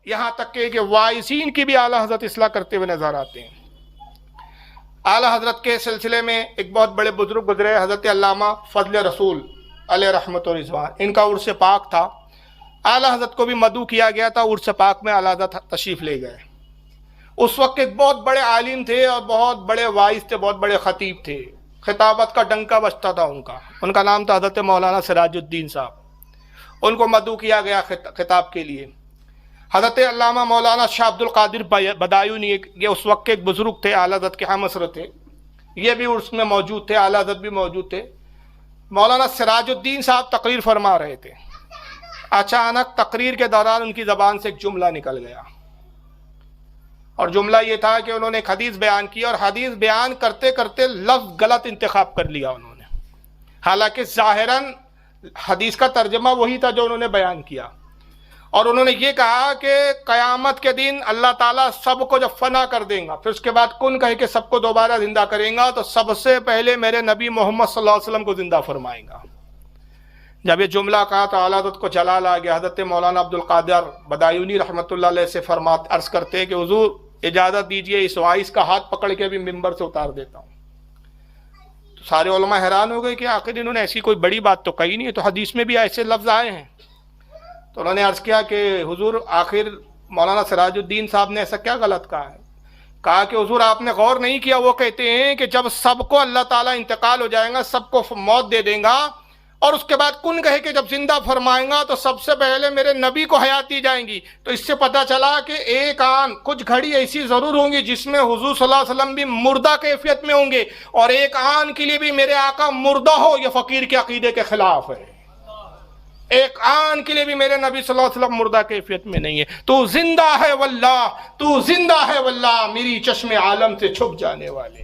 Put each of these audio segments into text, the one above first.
یہاں تک کہ وائسین کی بھی اعلیٰ حضرت اصلاح کرتے ہوئے نظر آتے ہیں۔ اعلیٰ حضرت کے سلسلے میں ایک بہت بڑے بزرگ گزرے، حضرت علامہ فضل رسول علیہ رحمت و رضوان، ان کا عرس پاک تھا، اعلیٰ حضرت کو بھی مدعو کیا گیا تھا، عرس پاک میں اعلیٰ حضرت تشریف لے گئے۔ اس وقت ایک بہت بڑے عالم تھے اور بہت بڑے واعظ تھے، بہت بڑے خطیب تھے، خطابت کا ڈنکا بجتا تھا ان کا نام تھا حضرت مولانا سراج الدین صاحب۔ ان کو مدعو کیا گیا خطاب کے لیے۔ حضرت علامہ مولانا شاہ عبد القادر بدایونی، یہ اس وقت کے ایک بزرگ تھے، اعلیٰ حضرت کے ہم عصر تھے، یہ بھی عرس میں موجود تھے، اعلیٰ حضرت بھی موجود تھے۔ مولانا سراج الدین صاحب تقریر فرما رہے تھے، اچانک تقریر کے دوران ان کی زبان سے ایک جملہ نکل گیا، اور جملہ یہ تھا کہ انہوں نے ایک حدیث بیان کی، اور حدیث بیان کرتے کرتے لفظ غلط انتخاب کر لیا انہوں نے، حالانکہ ظاہراً حدیث کا ترجمہ وہی تھا جو انہوں نے بیان کیا۔ اور انہوں نے یہ کہا کہ قیامت کے دن اللہ تعالیٰ سب کو جب فنا کر دیں گا، پھر اس کے بعد کن کہے کہ سب کو دوبارہ زندہ کریں گا، تو سب سے پہلے میرے نبی محمد صلی اللہ علیہ وسلم کو زندہ فرمائیں گا۔ جب یہ جملہ کہا تو اعلیٰ حضرت کو جلال آ گیا۔ حضرت مولانا عبد القادر بدایونی رحمۃ اللہ علیہ سے عرض کرتے کہ حضور اجازت دیجئے اس وائس کا ہاتھ پکڑ کے بھی ممبر سے اتار دیتا ہوں۔ تو سارے علماء حیران ہو گئے کہ آخر انہوں نے ایسی کوئی بڑی بات تو کہی نہیں ہے، تو حدیث میں بھی ایسے لفظ آئے ہیں۔ تو انہوں نے عرض کیا کہ حضور آخر مولانا سراج الدین صاحب نے ایسا کیا غلط کہا ہے؟ کہا کہ حضور آپ نے غور نہیں کیا، وہ کہتے ہیں کہ جب سب کو اللہ تعالیٰ انتقال ہو جائے گا، سب کو موت دے دیں گا، اور اس کے بعد کن کہے کہ جب زندہ فرمائیں گا تو سب سے پہلے میرے نبی کو حیات دی جائیں گی۔ تو اس سے پتہ چلا کہ ایک آن کچھ گھڑی ایسی ضرور ہوں گی جس میں حضور صلی اللہ علیہ وسلم بھی مردہ کیفیت میں ہوں گے، اور ایک آن کے لیے بھی میرے آقا مردہ ہو، یہ فقیر کے عقیدے کے خلاف ہے۔ ایک آن کے لیے بھی میرے نبی صلی اللہ علیہ وسلم مردہ کیفیت میں نہیں ہے۔ تو زندہ ہے واللہ، تو زندہ ہے واللہ، میری چشم عالم سے چھپ جانے والے۔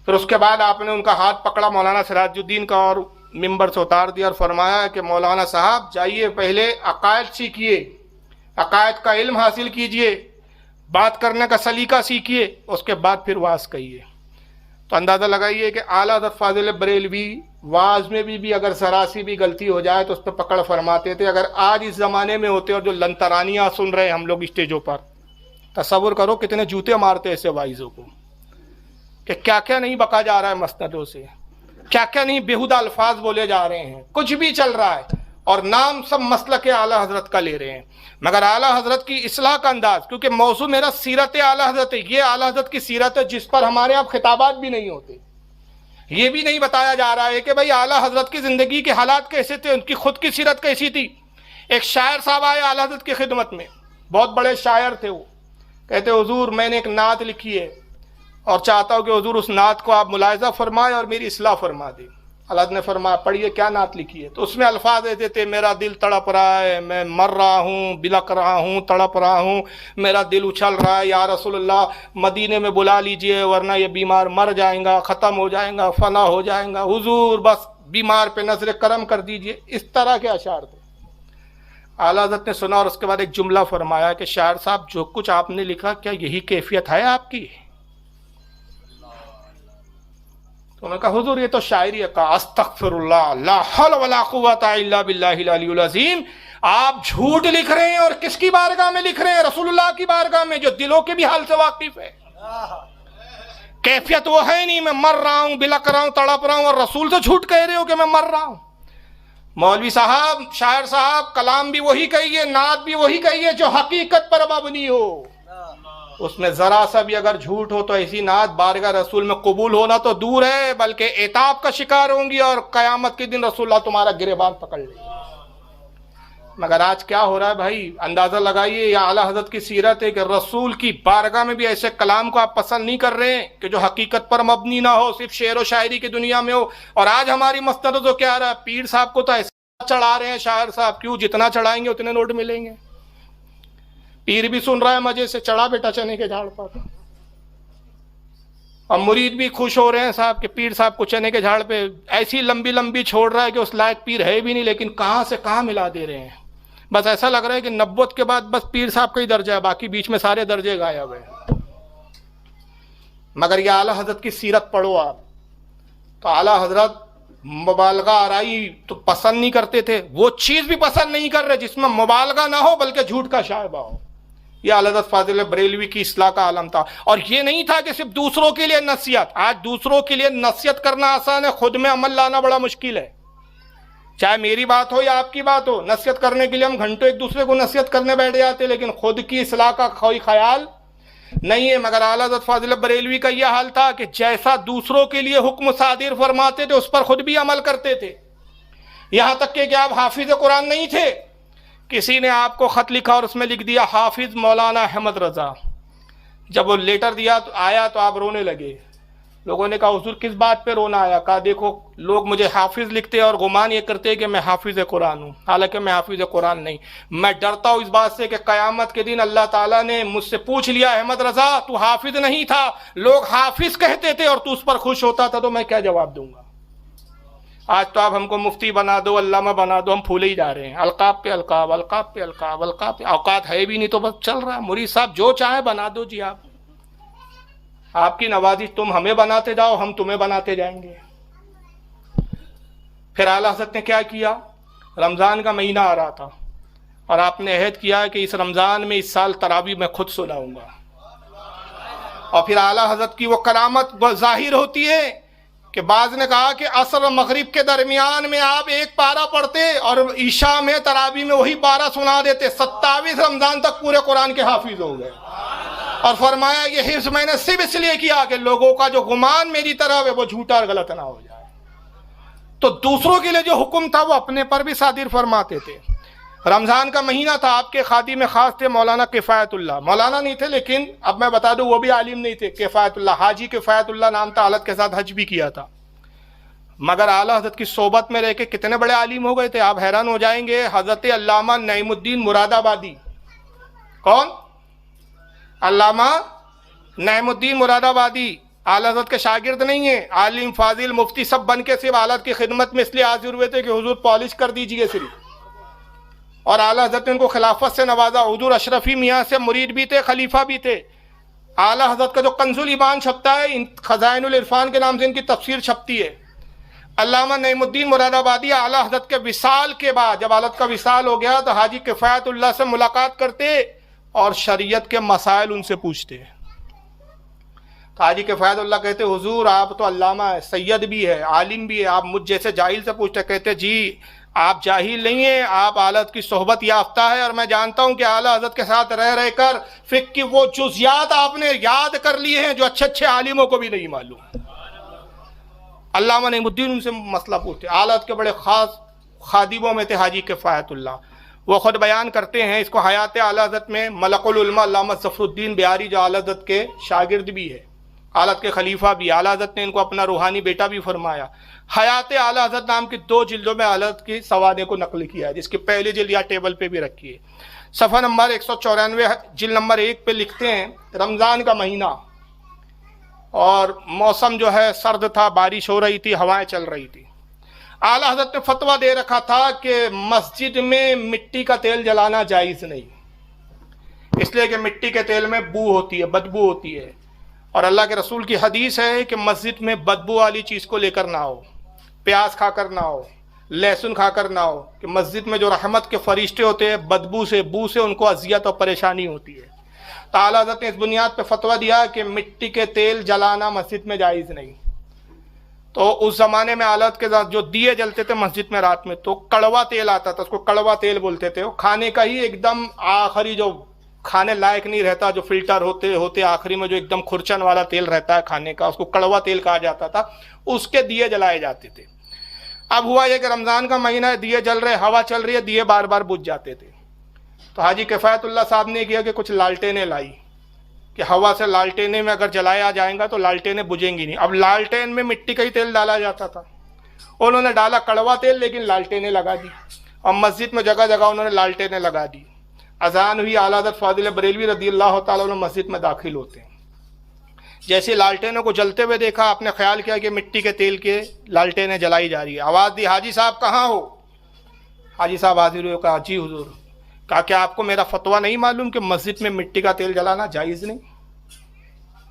پھر اس کے بعد آپ نے ان کا ہاتھ پکڑا مولانا سراج الدین کا اور ممبر سے اتار دیا، اور فرمایا کہ مولانا صاحب جائیے پہلے عقائد سیکھیے، عقائد کا علم حاصل کیجئے، بات کرنے کا سلیقہ سیکھیے، اس کے بعد پھر واز کہیے۔ تو اندازہ لگائیے کہ اعلیٰ حضرت فاضل بریلوی واز میں بھی اگر ذرا سی بھی غلطی ہو جائے تو اس پہ پکڑ فرماتے تھے۔ اگر آج اس زمانے میں ہوتے اور جو لنترانیاں سن رہے ہیں ہم لوگ اسٹیجوں پر، تصور کرو کتنے جوتے مارتے ایسے وائزوں کو، کہ کیا کیا نہیں بکا جا رہا ہے مسندوں سے، کیا کیا نہیں بیہودہ الفاظ بولے جا رہے ہیں، کچھ بھی چل رہا ہے، اور نام سب مسلک اعلیٰ حضرت کا لے رہے ہیں۔ مگر اعلیٰ حضرت کی اصلاح کا انداز، کیونکہ موضوع میرا سیرت اعلیٰ حضرت ہے، یہ اعلیٰ حضرت کی سیرت ہے جس پر ہمارے یہاں خطابات بھی نہیں ہوتے، یہ بھی نہیں بتایا جا رہا ہے کہ بھئی اعلیٰ حضرت کی زندگی کے حالات کیسے تھے، ان کی خود کی سیرت کیسی تھی۔ ایک شاعر صاحب آئے اعلیٰ حضرت کی خدمت میں، بہت بڑے شاعر تھے، وہ کہتے حضور میں نے ایک نعت لکھی ہے اور چاہتا ہوں کہ حضور اس نعت کو آپ ملاحظہ فرمائیں اور میری اصلاح فرما دیں۔ اللہ نے فرمایا پڑھیے کیا نعت لکھی ہے؟ تو اس میں الفاظ ایسے تھے، میرا دل تڑپ رہا ہے، میں مر رہا ہوں، بلک رہا ہوں، تڑپ رہا ہوں، میرا دل اچھل رہا ہے، یا رسول اللہ مدینے میں بلا لیجئے ورنہ یہ بیمار مر جائیں گا، ختم ہو جائیں گا، فنا ہو جائیں گا، حضور بس بیمار پہ نظر کرم کر دیجئے۔ اس طرح کے اشعار تھے۔ اعلیٰ حضرت نے سنا اور اس کے بعد ایک جملہ فرمایا کہ شاعر صاحب جو کچھ آپ نے لکھا کیا یہی کیفیت ہے آپ کی؟ تو انہوں نے کہا حضور یہ تو شاعری ہے۔ کہا استغفر اللہ، لا حول ولا قوت الا باللہ العلی العظیم، آپ جھوٹ لکھ رہے ہیں، اور کس کی بارگاہ میں لکھ رہے ہیں؟ رسول اللہ کی بارگاہ میں جو دلوں کے بھی حال سے واقف ہے۔ کیفیت وہ ہے نہیں، میں مر رہا ہوں، بلک رہا ہوں، تڑپ رہا ہوں، اور رسول سے جھوٹ کہہ رہے ہو کہ میں مر رہا ہوں۔ مولوی صاحب، شاعر صاحب، کلام بھی وہی کہیے، نعت بھی وہی کہیے جو حقیقت پر مبنی ہو۔ اس میں ذرا سا بھی اگر جھوٹ ہو تو ایسی نعت بارگاہ رسول میں قبول ہونا تو دور ہے، بلکہ عتاب کا شکار ہوں گی، اور قیامت کے دن رسول اللہ تمہارا گریبان پکڑ لے گا۔ مگر آج کیا ہو رہا ہے بھائی؟ اندازہ لگائیے، یہ اعلیٰ حضرت کی سیرت ہے کہ رسول کی بارگاہ میں بھی ایسے کلام کو آپ پسند نہیں کر رہے ہیں کہ جو حقیقت پر مبنی نہ ہو، صرف شعر و شاعری کی دنیا میں ہو۔ اور آج ہماری مسند تو کیا رہا ہے، پیر صاحب کو تو ایسا چڑھا رہے ہیں شاعر صاحب، کیوں؟ جتنا چڑھائیں گے اتنے نوٹ ملیں گے۔ پیر بھی سن رہا ہے مزے سے، چڑھا بیٹا چنے کے جھاڑ پر، اور مرید بھی خوش ہو رہے ہیں صاحب کہ پیر صاحب کو چنے کے جھاڑ پہ ایسی لمبی لمبی چھوڑ رہا ہے کہ اس لائق پیر ہے بھی نہیں، لیکن کہاں سے کہاں ملا دے رہے ہیں۔ بس ایسا لگ رہا ہے کہ نبوت کے بعد بس پیر صاحب کا ہی درجہ ہے، باقی بیچ میں سارے درجے غائب ہیں۔ مگر یہ اعلیٰ حضرت کی سیرت پڑھو آپ، تو اعلیٰ حضرت مبالغہ آرائی تو پسند نہیں کرتے تھے، وہ چیز بھی پسند نہیں کر رہے جس میں مبالغہ نہ ہو بلکہ جھوٹ کا شائبہ ہو۔ یہ اعلیٰ حضرت فاضل بریلوی کی اصلاح کا عالم تھا۔ اور یہ نہیں تھا کہ صرف دوسروں کے لیے نصیحت، آج دوسروں کے لیے نصیحت کرنا آسان ہے، خود میں عمل لانا بڑا مشکل ہے۔ چاہے میری بات ہو یا آپ کی بات ہو، نصیحت کرنے کے لیے ہم گھنٹوں ایک دوسرے کو نصیحت کرنے بیٹھ جاتے، لیکن خود کی اصلاح کا کوئی خیال نہیں ہے۔ مگر اعلیٰ حضرت فاضل بریلوی کا یہ حال تھا کہ جیسا دوسروں کے لیے حکم صادر فرماتے تھے اس پر خود بھی عمل کرتے تھے۔ یہاں تک کہ آپ حافظ قرآن نہیں تھے، کسی نے آپ کو خط لکھا اور اس میں لکھ دیا حافظ مولانا احمد رضا، جب وہ لیٹر دیا تو آیا تو آپ رونے لگے۔ لوگوں نے کہا حضور کس بات پہ رونا آیا؟ کہا دیکھو لوگ مجھے حافظ لکھتے اور گمان یہ کرتے کہ میں حافظ قرآن ہوں، حالانکہ میں حافظ قرآن نہیں۔ میں ڈرتا ہوں اس بات سے کہ قیامت کے دن اللہ تعالیٰ نے مجھ سے پوچھ لیا احمد رضا تو حافظ نہیں تھا، لوگ حافظ کہتے تھے اور تو اس پر خوش ہوتا تھا، تو میں کیا جواب دوں گا؟ آج تو آپ ہم کو مفتی بنا دو، علامہ بنا دو، ہم پھولے ہی جا رہے ہیں، القاب پہ القاب، القاب پہ القاب، القاب پہ اوقات ہے بھی نہیں تو بس چل رہا ہے۔ مرید صاحب جو چاہے بنا دو جی، آپ کی نوازش، تم ہمیں بناتے جاؤ ہم تمہیں بناتے جائیں گے۔ پھر اعلیٰ حضرت نے کیا کیا؟ رمضان کا مہینہ آ رہا تھا اور آپ نے عہد کیا کہ اس رمضان میں اس سال تراویح میں خود سناؤں گا۔ اور پھر اعلیٰ حضرت کی وہ کرامت ظاہر ہوتی ہے کہ بعض نے کہا کہ عصر و مغرب کے درمیان میں آپ ایک پارہ پڑھتے اور عشاء میں تراویح میں وہی پارہ سنا دیتے، 27 رمضان تک پورے قرآن کے حافظ ہو گئے۔ اور فرمایا یہ حفظ میں نے صرف اس لیے کیا کہ لوگوں کا جو گمان میری طرف ہے وہ جھوٹا اور غلط نہ ہو جائے۔ تو دوسروں کے لیے جو حکم تھا وہ اپنے پر بھی صادر فرماتے تھے۔ رمضان کا مہینہ تھا، آپ کے خادم خاص تھے مولانا کفایت اللہ، مولانا نہیں تھے لیکن اب میں بتا دوں وہ بھی عالم نہیں تھے، کفایت اللہ، حاجی کفایت اللہ نام تھا، حالت کے ساتھ حج بھی کیا تھا۔ مگر اعلیٰ حضرت کی صحبت میں رہ کے کتنے بڑے عالم ہو گئے تھے، آپ حیران ہو جائیں گے۔ حضرت علامہ نعیم الدین مراد آبادی، کون؟ علامہ نعیم الدین مراد آبادی اعلیٰ حضرت کے شاگرد نہیں ہیں، عالم فاضل مفتی سب بن کے صرف اعلیٰ کی خدمت میں اس لیے حاضر ہوئے تھے کہ حضور پالش کر دیجئے صرف، اور اعلیٰ حضرت نے ان کو خلافت سے نوازا۔ حضور اشرفی میاں سے مرید بھی تھے، خلیفہ بھی تھے۔ اعلیٰ حضرت کا جو کنز الایمان چھپتا ہے، خزائن العرفان کے نام سے ان کی تفسیر چھپتی ہے۔ علامہ نعیم الدین مراد آبادی اعلیٰ حضرت کے وصال کے بعد جب حضرت کا وصال ہو گیا تو حاجی کفایت اللہ سے ملاقات کرتے اور شریعت کے مسائل ان سے پوچھتے۔ تو حاجی کفایت اللہ کہتے حضور آپ تو علامہ ہے، سید بھی ہے، عالم بھی ہے، آپ مجھ جیسے جاہل سے پوچھتے؟ کہتے جی آپ جاہل نہیں ہیں، آپ اعلیٰ حضرت کی صحبت یافتہ ہے، اور میں جانتا ہوں کہ اعلیٰ حضرت کے ساتھ رہ کر فقہ کی وہ جزیات آپ نے یاد کر لیے ہیں جو اچھے اچھے عالموں کو بھی نہیں معلوم۔ علامہ نعیم الدین ان سے مسئلہ پوچھتے۔ اعلیٰ حضرت کے بڑے خاص خادموں میں تھے حاجی کفایت اللہ، وہ خود بیان کرتے ہیں اس کو حیات اعلیٰ حضرت میں۔ ملک العلماء علامہ ظفر الدین بیاری جو اعلیٰ حضرت کے شاگرد بھی ہے، اعلیٰ حضرت کے خلیفہ بھی، اعلیٰ حضرت نے ان کو اپنا روحانی بیٹا بھی فرمایا۔ حیات اعلیٰ حضرت نام کی 2 جلدوں میں اعلیٰ حضرت کی سوانح کو نقل کیا ہے، جس کی پہلی جلد یا ٹیبل پہ بھی رکھی ہے۔ صفحہ نمبر 194 جلد نمبر 1 پہ لکھتے ہیں رمضان کا مہینہ اور موسم جو ہے سرد تھا، بارش ہو رہی تھی، ہوائیں چل رہی تھی۔ اعلیٰ حضرت نے فتویٰ دے رکھا تھا کہ مسجد میں مٹی کا تیل جلانا جائز نہیں، اس لیے کہ مٹی کے تیل میں بو ہوتی ہے، بدبو ہوتی ہے، اور اللہ کے رسول کی حدیث ہے کہ مسجد میں بدبو والی چیز کو لے کر نہ ہو، پیاز کھا کر نہ ہو، لہسن کھا کر نہ ہو، کہ مسجد میں جو رحمت کے فرشتے ہوتے ہیں بدبو سے، بو سے ان کو اذیت اور پریشانی ہوتی ہے۔ تو اعلیٰ حضرت نے اس بنیاد پہ فتویٰ دیا کہ مٹی کے تیل جلانا مسجد میں جائز نہیں۔ تو اس زمانے میں اعلیٰ حضرت کے ساتھ جو دیے جلتے تھے مسجد میں رات میں، تو کڑوا تیل آتا تھا، اس کو کڑوا تیل بولتے تھے، وہ کھانے کا ہی ایک دم آخری جو کھانے لائق نہیں رہتا، جو فلٹر ہوتے آخری میں جو ایک دم کھرچن والا تیل رہتا ہے کھانے کا، اس کو کڑوا تیل کہا جاتا تھا، اس کے دیے جلائے جاتے تھے۔ اب ہوا یہ کہ رمضان کا مہینہ ہے، دیے جل رہے، ہوا چل رہی ہے، دیے بار بار بجھ جاتے تھے۔ تو حاجی کفایت اللہ صاحب نے کیا کہ کچھ لالٹینیں لائی کہ ہوا سے لالٹینیں میں اگر جلایا جائیں گا تو لالٹینیں بجھیں گی نہیں۔ اب لالٹین میں مٹی کا ہی تیل ڈالا جاتا تھا، انہوں نے ڈالا کڑوا تیل لیکن لالٹینیں لگا دی، اور مسجد میں جگہ جگہ انہوں نے لالٹینیں لگا دی۔ اذان ہوئی، اعلیٰ حضرت فاضل بریلوی رضی اللہ تعالیٰ عنہ مسجد میں داخل ہوتے ہیں۔ جیسے لالٹینوں کو جلتے ہوئے دیکھا، آپ نے خیال کیا کہ مٹی کے تیل کے لالٹینیں جلائی جا رہی ہے، آواز دی حاجی صاحب کہاں ہو؟ حاجی صاحب حاضر ہوئے، کہا جی حضور۔ کہا کہ آپ کو میرا فتویٰ نہیں معلوم کہ مسجد میں مٹی کا تیل جلانا جائز نہیں؟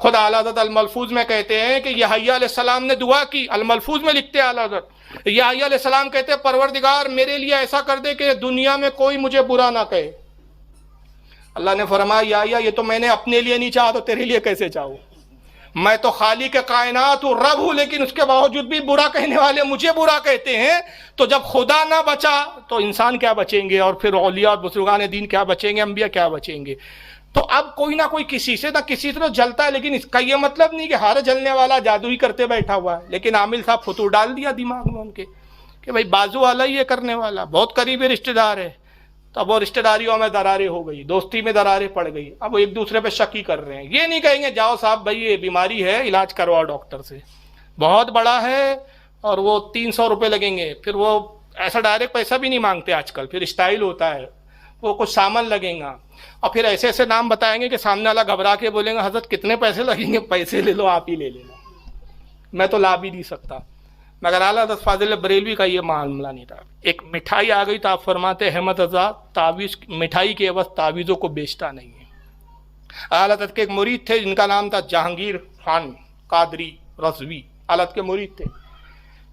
خود اعلیٰ حضرت الملفوظ میں کہتے ہیں کہ یحییٰ علیہ السلام نے دعا کی، الملفوظ میں لکھتے ہیں اعلیٰ حضرت، یحییٰ علیہ السلام کہتے ہیں پروردگار میرے لیے ایسا کر دے کہ دنیا میں کوئی مجھے برا نہ کہے۔ اللہ نے فرمایا یحییٰ یہ تو میں نے اپنے لیے نہیں چاہا تو تیرے لیے کیسے چاہوں، میں تو خالق کائنات ہوں، رب ہوں، لیکن اس کے باوجود بھی برا کہنے والے مجھے برا کہتے ہیں، تو جب خدا نہ بچا تو انسان کیا بچیں گے، اور پھر اولیاء اور بزرگان دین کیا بچیں گے، انبیاء کیا بچیں گے۔ تو اب کوئی نہ کوئی کسی سے نہ کسی سے تو جلتا ہے، لیکن اس کا یہ مطلب نہیں کہ ہر جلنے والا جادو ہی کرتے بیٹھا ہوا ہے۔ لیکن عامل صاحب فتور ڈال دیا دماغ میں ان کے کہ بھائی بازو والا ہی یہ کرنے والا، بہت قریبی رشتہ دار ہے، تو اب وہ رشتہ داریوں میں دراریں ہو گئی، دوستی میں دراریں پڑ گئی، اب وہ ایک دوسرے پہ شک ہی کر رہے ہیں۔ یہ نہیں کہیں گے جاؤ صاحب بھائی یہ بیماری ہے علاج کرواؤ ڈاکٹر سے، بہت بڑا ہے اور وہ 300 روپے لگیں گے، پھر وہ ایسا ڈائریکٹ پیسہ بھی نہیں مانگتے آج کل، پھر اسٹائل ہوتا ہے، وہ کچھ سامان لگیں گا، اور پھر ایسے ایسے نام بتائیں گے کہ سامنے والا گھبرا کے بولیں گے حضرت کتنے پیسے لگیں گے، پیسے لے لو آپ ہی لے لینا، میں تو لا بھی نہیں سکتا۔ مگر اعلیٰ حضرت فاضل بریلوی کا یہ معاملہ نہیں تھا۔ ایک مٹھائی آ گئی تو آپ فرماتے احمد رضا تعویذ مٹھائی کے عوض تعویذوں کو بیچتا نہیں ہے۔ اعلیٰ حضرت کے ایک مرید تھے جن کا نام تھا جہانگیر خان قادری رضوی، اعلیٰ حضرت کے مرید تھے،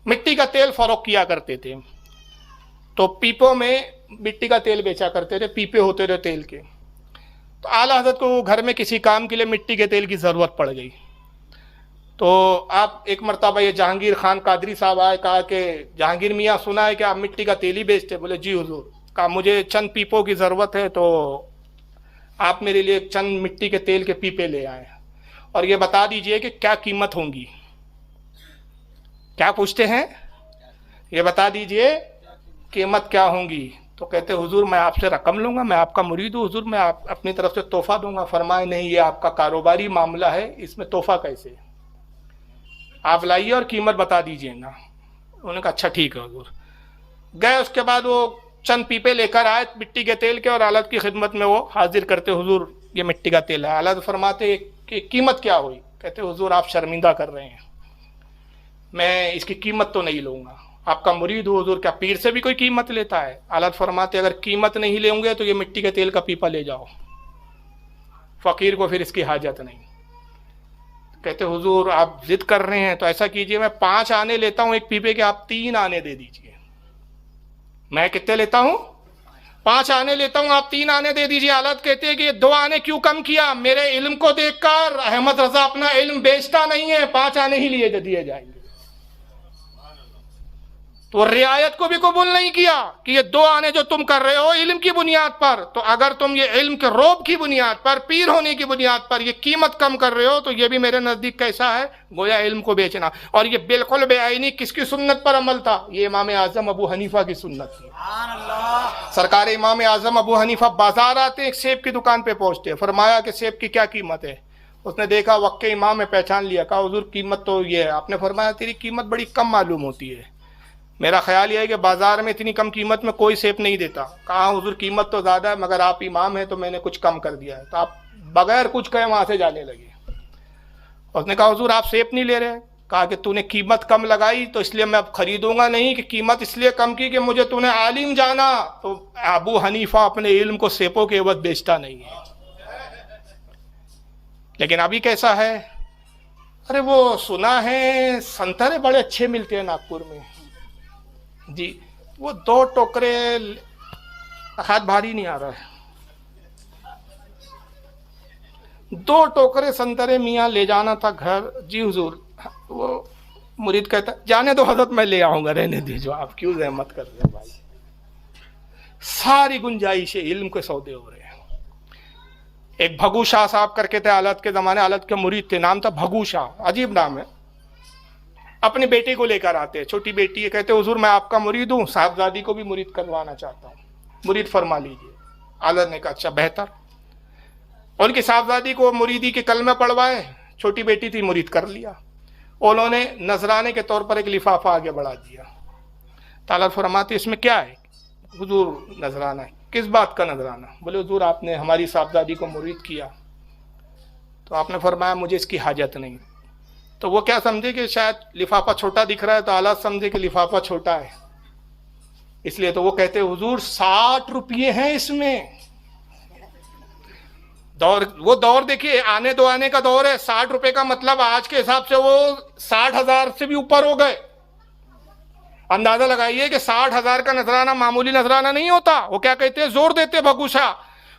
مٹی کا تیل فروخت کیا کرتے تھے، تو پیپوں میں مٹی کا تیل بیچا کرتے تھے، پیپے ہوتے تھے تیل کے۔ تو اعلیٰ حضرت کو گھر میں کسی کام کے لیے مٹی کے تیل کی ضرورت پڑ گئی، تو آپ ایک مرتبہ یہ جہانگیر خان قادری صاحب آئے، کہا کہ جہانگیر میاں سنا ہے کہ آپ مٹی کا تیل ہی بیچتے؟ بولے جی حضور۔ کہا مجھے چند پیپوں کی ضرورت ہے، تو آپ میرے لیے چند مٹی کے تیل کے پیپے لے آئے، اور یہ بتا دیجئے کہ کیا قیمت ہوں گی۔ کیا پوچھتے ہیں؟ یہ بتا دیجئے قیمت کیا ہوں گی۔ تو کہتے حضور میں آپ سے رقم لوں گا، میں آپ کا مرید ہوں حضور، میں اپنی طرف سے تحفہ دوں گا۔ فرمائے نہیں، یہ آپ کا کاروباری معاملہ ہے، اس میں تحفہ کیسے، آپ لائیے اور قیمت بتا دیجئے نا۔ انہوں نے کہا اچھا ٹھیک ہے حضور۔ گئے، اس کے بعد وہ چند پیپے لے کر آئے مٹی کے تیل کے، اور اعلیٰ کی خدمت میں وہ حاضر کرتے حضور یہ مٹی کا تیل ہے۔ اعلیٰ فرماتے کہ قیمت کیا ہوئی؟ کہتے حضور آپ شرمندہ کر رہے ہیں، میں اس کی قیمت تو نہیں لوں گا، آپ کا مرید ہوں حضور، کیا پیر سے بھی کوئی قیمت لیتا ہے؟ اعلیٰ فرماتے اگر قیمت نہیں لیں گے تو یہ مٹی کے تیل کا پیپا لے جاؤ، فقیر کو پھر اس کی حاجت نہیں۔ کہتے حضور آپ ضد کر رہے ہیں تو ایسا کیجئے میں 5 آنے لیتا ہوں ایک پیپے کے، آپ 3 آنے دے دیجئے۔ میں کتنے لیتا ہوں؟ 5 آنے لیتا ہوں، آپ 3 آنے دے دیجئے۔ حالت کہتے ہیں کہ یہ 2 آنے کیوں کم کیا؟ میرے علم کو دیکھ کر احمد رضا اپنا علم بیچتا نہیں ہے، 5 آنے ہی لیے دیے جائیں گے۔ تو رعایت کو بھی قبول نہیں کیا کہ یہ 2 آنے جو تم کر رہے ہو علم کی بنیاد پر، تو اگر تم یہ علم کے روب کی بنیاد پر، پیر ہونے کی بنیاد پر یہ قیمت کم کر رہے ہو تو یہ بھی میرے نزدیک کیسا ہے؟ گویا علم کو بیچنا۔ اور یہ بالکل بے آئینی کس کی سنت پر عمل تھا؟ یہ امام اعظم ابو حنیفہ کی سنت تھی۔ سرکار امام اعظم ابو حنیفہ بازار آتے، ایک سیب کی دکان پہ پہنچتے، فرمایا کہ سیب کی کیا قیمت ہے؟ اس نے دیکھا وقع امام میں پہچان لیا، کہا حضور قیمت تو یہ ہے۔ آپ نے فرمایا تیری قیمت بڑی کم معلوم ہوتی ہے، میرا خیال یہ ہے کہ بازار میں اتنی کم قیمت میں کوئی سیب نہیں دیتا۔ کہا حضور قیمت تو زیادہ ہے مگر آپ امام ہیں تو میں نے کچھ کم کر دیا ہے۔ تو آپ بغیر کچھ کہے وہاں سے جانے لگے۔ اس نے کہا حضور آپ سیب نہیں لے رہے؟ کہا کہ تو نے قیمت کم لگائی تو اس لیے میں اب خریدوں گا نہیں، کہ قیمت اس لیے کم کی کہ مجھے تو نے عالم جانا۔ تو ابو حنیفہ اپنے علم کو سیبوں کے عوض بیچتا نہیں ہے۔ لیکن ابھی کیسا ہے؟ ارے وہ سنا ہے سنترے بڑے اچھے ملتے ہیں ناگپور میں جی، وہ 2 ٹوکرے، ہاتھ بھاری نہیں آ رہا ہے، 2 ٹوکرے سنترے میاں لے جانا تھا گھر۔ جی حضور۔ وہ مرید کہتا جانے دو حضرت میں لے آؤں گا، رہنے دیجو، آپ کیوں زحمت کر رہے ہیں بھائی؟ ساری گنجائش علم کے سودے ہو رہے ہیں۔ ایک بھگو شاہ صاحب کر کے تھے، حالت کے زمانے، حالت کے مرید تھے، نام تھا بھگو شاہ، عجیب نام ہے۔ اپنی بیٹی کو لے کر آتے، چھوٹی بیٹی ہے، کہتے حضور میں آپ کا مرید ہوں، صاحبزادی کو بھی مرید کروانا چاہتا ہوں، مرید فرما لیجئے۔ اعلیٰ نے کہا اچھا بہتر۔ ان کی صاحبزادی کو مریدی کے کلمے پڑھوائے، چھوٹی بیٹی تھی، مرید کر لیا۔ انہوں نے نذرانے کے طور پر ایک لفافہ آگے بڑھا دیا۔ تعالیٰ فرماتے اس میں کیا ہے؟ حضور نذرانہ ہے۔ کس بات کا نذرانہ؟ بولے حضور آپ نے ہماری صاحبزادی کو مرید کیا۔ تو آپ نے فرمایا مجھے اس کی حاجت نہیں۔ تو وہ کیا سمجھے کہ شاید لفافہ چھوٹا دکھ رہا ہے، تو اعلیٰ سمجھے کہ لفافہ چھوٹا ہے، اس لیے تو وہ کہتے حضور 60 روپیے ہیں اس میں، وہ دور دیکھیے، آنے دو آنے کا دور ہے. 60 روپے کا مطلب آج کے حساب سے وہ 60,000 سے بھی اوپر ہو گئے. اندازہ لگائیے کہ 60,000 کا نذرانہ معمولی نذرانہ نہیں ہوتا. وہ کیا کہتے ہیں؟ زور دیتے بھگوشا،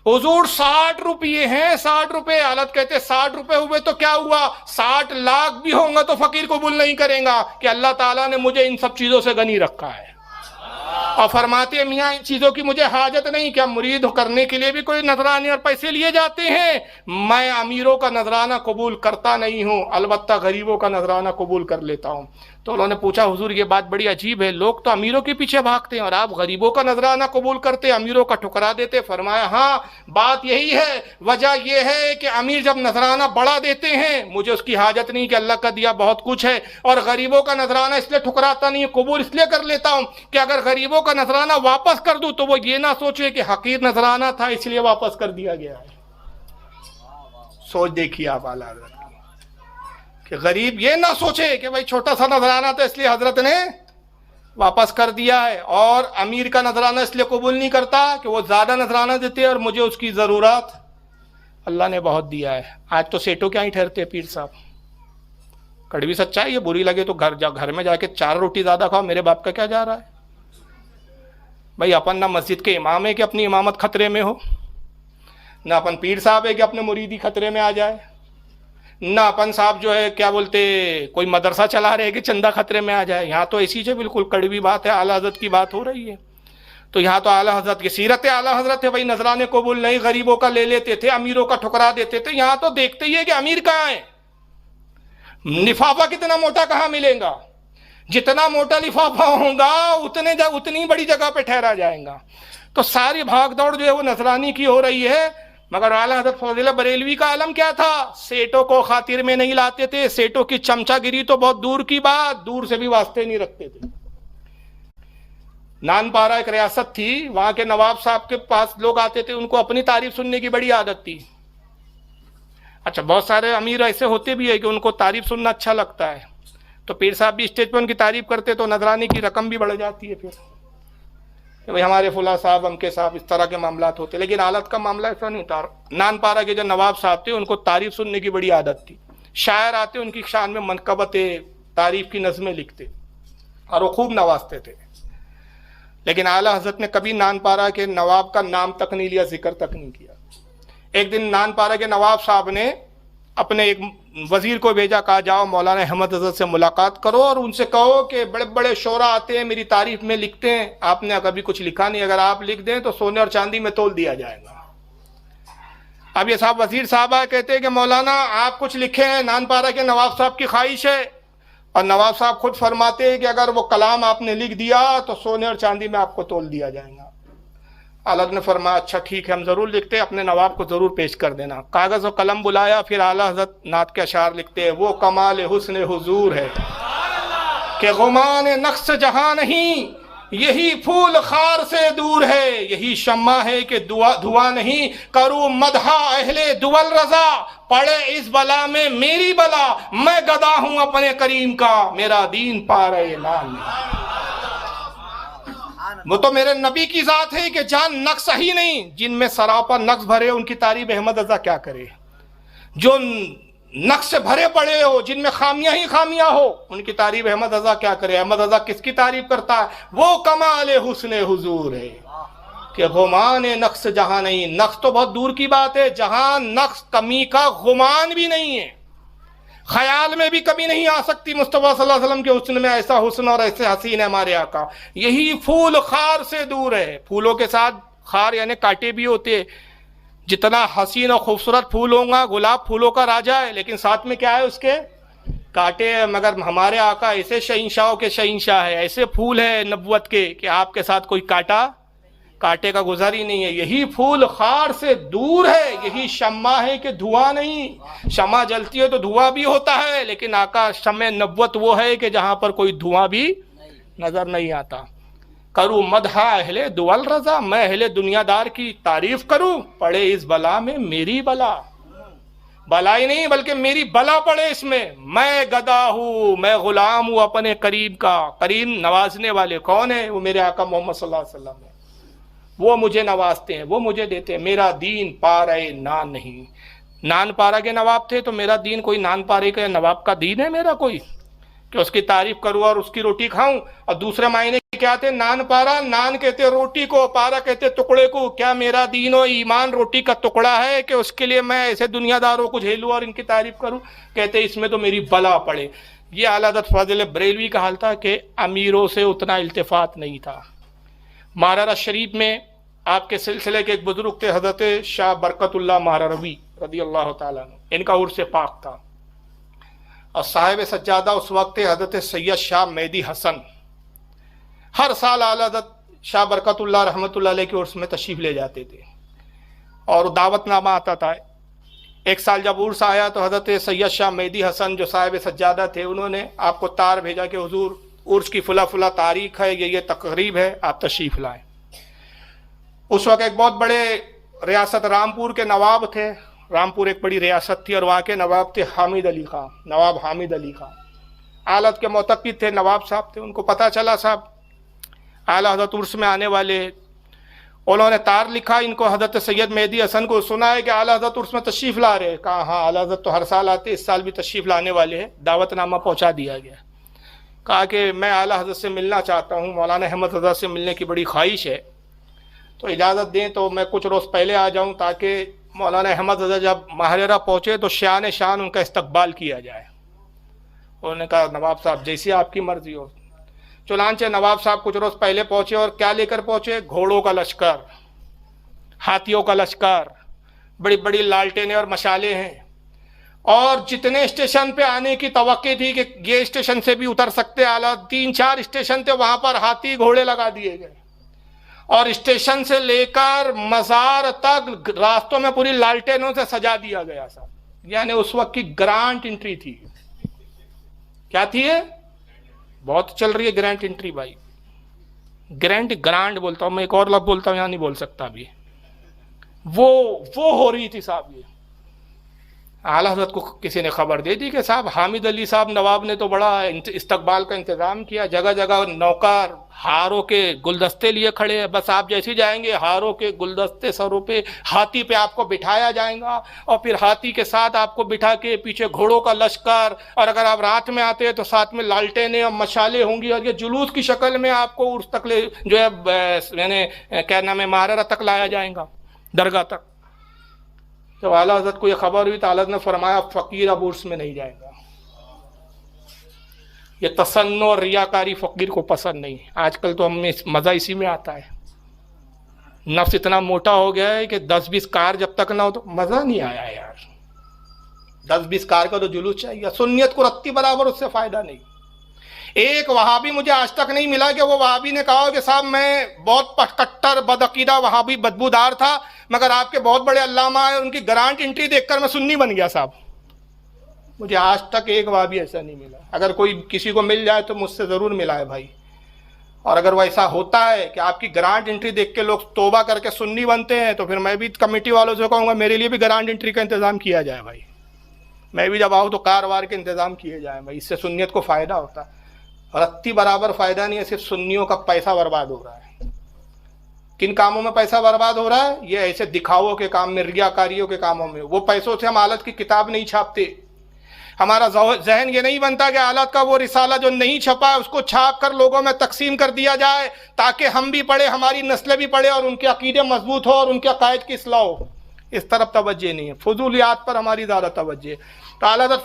حضور 60 روپے ہیں، 60 روپے. حالت کہتے 60 روپے ہوئے تو کیا ہوا؟ 60 لاکھ بھی ہوں گا تو فقیر قبول نہیں کریں گا کہ اللہ تعالیٰ نے مجھے ان سب چیزوں سے غنی رکھا ہے. اور فرماتے ہیں میاں ان چیزوں کی مجھے حاجت نہیں. کیا مرید کرنے کے لیے بھی کوئی نذرانے اور پیسے لیے جاتے ہیں؟ میں امیروں کا نذرانہ قبول کرتا نہیں ہوں، البتہ غریبوں کا نذرانہ قبول کر لیتا ہوں. تو انہوں نے پوچھا حضور یہ بات بڑی عجیب ہے، لوگ تو امیروں کے پیچھے بھاگتے ہیں اور آپ غریبوں کا نذرانہ قبول کرتے، امیروں کا ٹھکرا دیتے. فرمایا ہاں بات یہی ہے، وجہ یہ ہے کہ امیر جب نذرانہ بڑا دیتے ہیں مجھے اس کی حاجت نہیں کہ اللہ کا دیا بہت کچھ ہے، اور غریبوں کا نذرانہ اس لیے ٹھکراتا نہیں، قبول اس لیے کر لیتا ہوں کہ اگر غریبوں کا نذرانہ واپس کر دوں تو وہ یہ نہ سوچے کہ حقیر نذرانہ تھا اس لیے واپس کر دیا گیا ہے. سوچ دیکھیے آپ اعلیٰ حضرت کہ غریب یہ نہ سوچے کہ بھائی چھوٹا سا نذرانہ تھا اس لیے حضرت نے واپس کر دیا ہے، اور امیر کا نذرانہ اس لیے قبول نہیں کرتا کہ وہ زیادہ نذرانہ دیتے اور مجھے اس کی ضرورت اللہ نے بہت دیا ہے. آج تو سیٹوں کیا ہی ٹھہرتے پیر صاحب. کڑوی سچائی، یہ بری لگے تو گھر میں جا کے 4 روٹی زیادہ کھاؤ، میرے باپ کا کیا جا رہا ہے بھائی. اپن نہ مسجد کے امام ہے کہ اپنی امامت خطرے میں ہو، نہ اپن پیر صاحب ہے کہ اپنے مریدی خطرے میں آ جائے، نہ اپن صاحب جو ہے کیا بولتے کوئی مدرسہ چلا رہے کہ چندہ خطرے میں آ جائے. یہاں تو ایسی جو بالکل کڑوی بات ہے، اعلیٰ حضرت کی بات ہو رہی ہے. تو یہاں تو اعلیٰ حضرت کی سیرت اعلیٰ حضرت ہے بھائی، نذرانے قبول نہیں، غریبوں کا لے لیتے تھے، امیروں کا ٹھکرا دیتے تھے. یہاں تو دیکھتے ہی ہے کہ امیر کہاں ہے، لفافہ کتنا موٹا کہاں ملے گا. جتنا موٹا لفافہ ہوگا اتنی بڑی جگہ پہ ٹھہرا جائے گا. تو ساری بھاگ دوڑ جو ہے وہ نذرانی کی ہو رہی ہے. مگر اعلیٰ حضرت فضیلہ بریلوی کا عالم کیا تھا؟ سیٹوں کو خاطر میں نہیں لاتے تھے، سیٹوں کی چمچہ گیری تو بہت دور کی بات، دور سے بھی واسطے نہیں رکھتے تھے. نان پارا ایک ریاست تھی، وہاں کے نواب صاحب کے پاس لوگ آتے تھے، ان کو اپنی تعریف سننے کی بڑی عادت تھی. اچھا بہت سارے امیر ایسے ہوتے بھی ہے کہ ان کو تعریف سننا اچھا لگتا ہے، تو پیر صاحب بھی اسٹیج پہ ان کی تعریف کرتے تو نذرانے کی رقم بھی بڑھ جاتی ہے پھر کہ بھائی ہمارے فلاں صاحب ہم کے صاحب، اس طرح کے معاملات ہوتے. لیکن حالت کا معاملہ ایسا نہیں تھا. نان پارا کے جو نواب صاحب تھے ان کو تعریف سننے کی بڑی عادت تھی. شاعر آتے ان کی شان میں منقبتیں، تعریف کی نظمیں لکھتے اور وہ خوب نوازتے تھے. لیکن اعلیٰ حضرت نے کبھی نان پارا کے نواب کا نام تک نہیں لیا، ذکر تک نہیں کیا. ایک دن نان پارا کے نواب صاحب نے اپنے ایک وزیر کو بھیجا، کہا جاؤ مولانا احمد حضرت سے ملاقات کرو اور ان سے کہو کہ بڑے بڑے شعراء آتے ہیں میری تعریف میں لکھتے ہیں، آپ نے کبھی کچھ لکھا نہیں، اگر آپ لکھ دیں تو سونے اور چاندی میں تول دیا جائے گا. اب یہ صاحب وزیر صاحبہ کہتے ہیں کہ مولانا آپ کچھ لکھے ہیں، نان پارا کے نواب صاحب کی خواہش ہے. اور نواب صاحب خود فرماتے ہیں کہ اگر وہ کلام آپ نے لکھ دیا تو سونے اور چاندی میں آپ کو تول دیا جائے گا. اعلیٰ نے فرمایا اچھا ٹھیک ہے، ہم ضرور لکھتے، اپنے نواب کو ضرور پیش کر دینا. کاغذ و قلم بلایا، پھر اعلیٰ حضرت نعت کے اشعار لکھتے ہیں. وہ کمال حسن حضور ہے کہ غمان نقص جہاں نہیں، یہی پھول خار سے دور ہے، یہی شمع ہے کہ دھواں نہیں. کروں مدح اہل دول رضا، پڑے اس بلا میں میری بلا، میں گدا ہوں اپنے کریم کا، میرا دین پا رہے نام میں. وہ تو میرے نبی کی ذات ہے کہ جان نقص ہی نہیں، جن میں سراپا نقص بھرے ان کی تعریف احمد رضا کیا کرے. جو نقص سے بھرے پڑے ہو، جن میں خامیاں ہی خامیاں ہو، ان کی تعریف احمد رضا کیا کرے. احمد رضا کس کی تعریف کرتا ہے؟ وہ کمال حسن حضور ہے کہ غمان نقص جہاں نہیں. نقص تو بہت دور کی بات ہے، جہاں نقص کمی کا غمان بھی نہیں ہے، خیال میں بھی کمی نہیں آ سکتی. مصطفیٰ صلی اللہ علیہ وسلم کے حسن میں ایسا حسن اور ایسے حسین ہے ہمارے آقا. یہی پھول خار سے دور ہے. پھولوں کے ساتھ خار یعنی کانٹے بھی ہوتے ہیں. جتنا حسین اور خوبصورت پھول ہوگا، گلاب پھولوں کا راجا ہے، لیکن ساتھ میں کیا ہے اس کے؟ کانٹے. مگر ہمارے آقا ایسے شہنشاہوں کے شہنشاہ ہے، ایسے پھول ہے نبوت کے کہ آپ کے ساتھ کوئی کانٹے کا گزر ہی نہیں ہے. یہی پھول خار سے دور ہے، یہی شمع ہے کہ دھواں نہیں. شمع جلتی ہے تو دھواں بھی ہوتا ہے، لیکن آقا شمع نبوت وہ ہے کہ جہاں پر کوئی دھواں بھی نظر نہیں آتا. کروں مدح اہل دول رضا، میں اہل دنیا دار کی تعریف کروں، پڑے اس بلا میں میری بلا. بلا ہی نہیں بلکہ میری بلا پڑے اس میں. میں گدا ہوں، میں غلام ہوں اپنے کریم کا. کریم نوازنے والے کون ہے؟ وہ میرے آقا محمد صلی اللہ علیہ وسلم ہے. وہ مجھے نوازتے ہیں، وہ مجھے دیتے ہیں، میرا دین پارے نان نہیں۔ نان پارا کے نواب تھے تو میرا دین کوئی نان پارے کے نواب کا دین ہے میرا کوئی، کہ اس کی تعریف کروں اور اس کی روٹی کھاؤں؟ اور دوسرے معنی کیا تھے؟ نان پارا، نان کہتے روٹی کو، پارا کہتے ٹکڑے کو۔ کیا میرا دین و ایمان روٹی کا ٹکڑا ہے کہ اس کے لیے میں ایسے دنیا داروں کو جھیلوں اور ان کی تعریف کروں؟ کہتے اس میں تو میری بلا پڑے۔ یہ اعلیٰ حضرت فاضل بریلوی کا حال تھا کہ امیروں سے اتنا التفات نہیں تھا۔ مارارہ شریف میں آپ کے سلسلے کے ایک بزرگ تھے حضرت شاہ برکت اللہ مہاروی رضی اللہ تعالیٰ عنہ، ان کا عرس پاک تھا، اور صاحب سجادہ اس وقت تھے حضرت سید شاہ مہدی حسن۔ ہر سال اعلیٰ حضرت شاہ برکت اللہ رحمۃ اللہ علیہ کے عرس میں تشریف لے جاتے تھے اور دعوت نامہ آتا تھا۔ ایک سال جب عرس آیا تو حضرت سید شاہ مہدی حسن جو صاحب سجادہ تھے، انہوں نے آپ کو تار بھیجا کہ حضور عرس کی فلاں فلاں تاریخ ہے، یہ تقریب ہے، آپ تشریف لائیں۔ اس وقت ایک بہت بڑے ریاست رامپور کے نواب تھے، رامپور ایک بڑی ریاست تھی، اور وہاں کے نواب تھے حامد علی خان، نواب حامد علی خان اعلیٰ کے معتقد تھے، نواب صاحب تھے۔ ان کو پتہ چلا صاحب اعلیٰ حضرت عرس میں آنے والے، انہوں نے تار لکھا ان کو، حضرت سید مہدی حسن کو سنا ہے کہ اعلیٰ حضرت عرس میں تشریف لا رہے۔ کہا ہاں اعلیٰ حضرت تو ہر سال آتے، اس سال بھی تشریف لانے والے ہیں۔ دعوت نامہ پہنچا دیا گیا۔ کہا کہ میں اعلیٰ حضرت سے ملنا چاہتا ہوں، مولانا احمد رضا سے ملنے کی بڑی خواہش ہے، تو اجازت دیں تو میں کچھ روز پہلے آ جاؤں تاکہ مولانا احمد رضا جب ماہرہ پہنچے تو شان ان کا استقبال کیا جائے۔ انہوں نے کہا نواب صاحب جیسی آپ کی مرضی ہو۔ چنانچہ نواب صاحب کچھ روز پہلے پہنچے، اور کیا لے کر پہنچے؟ گھوڑوں کا لشکر، ہاتھیوں کا لشکر، بڑی بڑی لالٹینیں اور مشالیں ہیں، اور جتنے اسٹیشن پہ آنے کی توقع تھی کہ یہ اسٹیشن سے بھی اتر سکتے اعلیٰ، 3-4 اسٹیشن تھے، وہاں پر ہاتھی گھوڑے لگا دیے گئے، اور اسٹیشن سے لے کر مزار تک راستوں میں پوری لالٹینوں سے سجا دیا گیا صاحب۔ یعنی اس وقت کی گرانٹ انٹری تھی۔ کیا تھی ہے؟ بہت چل رہی ہے گرانٹ انٹری بھائی، گرانٹ بولتا ہوں میں، ایک اور لفظ بولتا ہوں یہاں نہیں بول سکتا ابھی۔ وہ ہو رہی تھی صاحب۔ یہ اعلیٰ حضرت کو کسی نے خبر دے دی کہ صاحب حامد علی صاحب نواب نے تو بڑا استقبال کا انتظام کیا، جگہ جگہ نوکر ہاروں کے گلدستے لیے کھڑے ہیں، بس آپ جیسے جائیں گے ہاروں کے گلدستے سروں پہ، ہاتھی پہ آپ کو بٹھایا جائے گا، اور پھر ہاتھی کے ساتھ آپ کو بٹھا کے پیچھے گھوڑوں کا لشکر، اور اگر آپ رات میں آتے ہیں تو ساتھ میں لالٹینیں اور مشالیں ہوں گی، اور یہ جلوس کی شکل میں آپ کو عرس تک جو ہے یعنی کیا نام ہے ماہرہ تک لایا جائے گا، درگاہ تک۔ جب اعلیٰ حضرت کو یہ خبر ہوئی تو اعلیٰ حضرت نے فرمایا فقیر اب عرس میں نہیں جائے گا۔ یہ تصنع اور ریاکاری فقیر کو پسند نہیں۔ آج کل تو ہمیں مزہ اسی میں آتا ہے، نفس اتنا موٹا ہو گیا ہے کہ 10-20 کار جب تک نہ ہو تو مزہ نہیں آیا یار۔ 10-20 کار کا تو جلوس چاہیے، سنیت کو رتی برابر اس سے فائدہ نہیں۔ ایک وہابی مجھے آج تک نہیں ملا کہ وہ وہابی نے کہا کہ صاحب میں بہت کٹر بدعقیدہ وہابی بدبودار تھا، مگر آپ کے بہت بڑے علامہ ہیں، ان کی گرانٹ انٹری دیکھ کر میں سنی بن گیا صاحب۔ مجھے آج تک ایک وہابی ایسا نہیں ملا۔ اگر کوئی کسی کو مل جائے تو مجھ سے ضرور ملا ہے بھائی، اور اگر وہ ایسا ہوتا ہے کہ آپ کی گرانٹ انٹری دیکھ کے لوگ توبہ کر کے سنی بنتے ہیں تو پھر میں بھی کمیٹی والوں سے کہوں گا میرے لیے بھی گرانٹ انٹری کا انتظام کیا جائے بھائی، میں بھی جب آؤں تو کار وار کے انتظام کیے جائیں بھائی، اس سے سنیت کو فائدہ ہوتا ہے۔ رتی برابر فائدہ نہیں ہے، صرف سنیوں کا پیسہ برباد ہو رہا ہے۔ کن کاموں میں پیسہ برباد ہو رہا ہے؟ یہ ایسے دکھاووں کے کام میں، ریاکاریوں کے کاموں میں۔ وہ پیسوں سے ہم آلت کی کتاب نہیں چھاپتے، ہمارا ذہن یہ نہیں بنتا کہ آلت کا وہ رسالہ جو نہیں چھپا ہے اس کو چھاپ کر لوگوں میں تقسیم کر دیا جائے تاکہ ہم بھی پڑھیں، ہماری نسلیں بھی پڑھیں، اور ان کے عقیدے مضبوط ہو اور ان کے عقائد کی اصلاح ہو۔ اس طرف توجہ نہیں ہے، فضولیات پر ہماری زیادہ توجہ ہے۔ تو اعلیٰ حضرت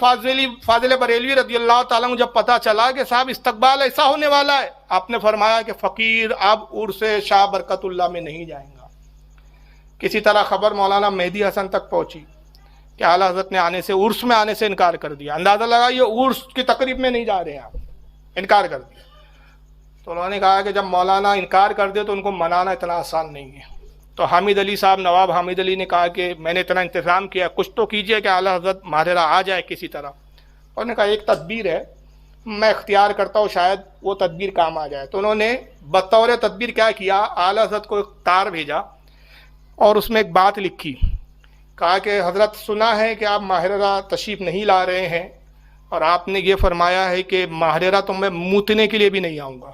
فاضل بریلوی رضی اللہ تعالیٰ عنہ جب پتہ چلا کہ صاحب استقبال ایسا ہونے والا ہے، آپ نے فرمایا کہ فقیر اب عرس شاہ برکت اللہ میں نہیں جائیں گا۔ کسی طرح خبر مولانا مہدی حسن تک پہنچی کہ اعلیٰ حضرت نے عرس میں آنے سے انکار کر دیا۔ اندازہ لگا یہ عرس کی تقریب میں نہیں جا رہے ہیں، آپ انکار کر دیا۔ تو انہوں نے کہا کہ جب مولانا انکار کر دے تو ان کو منانا اتنا آسان نہیں ہے۔ تو حامد علی صاحب، نواب حامد علی نے کہا کہ میں نے اتنا انتظام کیا، کچھ تو کیجئے کہ اعلیٰ حضرت ماہرہ آ جائے کسی طرح۔ انہوں نے کہا ایک تدبیر ہے، میں اختیار کرتا ہوں، شاید وہ تدبیر کام آ جائے۔ تو انہوں نے بطور تدبیر کیا کیا، اعلیٰ حضرت کو ایک تار بھیجا اور اس میں ایک بات لکھی، کہا کہ حضرت سنا ہے کہ آپ ماہرہ تشریف نہیں لا رہے ہیں، اور آپ نے یہ فرمایا ہے کہ ماہرہ تو میں موتنے کے لیے بھی نہیں آؤں گا،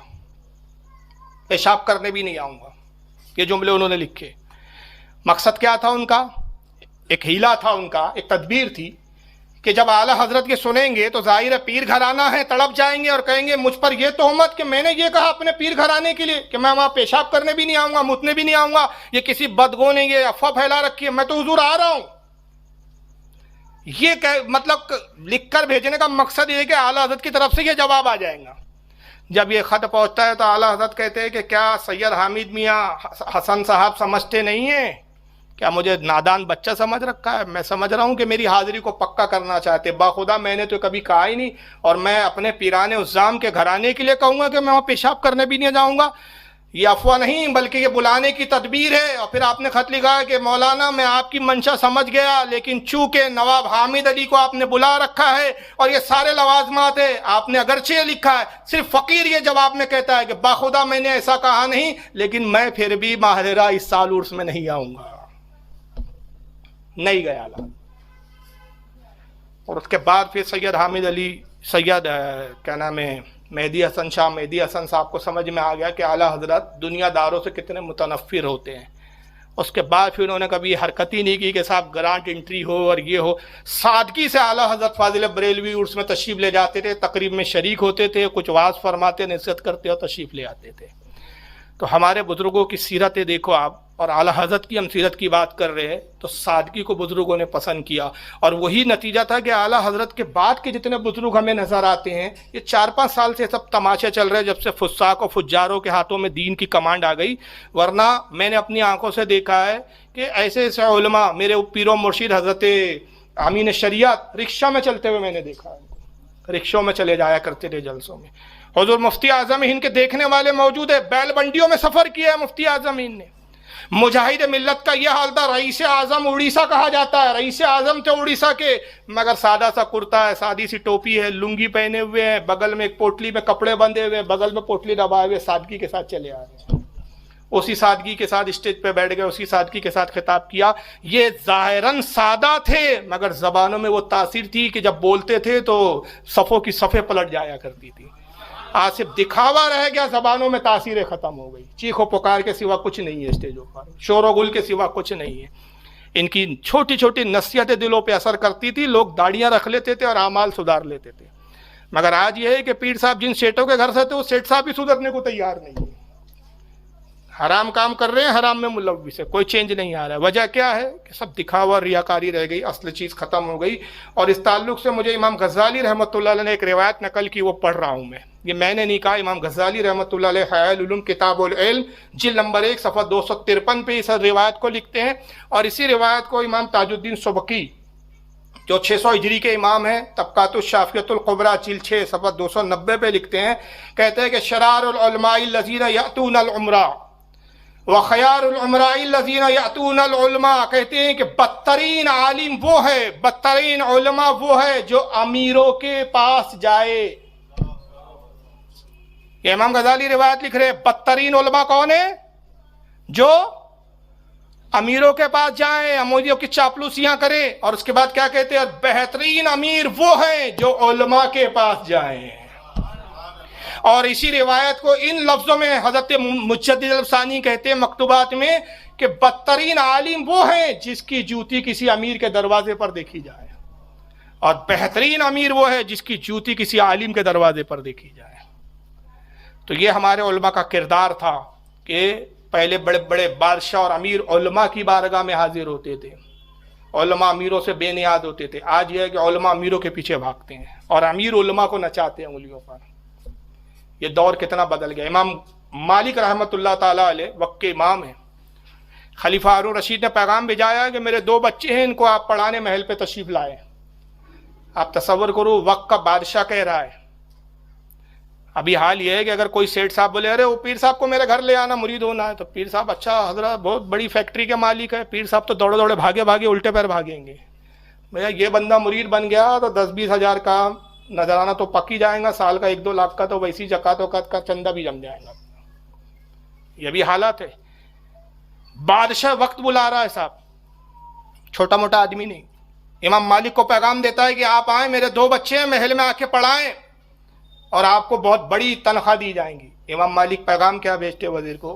پیشاب کرنے بھی نہیں آؤں گا۔ یہ جملے انہوں نے لکھے۔ مقصد کیا تھا ان کا؟ ایک ہیلا تھا ان کا، ایک تدبیر تھی کہ جب اعلیٰ حضرت کے سنیں گے تو ظاہر ہے پیر گھرانہ ہے، تڑپ جائیں گے اور کہیں گے مجھ پر یہ تہمت کہ میں نے یہ کہا اپنے پیر گھرانے کے لیے کہ میں وہاں پیشاب کرنے بھی نہیں آؤں گا، متنے بھی نہیں آؤں گا، یہ کسی بدگو نے یہ افواہ پھیلا رکھی ہے، میں تو حضور آ رہا ہوں۔ یہ مطلب لکھ کر بھیجنے کا مقصد یہ ہے کہ اعلیٰ حضرت کی طرف سے یہ جواب آ جائے گا۔ جب یہ خط پہنچتا ہے تو اعلیٰ حضرت کہتے ہیں کہ کیا سید حامد میاں حسن صاحب سمجھتے نہیں ہیں؟ کیا مجھے نادان بچہ سمجھ رکھا ہے؟ میں سمجھ رہا ہوں کہ میری حاضری کو پکا کرنا چاہتے، باخدا میں نے تو کبھی کہا ہی نہیں، اور میں اپنے پیران عظام کے گھرانے کے لیے کہوں گا کہ میں وہاں پیشاب کرنے بھی نہیں جاؤں گا؟ یہ افواہ نہیں بلکہ یہ بلانے کی تدبیر ہے۔ اور پھر آپ نے خط لکھا ہے کہ مولانا میں آپ کی منشا سمجھ گیا، لیکن چونکہ نواب حامد علی کو آپ نے بلا رکھا ہے اور یہ سارے لوازمات ہیں، آپ نے اگرچہ یہ لکھا ہے، صرف فقیر یہ جواب میں کہتا ہے کہ باخدا میں نے ایسا کہا نہیں، لیکن میں پھر بھی ماہرہ اس سال عرس میں نہیں آؤں گا۔ نہیں گیا اعلیٰ۔ اور اس کے بعد پھر سید حامد علی، سید کیا نام ہے، مہدی حسن شاہ، مہدی حسن صاحب کو سمجھ میں آ گیا کہ اعلیٰ حضرت دنیا داروں سے کتنے متنفر ہوتے ہیں۔ اس کے بعد پھر انہوں نے کبھی حرکت ہی نہیں کی کہ صاحب گرانٹ انٹری ہو اور یہ ہو۔ سادگی سے اعلیٰ حضرت فاضل بریلوی عرس میں تشریف لے جاتے تھے، تقریب میں شریک ہوتے تھے، کچھ وعظ فرماتے، نصیحت کرتے اور تشریف لے آتے تھے۔ تو ہمارے بزرگوں کی سیرتیں دیکھو آپ، اور اعلیٰ حضرت کی ہم سیرت کی بات کر رہے ہیں تو سادگی کو بزرگوں نے پسند کیا، اور وہی نتیجہ تھا کہ اعلیٰ حضرت کے بعد کے جتنے بزرگ ہمیں نظر آتے ہیں، یہ 4-5 سال سے سب تماشے چل رہے ہیں جب سے فساق و فجاروں کے ہاتھوں میں دین کی کمانڈ آ گئی، ورنہ میں نے اپنی آنکھوں سے دیکھا ہے کہ ایسے ایسے علماء، میرے پیر و مرشید حضرت امین شریعت رکشہ میں چلتے ہوئے میں نے دیکھا ہے، رکشوں میں چلے جایا کرتے تھے جلسوں میں۔ حضور مفتی اعظم ہند کے دیکھنے والے موجود ہیں، بیل بنڈیوں میں سفر کیا ہے مفتی اعظم ہند نے۔ مجاہد ملت کا یہ حال تھا، رئیس اعظم اڑیسہ کہا جاتا ہے، رئیس اعظم تھے اڑیسہ کے، مگر سادہ سا کرتا ہے، سادی سی ٹوپی ہے، لنگی پہنے ہوئے ہیں، بغل میں ایک پوٹلی میں کپڑے بندھے ہوئے، بغل میں پوٹلی دبائے ہوئے، سادگی کے ساتھ چلے آ رہے ہیں۔ اسی سادگی کے ساتھ اسٹیج پہ بیٹھ گئے، اسی سادگی کے ساتھ خطاب کیا۔ یہ ظاہراً سادہ تھے مگر زبانوں میں وہ تاثیر تھی کہ جب بولتے تھے تو صفوں کی صفیں پلٹ جایا کرتی تھی۔ آج صرف دکھاوا رہ گیا، زبانوں میں تاثیریں ختم ہو گئی، چیخ و پکار کے سوا کچھ نہیں ہے اسٹیجوں پر، شور و گل کے سوا کچھ نہیں ہے۔ ان کی چھوٹی چھوٹی نصیحتیں دلوں پہ اثر کرتی تھی، لوگ داڑیاں رکھ لیتے تھے اور اعمال سدھار لیتے تھے۔ مگر آج یہ ہے کہ پیر صاحب جن سیٹوں کے گھر سے تھے وہ سیٹ صاحب بھی سدھرنے کو تیار نہیں ہے، حرام کام کر رہے ہیں، حرام میں ملوث ہے، کوئی چینج نہیں آ رہا ہے۔ وجہ کیا ہے کہ سب دکھاوا، ریاکاری رہ گئی، اصل چیز ختم ہو گئی۔ اور اس تعلق سے مجھے امام غزالی رحمۃ اللہ علیہ نے ایک روایت نقل کی، وہ پڑھ رہا ہوں یہ میں نے نہیں کہا، امام غزالی رحمۃ اللہ علیہ حیاء العلوم کتاب العلم جلد نمبر 1 صفحہ 253 پہ اس روایت کو لکھتے ہیں، اور اسی روایت کو امام تاج الدین سبکی جو 600 ہجری کے امام ہیں، طبقات الشافعیۃ الکبریٰ جلد 6 صفحہ 290 پہ لکھتے ہیں، کہتے ہیں کہ شرار العلماء الذین یأتون العمرہ وخیار العمراء الذین یأتون العلماء، کہتے ہیں کہ بدترین عالم وہ ہے، بدترین علماء وہ ہے جو امیروں کے پاس جائے۔ یہ امام غزالی روایت لکھ رہے ہیں، بدترین علماء کون ہیں؟ جو امیروں کے پاس جائیں، امیروں کی چاپلوسیاں کریں۔ اور اس کے بعد کیا کہتے ہیں؟ بہترین امیر وہ ہیں جو علماء کے پاس جائیں۔ اور اسی روایت کو ان لفظوں میں حضرت مجدد الفسانی کہتے ہیں مکتوبات میں کہ بدترین عالم وہ ہیں جس کی جوتی کسی امیر کے دروازے پر دیکھی جائے، اور بہترین امیر وہ ہے جس کی جوتی کسی عالم کے دروازے پر دیکھی جائے۔ تو یہ ہمارے علماء کا کردار تھا کہ پہلے بڑے بڑے بادشاہ اور امیر علماء کی بارگاہ میں حاضر ہوتے تھے، علماء امیروں سے بے نیاز ہوتے تھے۔ آج یہ ہے کہ علماء امیروں کے پیچھے بھاگتے ہیں اور امیر علماء کو نچاتے ہیں انگلیوں پر۔ یہ دور کتنا بدل گیا۔ امام مالک رحمۃ اللہ تعالیٰ علیہ وقت کے امام ہیں، خلیفہ ہارون رشید نے پیغام بھیجایا کہ میرے 2 بچے ہیں، ان کو آپ پڑھانے محل پہ تشریف لائیں۔ آپ تصور کرو، وقت کا بادشاہ کہہ رہا ہے۔ ابھی حال یہ ہے کہ اگر کوئی سیٹ صاحب بولے ارے وہ پیر صاحب کو میرے گھر لے آنا، مرید ہونا ہے، تو پیر صاحب اچھا حضرت بہت بڑی فیکٹری کے مالک ہے، پیر صاحب تو دوڑے دوڑے بھاگے بھاگے الٹے پیر بھاگیں گے۔ بھیا یہ بندہ مرید بن گیا تو 10-20 ہزار کا نذرانہ تو پک ہی جائے گا، سال کا 1-2 لاکھ کا تو ویسی زکوٰۃ وکات کا چندہ بھی جم جائے گا۔ یہ بھی حالات ہے۔ بادشاہ وقت بلا رہا ہے صاحب، چھوٹا موٹا آدمی نہیں۔ امام مالک کو پیغام دیتا ہے کہ آپ آئیں، میرے 2 بچے ہیں، محل میں آ کے پڑھائیں اور آپ کو بہت بڑی تنخواہ دی جائیں گی۔ امام مالک پیغام کیا بھیجتے وزیر کو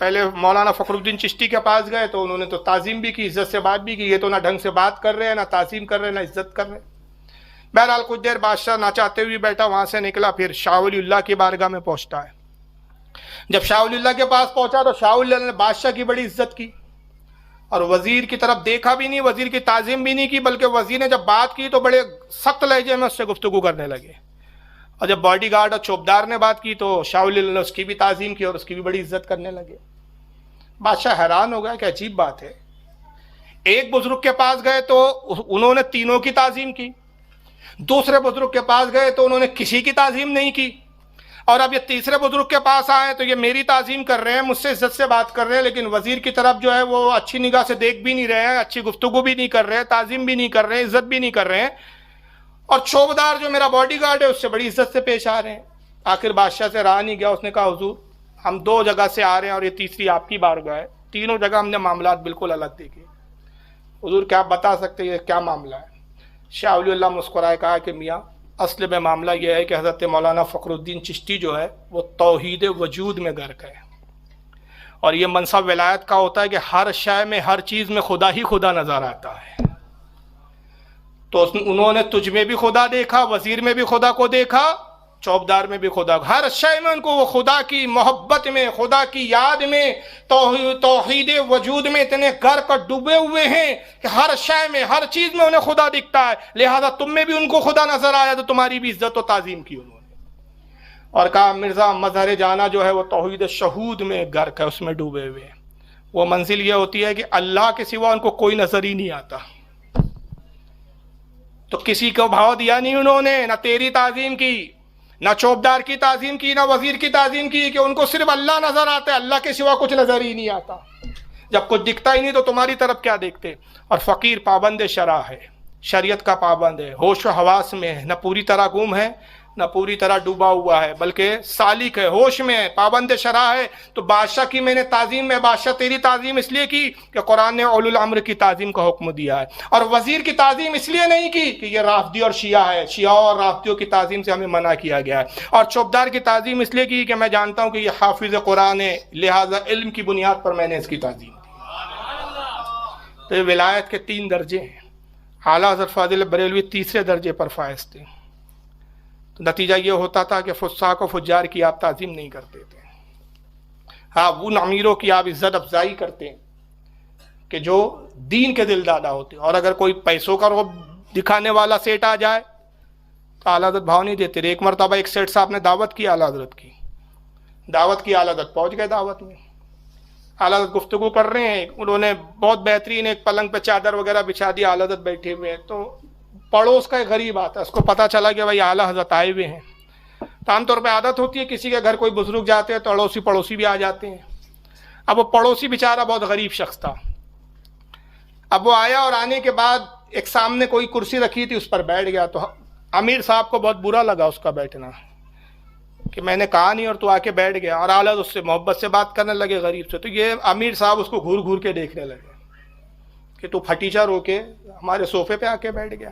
پہلے مولانا فخر الدین چشتی کے پاس گئے تو انہوں نے تو تعظیم بھی کی، عزت سے بات بھی کی. یہ تو نہ ڈھنگ سے بات کر رہے ہیں، نہ تعظیم کر رہے ہیں، نہ عزت کر رہے ہیں. بہرحال کچھ دیر بادشاہ نہ چاہتے ہوئے بیٹھا، وہاں سے نکلا، پھر شاہ ولی اللہ کی بارگاہ میں پہنچتا ہے. جب شاہ ولی اللہ کے پاس پہنچا تو شاہ ولی اللہ نے بادشاہ کی بڑی عزت کی اور وزیر کی طرف دیکھا بھی نہیں، وزیر کی تعظیم بھی نہیں کی، بلکہ وزیر نے جب بات کی تو بڑے سخت لہجے میں اس سے گفتگو کرنے لگے. اور جب باڈی گارڈ اور چوبدار نے بات کی تو شاہ ولی اللہ نے اس کی بھی تعظیم کی اور اس کی بھی بڑی عزت کرنے لگے. بادشاہ حیران ہو گیا کہ عجیب بات ہے، ایک بزرگ کے پاس گئے تو انہوں نے تینوں کی تعظیم کی، دوسرے بزرگ کے پاس گئے تو انہوں نے کسی کی تعظیم نہیں کی، اور اب یہ تیسرے بزرگ کے پاس آئے تو یہ میری تعظیم کر رہے ہیں، مجھ سے عزت سے بات کر رہے ہیں، لیکن وزیر کی طرف جو ہے وہ اچھی نگاہ سے دیکھ بھی نہیں رہے ہیں، اچھی گفتگو بھی نہیں کر رہے ہیں، تعظیم بھی نہیں کر رہے ہیں، عزت بھی نہیں کر رہے ہیں، اور چوبدار جو میرا باڈی گارڈ ہے اس سے بڑی عزت سے پیش آ رہے ہیں. آخر بادشاہ سے رہا نہیں گیا، اس نے کہا حضور ہم دو جگہ سے آ رہے ہیں اور یہ تیسری آپ کی بارگاہ ہے، تینوں جگہ ہم نے معاملات بالکل الگ دیکھے. حضور کیا آپ بتا سکتے ہیں یہ کیا معاملہ ہے؟ شاہ ولی اللہ مسکرائے کہا کہ میاں اصل میں معاملہ یہ ہے کہ حضرت مولانا فخر الدین چشتی جو ہے وہ توحید وجود میں غرق ہے، اور یہ منصب ولایت کا ہوتا ہے کہ ہر شے میں ہر چیز میں خدا ہی خدا نظر آتا ہے. تو انہوں نے تجھ میں بھی خدا دیکھا، وزیر میں بھی خدا کو دیکھا، چوبدار میں بھی خدا، ہر شے میں ان کو وہ خدا کی محبت میں، خدا کی یاد میں، توحید وجود میں اتنے غرق ڈوبے ہوئے ہیں کہ ہر شے میں ہر چیز میں انہیں خدا دکھتا ہے، لہذا تم میں بھی ان کو خدا نظر آیا تو تمہاری بھی عزت و تعظیم کی انہوں نے. اور کہا مرزا مظہر جانا جو ہے وہ توحید شہود میں غرق ہے، اس میں ڈوبے ہوئے ہیں. وہ منزل یہ ہوتی ہے کہ اللہ کے سوا ان کو کوئی نظر ہی نہیں آتا. تو کسی کو بھاؤ دیا نہیں انہوں نے، نہ تیری تعظیم کی، نہ چوبدار کی تعظیم کی، نہ وزیر کی تعظیم کی، کہ ان کو صرف اللہ نظر آتا ہے، اللہ کے سوا کچھ نظر ہی نہیں آتا. جب کچھ دکھتا ہی نہیں تو تمہاری طرف کیا دیکھتے. اور فقیر پابند شرع ہے، شریعت کا پابند ہے، ہوش و حواس میں ہے، نہ پوری طرح گم ہے نہ پوری طرح ڈوبا ہوا ہے، بلکہ سالک ہے، ہوش میں ہے، پابند شرع ہے. تو بادشاہ کی میں نے تعظیم، میں بادشاہ تیری تعظیم اس لیے کی کہ قرآن نے اولو الامر کی تعظیم کا حکم دیا ہے، اور وزیر کی تعظیم اس لیے نہیں کی کہ یہ رافضی اور شیعہ ہے، شیعہ اور رافضیوں کی تعظیم سے ہمیں منع کیا گیا ہے، اور چوبدار کی تعظیم اس لیے کی کہ میں جانتا ہوں کہ یہ حافظ قرآن ہے، لہذا علم کی بنیاد پر میں نے اس کی تعظیم کی. تو یہ ولایت کے 3 درجے ہیں. اعلیٰ حضرت فاضل بریلوی تیسرے درجے پر فائز تھے. نتیجہ یہ ہوتا تھا کہ فساق و فجار کی آپ تعظیم نہیں کرتے تھے. ہاں وہ امیروں کی آپ عزت افزائی کرتے ہیں کہ جو دین کے دل دادا ہوتے، اور اگر کوئی پیسوں کا روب دکھانے والا سیٹ آ جائے تو اعلیٰ حضرت بھاؤ نہیں دیتے. ایک مرتبہ ایک سیٹ صاحب نے دعوت کی اعلیٰ حضرت کی، اعلیٰ حضرت پہنچ گئے دعوت میں. اعلیٰ حضرت گفتگو کر رہے ہیں، انہوں نے بہت بہترین ایک پلنگ پہ چادر وغیرہ بچھا دی، اعلیٰ حضرت بیٹھے ہوئے ہیں. تو پڑوس کا ایک غریب آتا ہے، اس کو پتہ چلا کہ بھائی اعلیٰ حضرت آئے ہوئے ہیں. تو عام طور پہ عادت ہوتی ہے کسی کے گھر کوئی بزرگ جاتے ہیں تو اڑوسی پڑوسی بھی آ جاتے ہیں. اب وہ پڑوسی بیچارہ بہت غریب شخص تھا. اب وہ آیا اور آنے کے بعد ایک سامنے کوئی کرسی رکھی تھی، اس پر بیٹھ گیا. تو امیر صاحب کو بہت برا لگا اس کا بیٹھنا، کہ میں نے کہا نہیں اور تو آ کے بیٹھ گیا. اور اعلیٰ اس سے محبت سے بات کرنے لگے غریب سے. تو یہ امیر صاحب اس کو گھور گھور کے دیکھنے لگے کہ تو پھٹیچر ہو کے ہمارے صوفے پہ آ کے بیٹھ گیا.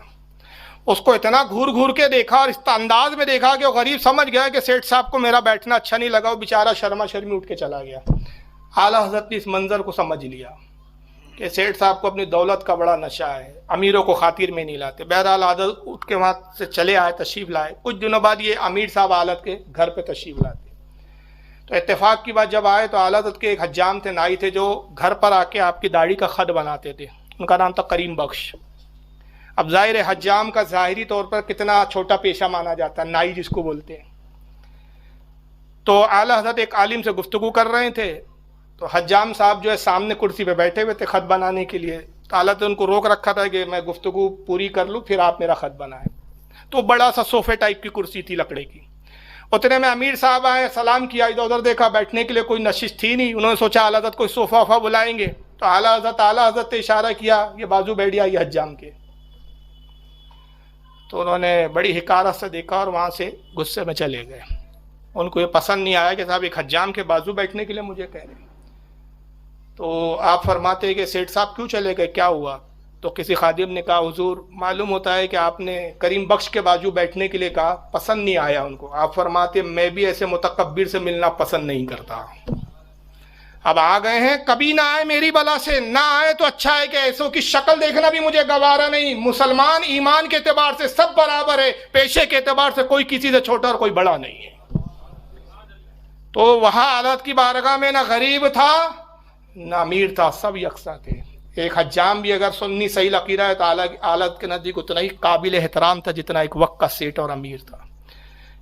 اس کو اتنا گھور گھور کے دیکھا اور اس انداز میں دیکھا کہ وہ غریب سمجھ گیا کہ سیٹھ صاحب کو میرا بیٹھنا اچھا نہیں لگا. وہ بیچارہ شرما شرمی اٹھ کے چلا گیا. اعلیٰ حضرت نے اس منظر کو سمجھ لیا کہ سیٹھ صاحب کو اپنی دولت کا بڑا نشہ ہے، امیروں کو خاطر میں نہیں لاتے. بہرحال عادت اٹھ کے وہاں سے چلے آئے، تشریف لائے. کچھ دنوں بعد یہ امیر صاحب حالت کے گھر پہ تشریف لاتے. تو اتفاق کی بات جب آئے تو اعلیٰ حضرت کے ایک حجام تھے، نائی تھے، جو گھر پر آ کے آپ کی داڑھی کا خط بناتے تھے. ان کا نام تھا کریم بخش. اب ظاہر حجام کا ظاہری طور پر کتنا چھوٹا پیشہ مانا جاتا ہے، نائی جس کو بولتے ہیں. تو اعلیٰ حضرت ایک عالم سے گفتگو کر رہے تھے، تو حجام صاحب جو ہے سامنے کرسی پہ بیٹھے ہوئے تھے خط بنانے کے لیے. تو اعلیٰ حضرت ان کو روک رکھا تھا کہ میں گفتگو پوری کر لوں پھر آپ میرا خط بنائیں. تو بڑا سا صوفے ٹائپ کی کرسی تھی لکڑے کی. اتنے میں امیر صاحب آئے، سلام کیا، ادھر ادھر دیکھا، بیٹھنے کے لیے کوئی نشست تھی نہیں. انہوں نے سوچا اعلیٰ حضرت کوئی صوفہ وفا بلائیں گے. تو اعلیٰ حضرت نے اشارہ کیا، یہ بازو بیٹھ گیا یہ حجام کے. تو انہوں نے بڑی حقارت سے دیکھا اور وہاں سے غصے میں چلے گئے. ان کو یہ پسند نہیں آیا کہ صاحب ایک حجام کے بازو بیٹھنے کے لیے مجھے کہہ رہے ہیں. تو آپ فرماتے ہیں کہ سیٹھ صاحب کیوں چلے گئے، کیا ہوا؟ تو کسی خادم نے کہا حضور معلوم ہوتا ہے کہ آپ نے کریم بخش کے بازو بیٹھنے کے لیے کہا، پسند نہیں آیا ان کو. آپ فرماتے میں بھی ایسے متکبر سے ملنا پسند نہیں کرتا. اب آ گئے ہیں, کبھی نہ آئے میری بلا سے, نہ آئے تو اچھا ہے کہ ایسوں کی شکل دیکھنا بھی مجھے گوارا نہیں. مسلمان ایمان کے اعتبار سے سب برابر ہے, پیشے کے اعتبار سے کوئی کسی سے چھوٹا اور کوئی بڑا نہیں ہے. تو وہاں عدالت کی بارگاہ میں نہ غریب تھا نہ امیر تھا, سب یکساں تھے. ایک حجام بھی اگر سنی صحیح عقیدہ ہے تو عدالت کے نزدیک اتنا ہی قابل احترام تھا جتنا ایک وقت کا سیٹ اور امیر تھا.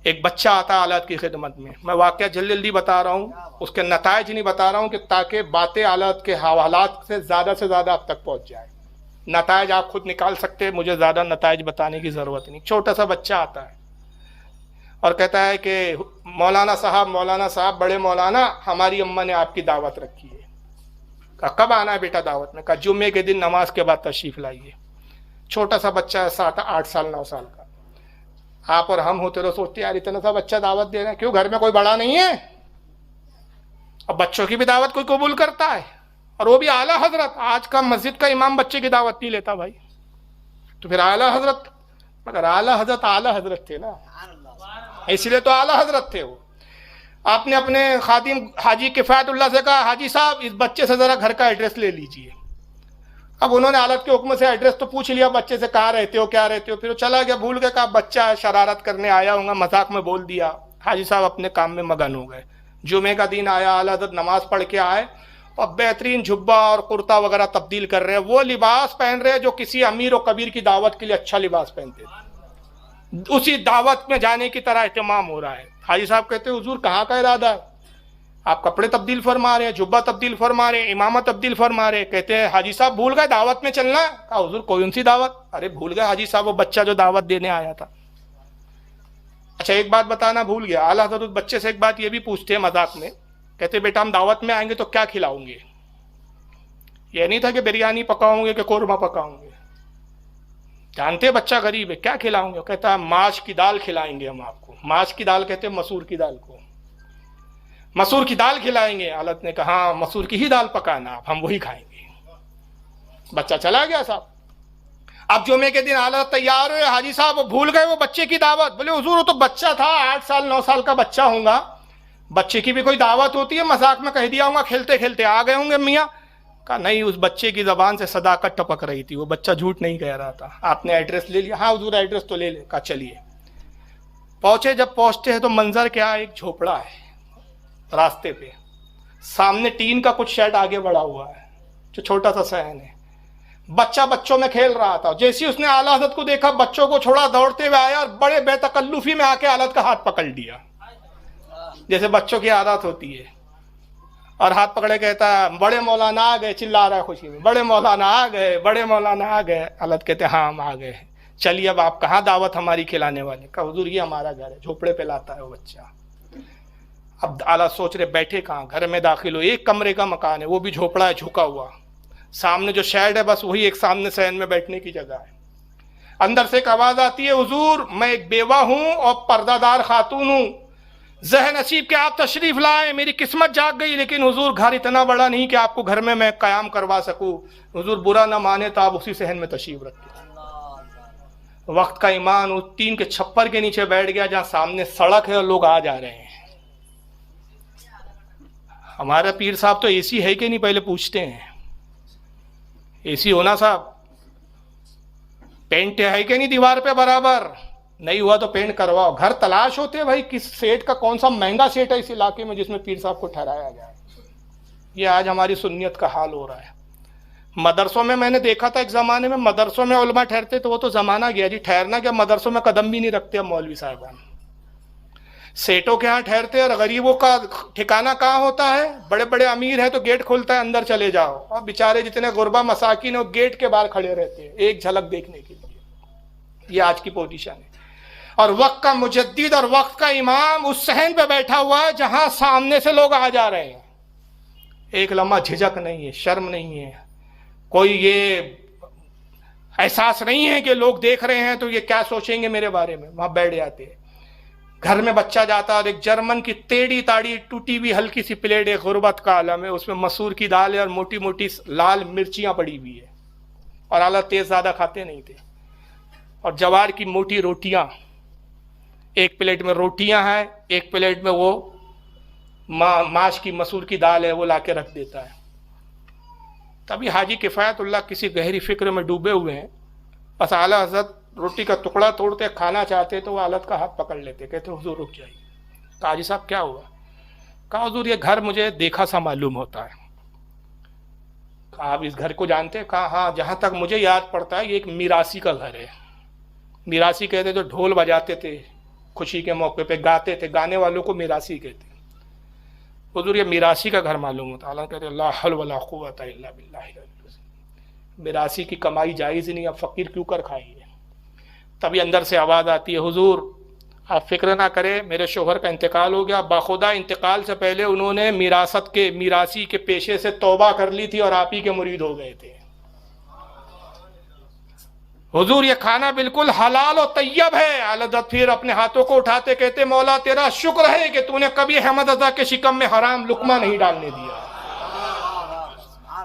ایک بچہ آتا عدالت کی خدمت میں واقعہ جلدی جلدی بتا رہا ہوں, اس کے نتائج نہیں بتا رہا ہوں کہ تاکہ باتیں عدالت کے حوالات سے زیادہ آپ تک پہنچ جائے. نتائج آپ خود نکال سکتے ہیں, مجھے زیادہ نتائج بتانے کی ضرورت نہیں. چھوٹا سا بچہ آتا ہے اور کہتا ہے کہ مولانا صاحب بڑے مولانا, ہماری اماں نے آپ کی دعوت رکھی ہے. کہا کب آنا ہے بیٹا دعوت میں؟ کہا جمعے کے دن نماز کے بعد تشریف لائیے. چھوٹا سا بچہ ہے, 8 سال 9 سال کا. آپ اور ہم ہوتے تو سوچتے یار اتنا سا بچہ دعوت دے رہے ہیں, کیوں گھر میں کوئی بڑا نہیں ہے؟ اب بچوں کی بھی دعوت کوئی قبول کرتا ہے, اور وہ بھی اعلیٰ حضرت. آج کا مسجد کا امام بچے کی دعوت نہیں لیتا بھائی, تو پھر اعلیٰ حضرت. مگر اعلیٰ حضرت تھے نا, اس لیے تو اعلیٰ حضرت تھے وہ. آپ نے اپنے خادم حاجی کفایت اللہ سے کہا حاجی صاحب اس بچے سے ذرا گھر کا ایڈریس لے لیجئے. اب انہوں نے عدالت کے حکم سے ایڈریس تو پوچھ لیا بچے سے, کہاں رہتے ہو کیا رہتے ہو, پھر وہ چلا گیا, بھول گیا. کہا بچہ ہے شرارت کرنے آیا ہوں گا, مذاق میں بول دیا. حاجی صاحب اپنے کام میں مگن ہو گئے. جمعے کا دن آیا, اعلیٰ حضرت نماز پڑھ کے آئے اور بہترین جھبا اور کرتا وغیرہ تبدیل کر رہے ہیں. وہ لباس پہن رہے جو کسی امیر و کبیر کی دعوت کے لیے اچھا لباس پہنتے تھے. اسی دعوت میں جانے کی طرح اہتمام ہو رہا ہے. حاجی صاحب کہتے ہیں حضور کہاں کا ارادہ ہے؟ آپ کپڑے تبدیل فرما رہے ہیں, جبہ تبدیل فرما رہے ہیں, امامت تبدیل فرما رہے ہیں. کہتے ہیں حاجی صاحب بھول گئے دعوت میں چلنا ہے. کہا حضور کون سی دعوت؟ ارے بھول گئے حاجی صاحب وہ بچہ جو دعوت دینے آیا تھا. اچھا ایک بات بتانا بھول گیا, اعلیٰ حضرت بچے سے ایک بات یہ بھی پوچھتے ہیں مذاق میں, کہتے بیٹا ہم دعوت میں آئیں گے تو کیا کھلاؤں گے؟ یہ نہیں تھا کہ بریانی پکاؤں گے کہ قورمہ پکاؤں گے, جانتے بچہ غریب ہے, کیا کھلاؤں گے؟ کہتا ہے ماش کی دال کھلائیں گے ہم آپ کو. ماش کی دال کہتے ہیں مسور کی دال کو, مسور کی دال کھلائیں گے. حالت نے کہا ہاں مسور کی ہی دال پکانا آپ, ہم وہی کھائیں گے. بچہ چلا گیا صاحب. اب جمعے کے دن حالت تیار ہوئے, حاجی صاحب وہ بھول گئے وہ بچے کی دعوت. بولے حضور وہ تو بچہ تھا, 8 سال 9 سال کا بچہ ہوں گا, بچے کی بھی کوئی دعوت ہوتی ہے, مذاق میں کہہ دیا ہوں گا, کھیلتے کھیلتے آ گئے ہوں گے میاں. کہا نہیں, اس بچے کی زبان سے صداقت ٹپک رہی تھی, وہ بچہ جھوٹ نہیں کہہ رہا تھا. آپ نے ایڈریس لے لیا؟ ہاں حضور ایڈریس تو لے لے. کہا چلیے. پہنچے, جب پہنچتے ہیں تو منظر کیا, ایک جھوپڑا ہے راستے پہ, سامنے ٹین کا کچھ شیڈ آگے بڑھا ہوا ہے, جو چھوٹا سا صحن ہے. بچہ بچوں میں کھیل رہا تھا. جیسے اس نے اعلیٰ حضرت کو دیکھا, بچوں کو چھوڑا, دوڑتے ہوئے آیا اور بڑے بے تکلفی میں آ کے اعلیٰ حضرت کا ہاتھ پکڑ لیا, جیسے بچوں کی عادت ہوتی ہے. اور ہاتھ پکڑے کہتا ہے بڑے مولانا آ گئے, چلا رہا ہے خوشی میں, بڑے مولانا آ گئے, بڑے مولانا آ گئے. اعلیٰ حضرت کہتے ہاں ہم آ گئے, چلیے اب آپ کہاں دعوت ہماری کھلانے والے؟ کہا حضور یہ ہمارا گھر ہے. جھوپڑے پہ لاتا ہے وہ بچہ. اب اعلیٰ سوچ رہے بیٹھے کہاں, گھر میں داخل ہو, ایک کمرے کا مکان ہے, وہ بھی جھوپڑا ہے جھکا ہوا, سامنے جو شیڈ ہے بس وہی ایک سامنے صحن میں بیٹھنے کی جگہ ہے. اندر سے ایک آواز آتی ہے حضور میں ایک بیوہ ہوں اور پردہ دار خاتون ہوں, ذہن نصیب کہ آپ تشریف لائیں, میری قسمت جاگ گئی, لیکن حضور گھر اتنا بڑا نہیں کہ آپ کو گھر میں قیام کروا سکوں. حضور برا نہ مانے تو آپ اسی صحن میں تشریف رکھیں. وقت کا ایمان اس ٹین کے چھپر کے نیچے بیٹھ گیا جہاں سامنے سڑک ہے اور لوگ آ جا رہے ہیں. ہمارا پیر صاحب تو اے سی ہے کہ نہیں پہلے پوچھتے ہیں, اے سی ہونا صاحب, پینٹ ہے کہ نہیں دیوار پہ برابر, نہیں ہوا تو پینٹ کرواؤ. گھر تلاش ہوتے ہیں بھائی, کس سیٹ کا کون سا مہنگا سیٹ ہے اس علاقے میں جس میں پیر صاحب کو ٹھہرایا جائے. یہ آج ہماری سنیت کا حال ہو رہا ہے. مدرسوں میں نے دیکھا تھا ایک زمانے میں, مدرسوں میں علماء ٹھہرتے تو وہ تو زمانہ گیا جی, ٹھہرنا کیا, مدرسوں میں قدم بھی نہیں رکھتے اب مولوی صاحبان. سیٹوں کے ہاں ٹھہرتے اور غریبوں کا ٹھکانہ کہاں ہوتا ہے؟ بڑے بڑے امیر ہیں تو گیٹ کھولتا ہے اندر چلے جاؤ, اور بیچارے جتنے غربا مساکین ہیں وہ گیٹ کے باہر کھڑے رہتے ہیں ایک جھلک دیکھنے کے لیے. یہ آج کی پوزیشن ہے. اور وقت کا مجدد اور وقت کا امام اس صحن پہ بیٹھا ہوا ہے جہاں سامنے سے لوگ آ جا رہے ہیں. ایک لمحہ جھجک نہیں ہے, شرم نہیں ہے, کوئی یہ احساس نہیں ہے کہ لوگ دیکھ رہے ہیں تو یہ کیا سوچیں گے میرے بارے میں. وہاں بیٹھ جاتے ہیں. گھر میں بچہ جاتا اور ایک جرمن کی ٹیڑھی تاڑی ٹوٹی ہوئی ہلکی سی پلیٹ, ایک غربت کا عالم ہے, اس میں مسور کی دال ہے اور موٹی موٹی لال مرچیاں پڑی ہوئی ہے, اور اعلیٰ تیز زیادہ کھاتے نہیں تھے, اور جوار کی موٹی روٹیاں, ایک پلیٹ میں روٹیاں ہیں, ایک پلیٹ میں وہ ماش کی مسور کی دال ہے وہ لا کے رکھ دیتا ہے. تبھی حاجی کفایت اللہ کسی گہری فکر میں ڈوبے ہوئے ہیں. بس اعلیٰ حضرت روٹی کا ٹکڑا توڑتے کھانا چاہتے تو وہ حالت کا ہاتھ پکڑ لیتے, کہتے حضور رک جائیے. کہا حاجی صاحب کیا ہوا؟ کہا حضور یہ گھر مجھے دیکھا سا معلوم ہوتا ہے. کہا آپ اس گھر کو جانتے؟ کہا ہاں, جہاں تک مجھے یاد پڑتا ہے یہ ایک میراثی کا گھر ہے. میراثی کہتے تو ڈھول بجاتے تھے خوشی کے موقع پہ, گاتے تھے, گانے والوں کو میراثی کہتے. حضور یہ میراثی کا گھر معلوم ہوتا. اللہ کہتے لا حول ولا قوت الا باللہ. میراثی کی کمائی جائز نہیں, اب فقیر کیوں کر کھائیے. تبھی اندر سے آواز آتی ہے حضور آپ فکر نہ کریں, میرے شوہر کا انتقال ہو گیا. باخدا انتقال سے پہلے انہوں نے میراثی کے پیشے سے توبہ کر لی تھی اور آپ ہی کے مرید ہو گئے تھے. حضور یہ کھانا بالکل حلال و طیب ہے. حضرت پھر اپنے ہاتھوں کو اٹھاتے کہتے مولا تیرا شکر ہے کہ تو نے کبھی احمد رضا کے شکم میں حرام لقمہ نہیں ڈالنے دیا.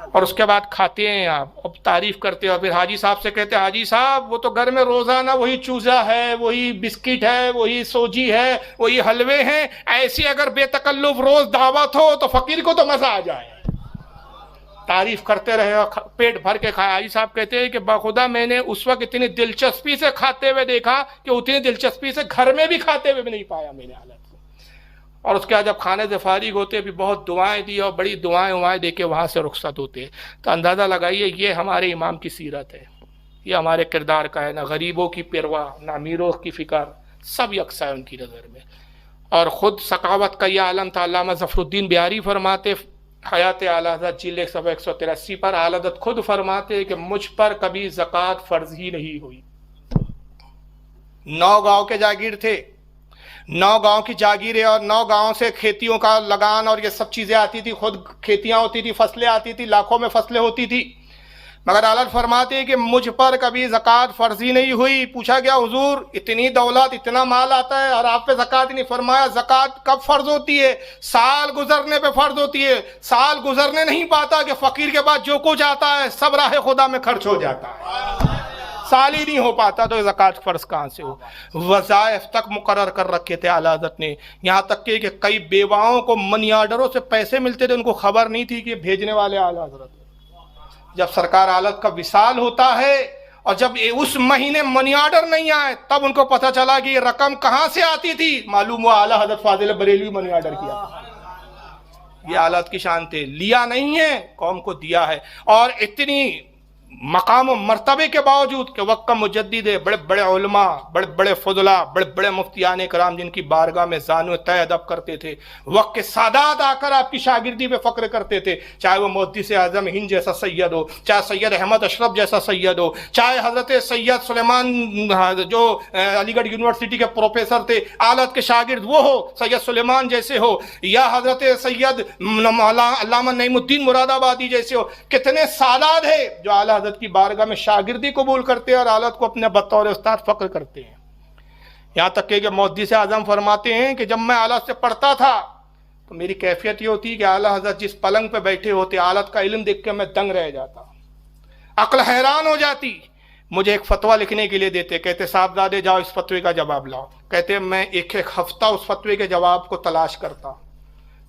اور اس کے بعد کھاتے ہیں آپ, اب تعریف کرتے ہیں. اور پھر حاجی صاحب سے کہتے ہیں حاجی صاحب وہ تو گھر میں روزانہ وہی چوزا ہے, وہی بسکٹ ہے, وہی سوجی ہے, وہی حلوے ہیں. ایسی اگر بے تکلف روز دعوت ہو تو فقیر کو تو مزہ آ جائے. تعریف کرتے رہے اور پیٹ بھر کے کھایا. حاجی صاحب کہتے ہیں کہ باخدا میں نے اس وقت اتنی دلچسپی سے کھاتے ہوئے دیکھا کہ اتنی دلچسپی سے گھر میں بھی کھاتے ہوئے بھی نہیں پایا میں نے حالت کو. اور اس کے بعد جب کھانے سے فارغ ہوتے بھی بہت دعائیں دی اور بڑی دعائیں دے کے وہاں سے رخصت ہوتے. تو اندازہ لگائیے یہ ہمارے امام کی سیرت ہے, یہ ہمارے کردار کا ہے. نہ غریبوں کی پرواہ, نہ امیروں کی فکر, سب یکساں ہے ان کی نظر میں. اور خود سخاوت کا یہ عالم تھا. علامہ ظفر الدین بیاری فرماتے حیات اعلیٰ حضرت جلد 183 پر اعلیٰ حضرت خود فرماتے کہ مجھ پر کبھی زکوٰۃ فرض ہی نہیں ہوئی. 9 گاؤں کے جاگیر تھے, 9 گاؤں کی جاگیریں اور 9 گاؤں سے کھیتیوں کا لگان اور یہ سب چیزیں آتی تھی. خود کھیتیاں ہوتی تھی, فصلیں آتی تھی, لاکھوں میں فصلیں ہوتی تھی. مگر اعلیٰ فرماتے ہیں کہ مجھ پر کبھی زکوٰۃ فرض ہی نہیں ہوئی. پوچھا گیا حضور اتنی دولت اتنا مال آتا ہے اور آپ پہ زکوٰۃ ہی نہیں. فرمایا زکوٰۃ کب فرض ہوتی ہے؟ سال گزرنے پہ فرض ہوتی ہے. سال گزرنے نہیں پاتا کہ فقیر کے بعد جو کچھ آتا ہے سب راہ خدا میں خرچ ہو جاتا ہے. سال ہی نہیں ہو پاتا تو زکوٰۃ فرض کہاں سے ہو. وظائف تک مقرر کر رکھے تھے اعلیٰ حضرت نے, یہاں تک کہ کئی بیواؤں کو منی آرڈروں سے پیسے ملتے تھے, ان کو خبر نہیں تھی کہ بھیجنے والے اعلیٰ حضرت. جب سرکار حالت کا وصال ہوتا ہے اور جب اس مہینے منی آرڈر نہیں آئے تب ان کو پتہ چلا کہ یہ رقم کہاں سے آتی تھی. معلوم ہوا اعلیٰ حضرت فاضل بریلوی منی آرڈر کیا تھا. یہ حالت کی شان تھے, لیا نہیں ہے قوم کو دیا ہے. اور اتنی مقام و مرتبے کے باوجود کہ وقت کا مجدد ہے, بڑے بڑے علماء, بڑے بڑے فضلاء, بڑے بڑے مفتیان کرام جن کی بارگاہ میں زانو تہ ادب کرتے تھے, وقت کے سادات آ کر آپ کی شاگردی پہ فخر کرتے تھے. چاہے وہ محدث اعظم ہند جیسا سید ہو, چاہے سید احمد اشرف جیسا سید ہو, چاہے حضرت سید سلیمان جو علی گڑھ یونیورسٹی کے پروفیسر تھے آلت کے شاگرد وہ ہو, سید سلیمان جیسے ہو, یا حضرت سید علامہ نعیم الدین مراد آبادی جیسے ہو. کتنے سادات ہے جو اعلیٰ حضرت کی بارگاہ میں شاگردی قبول کرتے ہیں اور حالت کو اپنے بطور استاد فخر کرتے ہیں. یہاں تک کہ محدث اعظم فرماتے ہیں کہ جب میں حالت سے پڑھتا تھا تو میری کیفیت یہ ہوتی کہ اعلیٰ حضرت جس پلنگ پہ بیٹھے ہوتے حالت کا علم دیکھ کے میں دنگ رہ جاتا, عقل حیران ہو جاتی. مجھے ایک فتویٰ لکھنے کے لیے دیتے, کہتے صاحبزادے جاؤ اس فتوے کا جواب لاؤ. کہتے میں ایک ہفتہ اس فتوے کے جواب کو تلاش کرتا,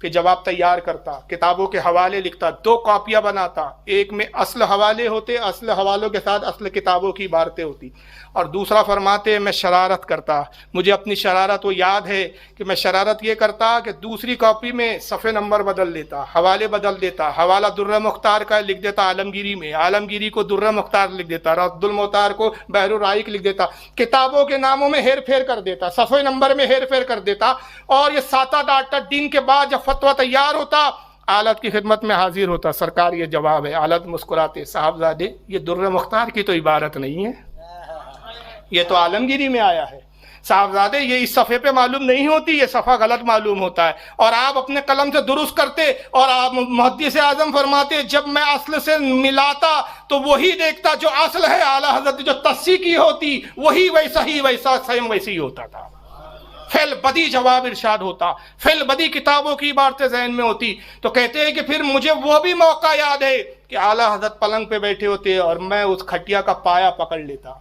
پھر جواب تیار کرتا, کتابوں کے حوالے لکھتا, 2 کاپیاں بناتا. ایک میں اصل حوالے ہوتے, اصل حوالوں کے ساتھ اصل کتابوں کی عبارتیں ہوتی. اور دوسرا فرماتے میں شرارت کرتا. مجھے اپنی شرارت وہ یاد ہے کہ میں شرارت یہ کرتا کہ دوسری کاپی میں صفحے نمبر بدل دیتا, حوالے بدل دیتا. حوالہ درہ مختار کا لکھ دیتا عالمگیری میں, عالمگیری کو درہ مختار لکھ دیتا, رد المختار کو بحر الرائق لکھ دیتا. کتابوں کے ناموں میں ہیر پھیر کر دیتا, صفحے نمبر میں ہیر پھیر کر دیتا. اور یہ 7-8 دن کے بعد جب فتویٰ تیار ہوتا آلت کی خدمت میں حاضر ہوتا. سرکار یہ جواب ہے. آلت مسکراتے, صاحبزادے یہ درہ مختار کی تو عبارت نہیں ہے, یہ تو عالمگیری میں آیا ہے. صاحبزادے یہ اس صفحے پہ معلوم نہیں ہوتی, یہ صفحہ غلط معلوم ہوتا ہے. اور آپ اپنے قلم سے درست کرتے. اور آپ محدث اعظم فرماتے جب میں اصل سے ملاتا تو وہی دیکھتا جو اصل ہے. اعلیٰ حضرت جو تصحیح کی ہوتی وہی ویسا ہی ویسا سیم ویسے ہی ہوتا تھا. فعل بدی جواب ارشاد ہوتا, فعل بدی کتابوں کی عبارتیں ذہن میں ہوتی. تو کہتے ہیں کہ پھر مجھے وہ بھی موقع یاد ہے کہ اعلیٰ حضرت پلنگ پہ بیٹھے ہوتے اور میں اس کھٹیا کا پایا پکڑ لیتا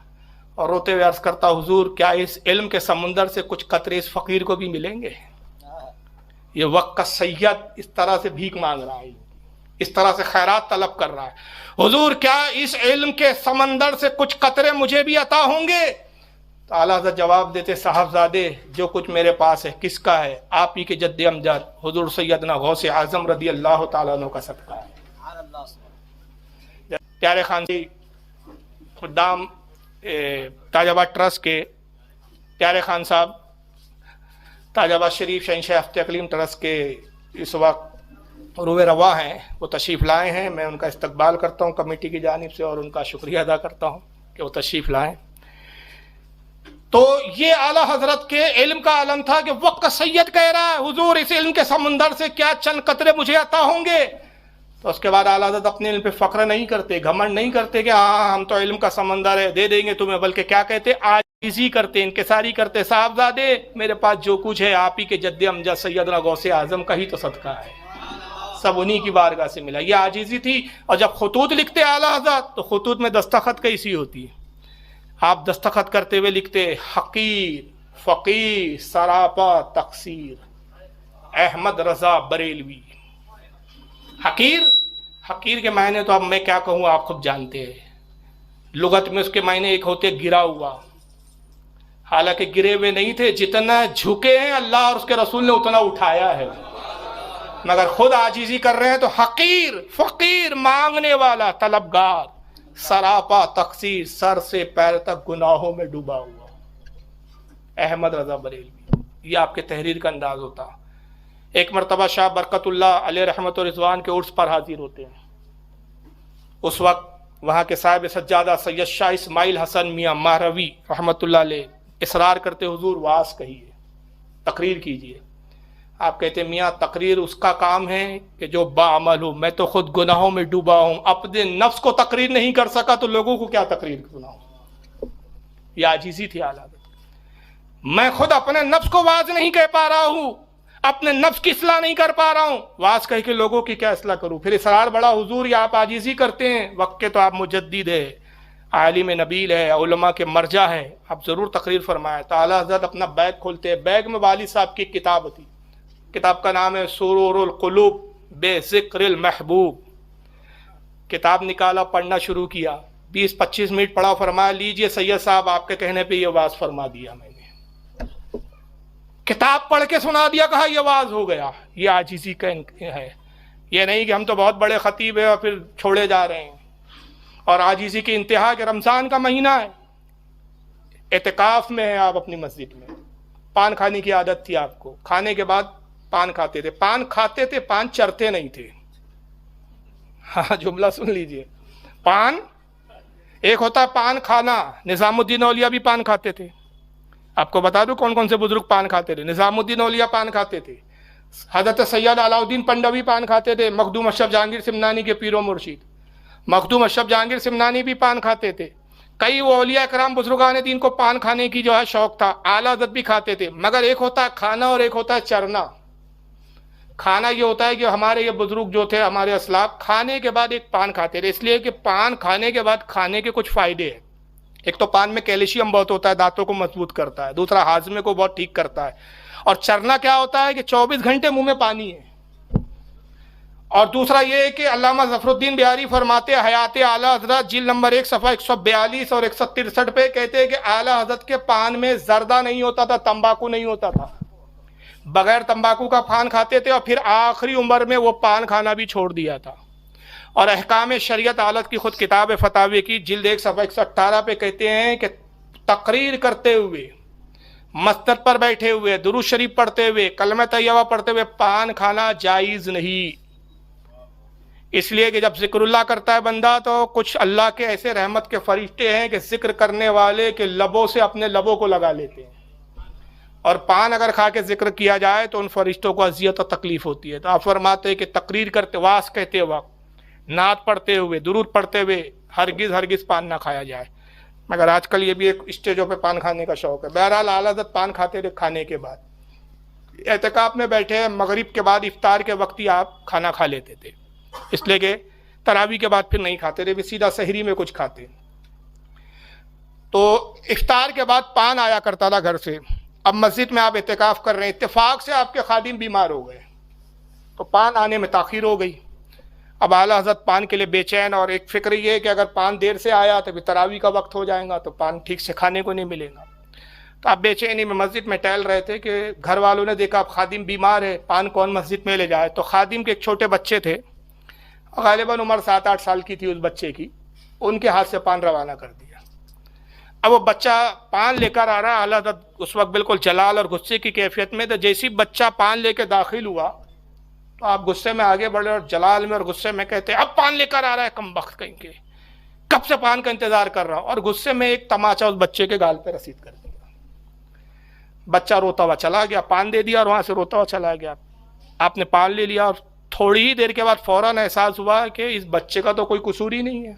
اور روتے ہوئے عرض کرتا حضور کیا اس علم کے سمندر سے کچھ قطرے اس فقیر کو بھی ملیں گے؟ یہ وقت کا سید اس طرح سے بھیک مانگ رہا ہے، اس طرح سے خیرات طلب کر رہا ہے، حضور کیا اس علم کے سمندر سے کچھ قطرے مجھے بھی عطا ہوں گے؟ تو اعلیٰ حضرت جواب دیتے صاحبزادے جو کچھ میرے پاس ہے کس کا ہے؟ آپ ہی کے جد امجد حضور سیدنا غوث اعظم رضی اللہ تعالیٰ عنہ کا صدقہ ہے۔ پیارے خان جی خدام تاج آباد ٹرسٹ کے پیارے خان صاحب تاج آباد شریف شہنشاہ ہفتے اقلیم ٹرسٹ کے اس وقت روئے روا ہیں، وہ تشریف لائے ہیں، میں ان کا استقبال کرتا ہوں کمیٹی کی جانب سے اور ان کا شکریہ ادا کرتا ہوں کہ وہ تشریف لائیں۔ تو یہ اعلیٰ حضرت کے علم کا عالم تھا کہ وقت کا سید کہہ رہا ہے حضور اس علم کے سمندر سے کیا چند قطرے مجھے عطا ہوں گے؟ تو اس کے بعد اعلیٰ حضرت اپنے علم پہ فخر نہیں کرتے، گھمنڈ نہیں کرتے کہ ہاں ہم تو علم کا سمندر ہے دے دیں گے تمہیں، بلکہ کیا کہتے؟ عاجزی کرتے، انکساری کرتے، صاحبزادے میرے پاس جو کچھ ہے آپ ہی کے جد امجد سیدنا غوث اعظم کا ہی تو صدقہ ہے، سب انہی کی بارگاہ سے ملا۔ یہ عاجزی تھی۔ اور جب خطوط لکھتے اعلیٰ حضرت تو خطوط میں دستخط کیسی ہوتی ہے؟ آپ دستخط کرتے ہوئے لکھتے حقیر فقیر سراپا تقصیر احمد رضا بریلوی۔ حقیر کے معنی تو اب میں کیا کہوں آپ خود جانتے ہیں، لغت میں اس کے معنی ایک ہوتے گرا ہوا، حالانکہ گرے ہوئے نہیں تھے، جتنا جھکے ہیں اللہ اور اس کے رسول نے اتنا اٹھایا ہے، مگر خود عاجزی کر رہے ہیں۔ تو حقیر فقیر مانگنے والا طلبگار سراپا تقصیر سر سے پیر تک گناہوں میں ڈوبا ہوا احمد رضا بریلوی۔ یہ آپ کے تحریر کا انداز ہوتا۔ ایک مرتبہ شاہ برکت اللہ علیہ رحمت و رضوان کے عرس پر حاضر ہوتے ہیں، اس وقت وہاں کے صاحب سجادہ سید شاہ اسماعیل حسن میاں مہروی رحمت اللہ علیہ اصرار کرتے حضور واعظ کہیے، تقریر کیجیے۔ آپ کہتے ہیں میاں تقریر اس کا کام ہے کہ جو باعمل ہو، میں تو خود گناہوں میں ڈوبا ہوں، اپنے نفس کو تقریر نہیں کر سکا تو لوگوں کو کیا تقریر سناؤں؟ یہ عاجزی تھی اعلیٰ حضرت۔ میں خود اپنے نفس کو واعظ نہیں کہہ پا رہا ہوں، اپنے نفس کی اصلاح نہیں کر پا رہا ہوں، واعظ کہہ کے لوگوں کی کیا اصلاح کروں؟ پھر اصرار بڑا حضور یہ آپ عاجزی کرتے ہیں، وقت کے تو آپ مجدد ہے، عالم نبیل ہے، علماء کے مرجع ہے، آپ ضرور تقریر فرمائیں۔ تو اعلیٰ حضرت اپنا بیگ کھولتے ہیں، بیگ میں والد صاحب کی کتاب تھی، کتاب کا نام ہے سرور القلوب بے ذکر المحبوب۔ کتاب نکالا، پڑھنا شروع کیا، 20-25 منٹ پڑھا، فرمایا لیجئے سید صاحب آپ کے کہنے پہ یہ واعظ فرما دیا میں نے، کتاب پڑھ کے سنا دیا، کہا یہ واعظ ہو گیا۔ یہ عاجزی کا ہے، یہ نہیں کہ ہم تو بہت بڑے خطیب ہیں اور پھر چھوڑے جا رہے ہیں۔ اور عاجزی کی انتہا کہ رمضان کا مہینہ ہے، اعتکاف میں ہے آپ اپنی مسجد میں، پان کھانے کی عادت تھی آپ کو، کھانے کے بعد پان کھاتے تھے، پان چرتے نہیں تھے۔ ہاں جملہ سن لیجئے، پان ایک ہوتا پان کھانا، نظام الدین اولیاء بھی پان کھاتے تھے، آپ کو بتا دوں کون کون سے بزرگ پان کھاتے تھے۔ نظام الدین اولیاء پان کھاتے تھے، حضرت سید علاء الدین پنڈوی پان کھاتے تھے، مخدوم اشرف جہانگیر سمنانی کے پیر و مرشد مخدوم اشرف جہانگیر سمنانی بھی پان کھاتے تھے۔ کئی اولیاء کرام بزرگان دین کو پان کھانے کی جو ہے شوق تھا، اعلیٰ حضرت بھی کھاتے تھے، مگر ایک ہوتا ہے کھانا اور ایک ہوتا ہے چرنا۔ کھانا یہ ہوتا ہے کہ ہمارے یہ بزرگ جو تھے ہمارے اسلاف کھانے کے بعد ایک پان کھاتے تھے، اس لیے کہ پان کھانے کے بعد کھانے کے کچھ فائدے ہیں۔ ایک تو پان میں کیلشیم بہت ہوتا ہے، دانتوں کو مضبوط کرتا ہے، دوسرا ہاضمے کو بہت ٹھیک کرتا ہے، اور چرنا کیا ہوتا ہے کہ 24 گھنٹے منہ میں پانی ہے۔ اور دوسرا یہ ہے کہ علامہ ظفر الدین بہاری فرماتے ہیں حیات اعلیٰ حضرت جلد نمبر 1 صفحہ 142 اور 163 پہ کہتے ہیں کہ اعلیٰ حضرت کے پان میں زردہ نہیں ہوتا تھا، تمباکو نہیں ہوتا تھا، بغیر تمباکو کا پان کھاتے تھے، اور پھر آخری عمر میں وہ پان کھانا بھی چھوڑ دیا تھا۔ اور احکام شریعت عالت کی خود کتاب فتاوی کی جلد 1 صفحہ 118 پہ کہتے ہیں کہ تقریر کرتے ہوئے، مسجد پر بیٹھے ہوئے، درود شریف پڑھتے ہوئے، کلمہ طیبہ پڑھتے ہوئے پان کھانا جائز نہیں، اس لیے کہ جب ذکر اللہ کرتا ہے بندہ تو کچھ اللہ کے ایسے رحمت کے فرشتے ہیں کہ ذکر کرنے والے کے لبوں سے اپنے لبوں کو لگا لیتے ہیں، اور پان اگر کھا کے ذکر کیا جائے تو ان فرشتوں کو اذیت اور تکلیف ہوتی ہے۔ تو آپ فرماتے ہیں کہ تقریر کرتے، واعظ کہتے وقت، نعت پڑھتے ہوئے، درود پڑھتے ہوئے ہرگز پان نہ کھایا جائے، مگر آج کل یہ بھی ایک اسٹیجوں پہ پان کھانے کا شوق ہے۔ بہرحال اعلیٰ حضرت پان کھاتے تھے کھانے کے بعد، اعتکاف میں بیٹھے ہیں، مغرب کے بعد افطار کے وقت ہی آپ کھانا کھا لیتے تھے، اس لیے کہ تراویح کے بعد پھر نہیں کھاتے تھے، سیدھا سحری میں کچھ کھاتے۔ تو افطار کے بعد پان آیا کرتا تھا گھر سے۔ اب مسجد میں آپ اعتکاف کر رہے ہیں، اتفاق سے آپ کے خادم بیمار ہو گئے، تو پان آنے میں تاخیر ہو گئی. اب اعلیٰ حضرت پان کے لیے بے چین، اور ایک فکر یہ ہے کہ اگر پان دیر سے آیا تو تراویح کا وقت ہو جائے گا تو پان ٹھیک سے کھانے کو نہیں ملے گا. تو آپ بے چینی میں مسجد میں ٹہل رہے تھے کہ گھر والوں نے دیکھا اب خادم بیمار ہے، پان کون مسجد میں لے جائے. تو خادم کے ایک چھوٹے بچے تھے، غالباً عمر 7-8 سال کی تھی اس بچے کی، ان کے ہاتھ سے پان روانہ کر دیا. اب وہ بچہ پان لے کر آ رہا ہے، اعلیٰ حضرت اس وقت بالکل جلال اور غصے کی کیفیت میں. تو جیسی بچہ پان لے کے داخل ہوا تو آپ غصے میں آگے بڑھے اور جلال میں اور غصے میں کہتے اب پان لے کر آ رہا ہے کمبخت کہیں کے، کب سے پان کا انتظار کر رہا ہوں. اور غصے میں ایک تماچا اس بچے کے گال پہ رسید کر دیا. بچہ روتا ہوا چلا گیا، پان دے دیا اور وہاں سے روتا ہوا چلا گیا. آپ نے پان لے لیا اور تھوڑی ہی دیر کے بعد فوراً احساس ہوا کہ اس بچے کا تو کوئی قصور ہی نہیں ہے.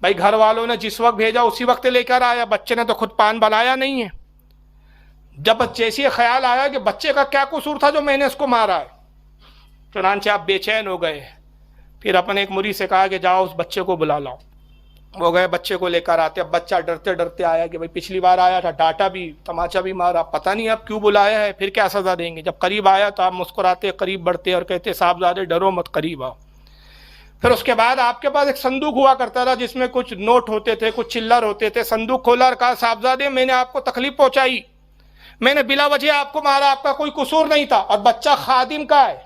بھائی گھر والوں نے جس وقت بھیجا اسی وقت لے کر آیا، بچے نے تو خود پان بنایا نہیں ہے. جب جیسے یہ خیال آیا کہ بچے کا کیا قصور تھا جو میں نے اس کو مارا ہے، چنانچہ آپ بے چین ہو گئے. پھر اپنے ایک مرید سے کہا کہ جاؤ اس بچے کو بلا لاؤ. وہ گئے بچے کو لے کر آتے. اب بچہ ڈرتے ڈرتے آیا کہ بھائی پچھلی بار آیا تھا، ڈانٹا بھی، تماچا بھی مارا، پتہ نہیں اب کیوں بلایا ہے، پھر کیا سزا دیں گے. جب قریب آیا تو آپ مسکراتے، قریب بڑھتے اور کہتے صاحبزادے ڈرو مت، قریب آؤ. پھر اس کے بعد آپ کے پاس ایک صندوق ہوا کرتا تھا جس میں کچھ نوٹ ہوتے تھے، کچھ چلر ہوتے تھے. صندوق کھولا اور کہا صاحبزادے میں نے آپ کو تکلیف پہنچائی، میں نے بلا وجہ آپ کو مارا، آپ کا کوئی قصور نہیں تھا. اور بچہ خادم کا ہے،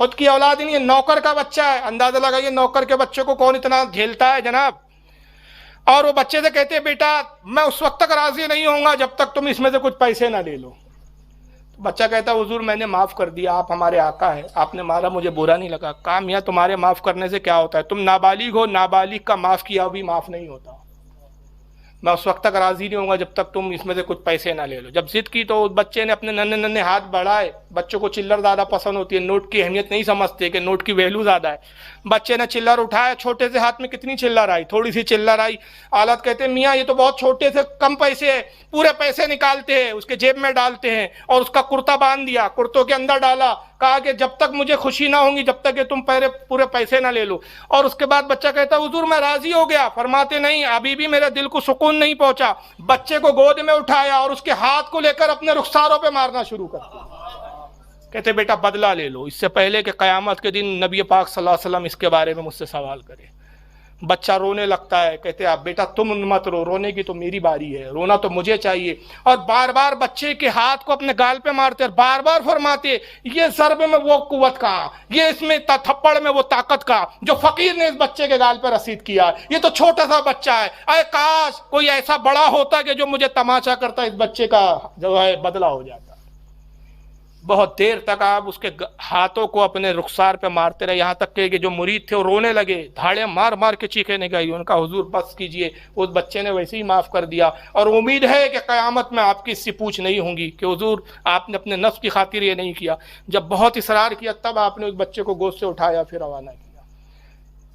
خود کی اولاد نہیں ہے، نوکر کا بچہ ہے. اندازہ لگائیے نوکر کے بچے کو کون اتنا جھیلتا ہے جناب. اور وہ بچے سے کہتے ہیں بیٹا میں اس وقت تک راضی نہیں ہوں گا جب تک تم اس میں سے کچھ پیسے نہ لے لو. بچہ کہتا ہے حضور میں نے معاف کر دیا، آپ ہمارے آقا ہے، آپ نے مارا مجھے برا نہیں لگا. کہا میاں تمہارے معاف کرنے سے کیا ہوتا ہے، تم نابالغ ہو، نابالغ کا معاف کیا بھی معاف نہیں ہوتا. میں اس وقت تک راضی نہیں ہوں گا جب تک تم اس میں سے کچھ پیسے نہ لے لو. جب ضد کی تو اس بچے نے اپنے ننھے ننھے ہاتھ بڑھائے. بچوں کو چلر زیادہ پسند ہوتی ہے، نوٹ کی اہمیت نہیں سمجھتے کہ نوٹ کی ویلیو زیادہ ہے. بچے نے چلر اٹھایا، چھوٹے سے ہاتھ میں کتنی چلر آئی، تھوڑی سی چلر آئی. حالت کہتے ہیں میاں یہ تو بہت چھوٹے سے کم پیسے ہے. پورے پیسے نکالتے ہیں، اس کے جیب میں ڈالتے ہیں اور اس کا کرتا باندھ دیا، کرتوں کے اندر ڈالا. کہا کہ جب تک مجھے خوشی نہ ہوں گی جب تک کہ تم پورے پیسے نہ لے لو. اور اس کے بعد بچہ کہتا حضور میں راضی ہو گیا. فرماتے نہیں، ابھی بھی میرے دل کو سکون نہیں پہنچا. بچے کو گود میں اٹھایا اور اس کے ہاتھ کو لے کر اپنے رخساروں پہ مارنا شروع کر دیا. کہتے بیٹا بدلہ لے لو اس سے پہلے کہ قیامت کے دن نبی پاک صلی اللہ علیہ وسلم اس کے بارے میں مجھ سے سوال کرے. بچہ رونے لگتا ہے. کہتے آپ بیٹا تم مت رو، رونے کی تو میری باری ہے، رونا تو مجھے چاہیے. اور بار بار بچے کے ہاتھ کو اپنے گال پہ مارتے اور بار بار فرماتے یہ ضرب میں وہ قوت کہاں، یہ اس میں تھپڑ میں وہ طاقت کہاں جو فقیر نے اس بچے کے گال پہ رسید کیا. یہ تو چھوٹا سا بچہ ہے، اے کاش کوئی ایسا بڑا ہوتا کہ جو مجھے تماشا کرتا، اس بچے کا جو ہے بدلہ ہو جاتا. بہت دیر تک آپ اس کے ہاتھوں کو اپنے رخسار پہ مارتے رہے، یہاں تک کہ جو مرید تھے وہ رونے لگے، دھاڑے مار مار کے چیخے نکائی. ان کا حضور بس کیجئے. اس بچے نے ویسے ہی معاف کر دیا اور امید ہے کہ قیامت میں آپ کی اس سے پوچھ نہیں ہوں گی کہ حضور آپ نے اپنے نفس کی خاطر یہ نہیں کیا. جب بہت اصرار کیا تب آپ نے اس بچے کو گود سے اٹھایا پھر روانہ کیا.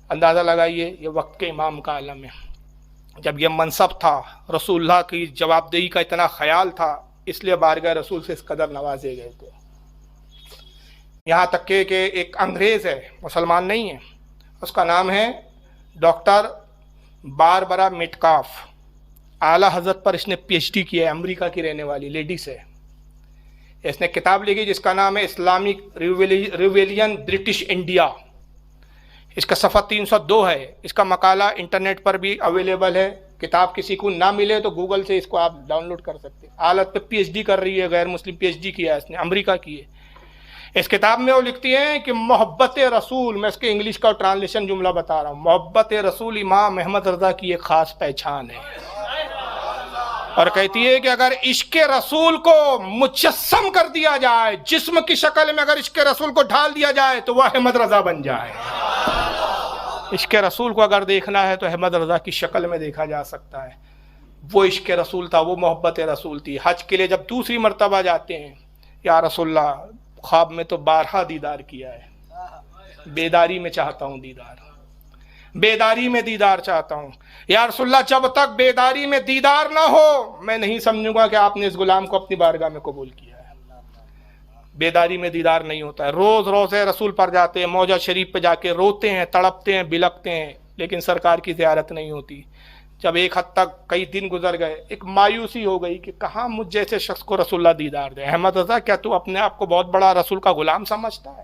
اندازہ لگائیے یہ وقت کے امام کا عالم ہے. جب یہ منصب تھا، رسول اللہ کی جواب دہی کا اتنا خیال تھا، اس لیے بارگاہ رسول سے اس قدر نوازے گئے تھے. یہاں تک کہ ایک انگریز ہے، مسلمان نہیں ہے، اس کا نام ہے ڈاکٹر باربرا میٹکاف. اعلیٰ حضرت پر اس نے پی ایچ ڈی کیا ہے، امریکہ کی رہنے والی لیڈیز ہے. اس نے کتاب لکھی جس کا نام ہے اسلامک ریویلیئن برٹش انڈیا. اس کا صفحہ 302 ہے. اس کا مقالہ انٹرنیٹ پر بھی اویلیبل ہے. کتاب کسی کو نہ ملے تو گوگل سے اس کو آپ ڈاؤن لوڈ کر سکتے ہیں. حالت پہ پی ایچ ڈی کر رہی ہے، غیر مسلم پی ایچ ڈی کیا ہے اس نے، امریکہ کی ہے. اس کتاب میں وہ لکھتی ہیں کہ محبت رسول، میں اس کے انگلش کا ٹرانسلیشن جملہ بتا رہا ہوں، محبت رسول امام احمد رضا کی ایک خاص پہچان ہے. اور کہتی ہے کہ اگر عشق رسول کو مجسم کر دیا جائے، جسم کی شکل میں اگر عشق رسول کو ڈھال دیا جائے تو وہ احمد رضا بن جائے. عشق رسول کو اگر دیکھنا ہے تو احمد رضا کی شکل میں دیکھا جا سکتا ہے. وہ عشق رسول تھا، وہ محبت رسول تھی. حج کے لیے جب دوسری مرتبہ جاتے ہیں، یا رسول اللہ خواب میں تو بارہا دیدار کیا ہے، بیداری میں چاہتا ہوں دیدار، بیداری میں دیدار چاہتا ہوں. یا رسول اللہ جب تک بیداری میں دیدار نہ ہو میں نہیں سمجھوں گا کہ آپ نے اس غلام کو اپنی بارگاہ میں قبول کیا ہے. بیداری میں دیدار نہیں ہوتا ہے. روز روزے رسول پر جاتے ہیں، موجہ شریف پہ جا کے روتے ہیں، تڑپتے ہیں، بلکتے ہیں، لیکن سرکار کی زیارت نہیں ہوتی. جب ایک حد تک کئی دن گزر گئے، ایک مایوسی ہو گئی کہ کہاں مجھ جیسے شخص کو رسول اللہ دیدار دے. احمد رضا کیا تو اپنے آپ کو بہت بڑا رسول کا غلام سمجھتا ہے؟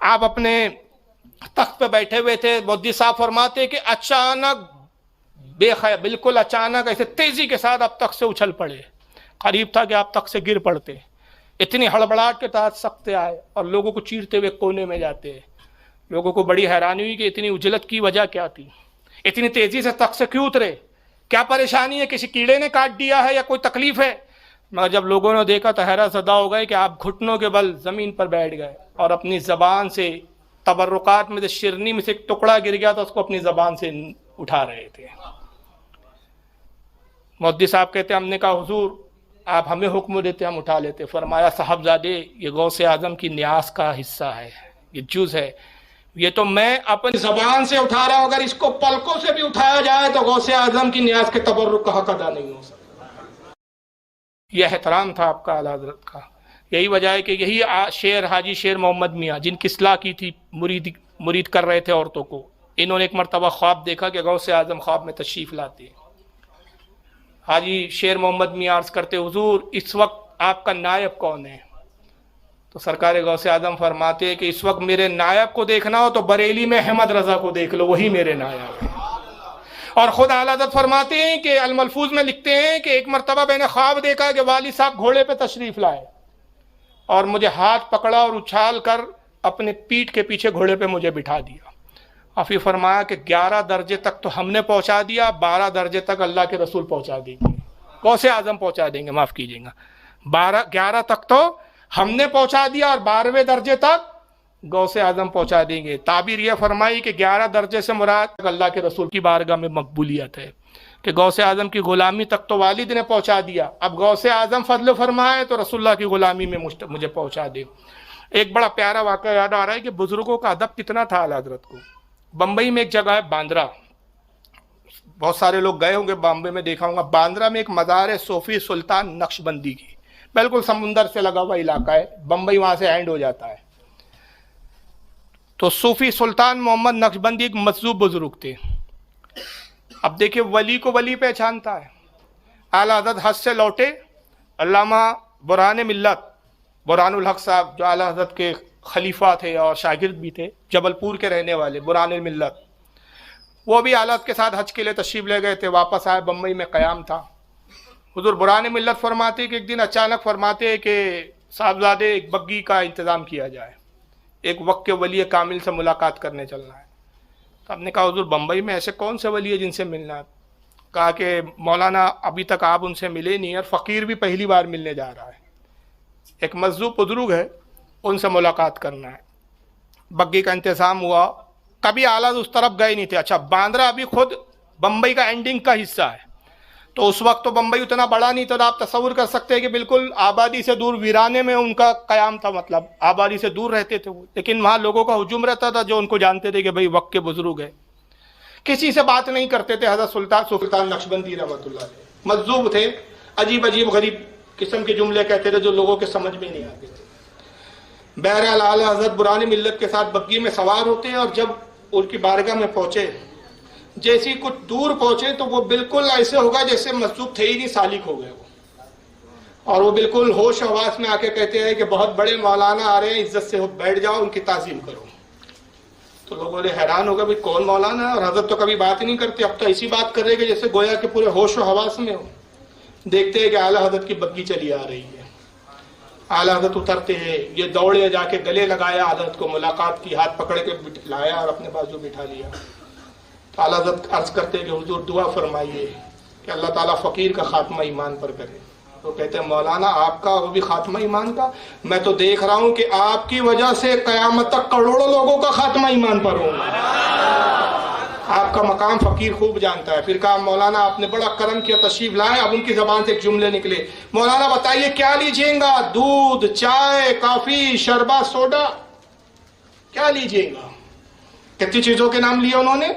آپ اپنے تخت پہ بیٹھے ہوئے تھے، مودی صاحب فرماتے کہ اچانک بالکل اچانک ایسے تیزی کے ساتھ آپ تخت سے اچھل پڑے، قریب تھا کہ آپ تخت سے گر پڑتے، اتنی ہڑبڑاہٹ کے تحت سکتے آئے اور لوگوں کو چیرتے ہوئے کونے میں جاتے۔ لوگوں کو بڑی حیرانی ہوئی کہ اتنی اجلت کی وجہ کیا تھی، اتنی تیزی سے تخت سے کیوں اترے، کیا پریشانی ہے، کسی کیڑے نے کاٹ دیا ہے یا کوئی تکلیف ہے؟ مگر جب لوگوں نے دیکھا تو حیرت زدہ ہو گئے کہ آپ گھٹنوں کے بل زمین پر بیٹھ گئے اور اپنی زبان سے تبرکات میں سے شیرنی میں سے ایک ٹکڑا گر گیا تو اس کو اپنی زبان سے اٹھا رہے تھے۔ مودی صاحب کہتے ہم نے کہا حضور آپ ہمیں حکم دیتے ہم اٹھا لیتے۔ فرمایا صاحبزادے یہ غوث اعظم کی نیاز کا حصہ ہے، یہ جز ہے، یہ تو میں اپنی زبان سے اٹھا رہا ہوں، اگر اس کو پلکوں سے بھی اٹھایا جائے تو غوث اعظم کی نیاز کے تبرک کا حق ادا نہیں ہو سکتا۔ یہ احترام تھا آپ کا اعلیٰ حضرت کا۔ یہی وجہ ہے کہ یہی شیر حاجی شیر محمد میاں جن کی اصلاح کی تھی، مرید کر رہے تھے عورتوں کو، انہوں نے ایک مرتبہ خواب دیکھا کہ غوث اعظم خواب میں تشریف لاتے ہیں۔ حاجی شیر محمد میاں عرض کرتے حضور اس وقت آپ کا نائب کون ہے؟ تو سرکار غوث اعظم فرماتے ہیں کہ اس وقت میرے نائب کو دیکھنا ہو تو بریلی میں احمد رضا کو دیکھ لو، وہی میرے نائب ہیں۔ اور خود اعلیٰ حضرت فرماتے ہیں کہ الملفوظ میں لکھتے ہیں کہ ایک مرتبہ میں نے خواب دیکھا کہ والد صاحب گھوڑے پہ تشریف لائے اور مجھے ہاتھ پکڑا اور اچھال کر اپنے پیٹھ کے پیچھے گھوڑے پہ مجھے بٹھا دیا، اور پھر فرمایا کہ 11 درجے تک تو ہم نے پہنچا دیا، 12 درجے تک اللہ کے رسول پہنچا دیں گے، غوث اعظم پہنچا دیں گے، معاف کیجیے گا، 11 تک تو ہم نے پہنچا دیا اور 12ویں درجے تک غوث اعظم پہنچا دیں گے۔ تعبیر یہ فرمائی کہ 11 درجے سے مراد اللہ کے رسول کی بارگاہ میں مقبولیت ہے، کہ غوث اعظم کی غلامی تک تو والد نے پہنچا دیا، اب غوث اعظم فضل فرمائے تو رسول اللہ کی غلامی میں مجھے پہنچا دے۔ ایک بڑا پیارا واقعہ یاد آ رہا ہے کہ بزرگوں کا ادب کتنا تھا اعلیٰ حضرت کو۔ بمبئی میں ایک جگہ ہے باندرا، بہت سارے لوگ گئے ہوں گے بامبے میں، دیکھا ہوں گا، باندرا میں ایک مزار ہے صوفی سلطان نقش بندی کی، بالکل سمندر سے لگا ہوا علاقہ ہے، بمبئی وہاں سے اینڈ ہو جاتا ہے۔ تو صوفی سلطان محمد نقش بندی ایک مجذوب بزرگ تھے۔ اب دیکھیں ولی کو ولی پہچانتا ہے۔ اعلیٰ حضرت حج سے لوٹے، علامہ برہان ملت برہان الحق صاحب جو اعلیٰ حضرت کے خلیفہ تھے اور شاگرد بھی تھے، جبل پور کے رہنے والے برہان الملت، وہ بھی اعلیٰ حضرت کے ساتھ حج کے لیے تشریف لے گئے تھے، واپس آئے، بمبئی میں قیام تھا۔ حضور برہان ملت فرماتے کہ ایک دن اچانک فرماتے کہ صاحبزادے ایک بگی کا انتظام کیا جائے، ایک وقت کے ولی کامل سے ملاقات کرنے چلنا ہے۔ تو ہم نے کہا حضور بمبئی میں ایسے کون سے ولی ہے جن سے ملنا ہے؟ کہا کہ مولانا ابھی تک آپ ان سے ملے نہیں، اور فقیر بھی پہلی بار ملنے جا رہا ہے، ایک مجذوب بزرگ ہے، ان سے ملاقات کرنا ہے۔ بگی کا انتظام ہوا، کبھی اعلیٰ اس طرف گئے نہیں تھے۔ اچھا باندرا ابھی خود بمبئی کا اینڈنگ کا حصہ ہے، تو اس وقت تو بمبئی اتنا بڑا نہیں تھا، تو آپ تصور کر سکتے ہیں کہ بالکل آبادی سے دور ویرانے میں ان کا قیام تھا، مطلب آبادی سے دور رہتے تھے وہ، لیکن وہاں لوگوں کا ہجوم رہتا تھا جو ان کو جانتے تھے کہ بھئی وقت کے بزرگ ہے، کسی سے بات نہیں کرتے تھے۔ حضرت سلطان نقشبندی رحمۃ اللہ علیہ مجذوب تھے، عجیب عجیب غریب قسم کے جملے کہتے تھے جو لوگوں کے سمجھ میں نہیں آتے تھے۔ بہرحال اعلیٰ حضرت برہان ملت کے ساتھ بگی میں سوار ہوتے ہیں، اور جب ان کی بارگاہ میں پہنچے، جیسی کچھ دور پہنچے تو وہ بالکل ایسے ہوگا جیسے مجذوب تھے ہی نہیں، سالک ہو گئے وہ، اور وہ بالکل ہوش حواس میں آ کے کہتے ہیں کہ بہت بڑے مولانا آ رہے ہیں، عزت سے بیٹھ جاؤ، ان کی تعظیم کرو۔ تو لوگوں نے حیران ہوگا بھائی کون مولانا ہے، اور حضرت تو کبھی بات ہی نہیں کرتے، اب تو ایسی بات کر رہے کہ جیسے گویا کہ پورے ہوش و حواس میں ہو۔ دیکھتے ہیں کہ اعلیٰ حضرت کی بگی چلی آ رہی ہے، اعلیٰ حضرت اترتے ہیں، یہ دوڑے جا کے گلے لگایا، حضرت کو ملاقات کی، ہاتھ پکڑ کے لایا اور اپنے بازو بٹھا لیا۔ تو اعلیٰ حضرت عرض کرتے ہیں کہ حضور دعا فرمائیے کہ اللہ تعالیٰ فقیر کا خاتمہ ایمان پر کرے۔ تو کہتے ہیں مولانا آپ کا وہ بھی خاتمہ ایمان کا؟ میں تو دیکھ رہا ہوں کہ آپ کی وجہ سے قیامت تک کروڑوں لوگوں کا خاتمہ ایمان پر ہوگا۔ آپ کا مقام فقیر خوب جانتا ہے۔ پھر کہا مولانا آپ نے بڑا کرم کیا، تشریف لائے۔ اب ان کی زبان سے ایک جملے نکلے، مولانا بتائیے کیا لیجیے گا؟ دودھ، چائے، کافی، شربت، سوڈا، کیا لیجیے گا؟ کتنی چیزوں کے نام لیے انہوں نے؟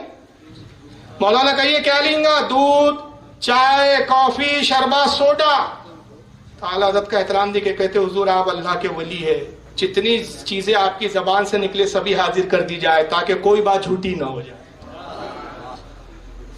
مولانا کہیے کیا لیں گا؟ دودھ، چائے، کافی، شربت، سوڈا۔ اعلیٰ حضرت کا احترام دے کے کہتے حضور آپ اللہ کے ولی ہے، جتنی چیزیں آپ کی زبان سے نکلے سبھی حاضر کر دی جائے تاکہ کوئی بات جھوٹی نہ ہو جائے۔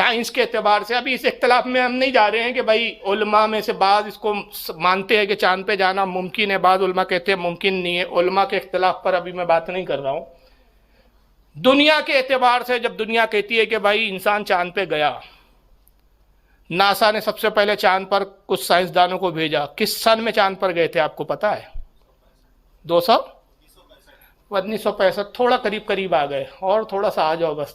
سائنس کے اعتبار سے ابھی اس اختلاف میں ہم نہیں جا رہے ہیں کہ بھائی علماء میں سے بعض اس کو مانتے ہیں کہ چاند پہ جانا ممکن ہے، بعض علماء کہتے ہیں ممکن نہیں ہے، علماء کے اختلاف پر ابھی میں بات نہیں کر رہا ہوں۔ دنیا کے اعتبار سے جب دنیا کہتی ہے کہ بھائی انسان چاند پہ گیا، ناسا نے سب سے پہلے چاند پر کچھ سائنسدانوں کو بھیجا، کس سن میں چاند پر گئے تھے آپ کو پتا ہے؟ 1965، تھوڑا قریب آ گئے، اور تھوڑا سا آ جاؤ بس،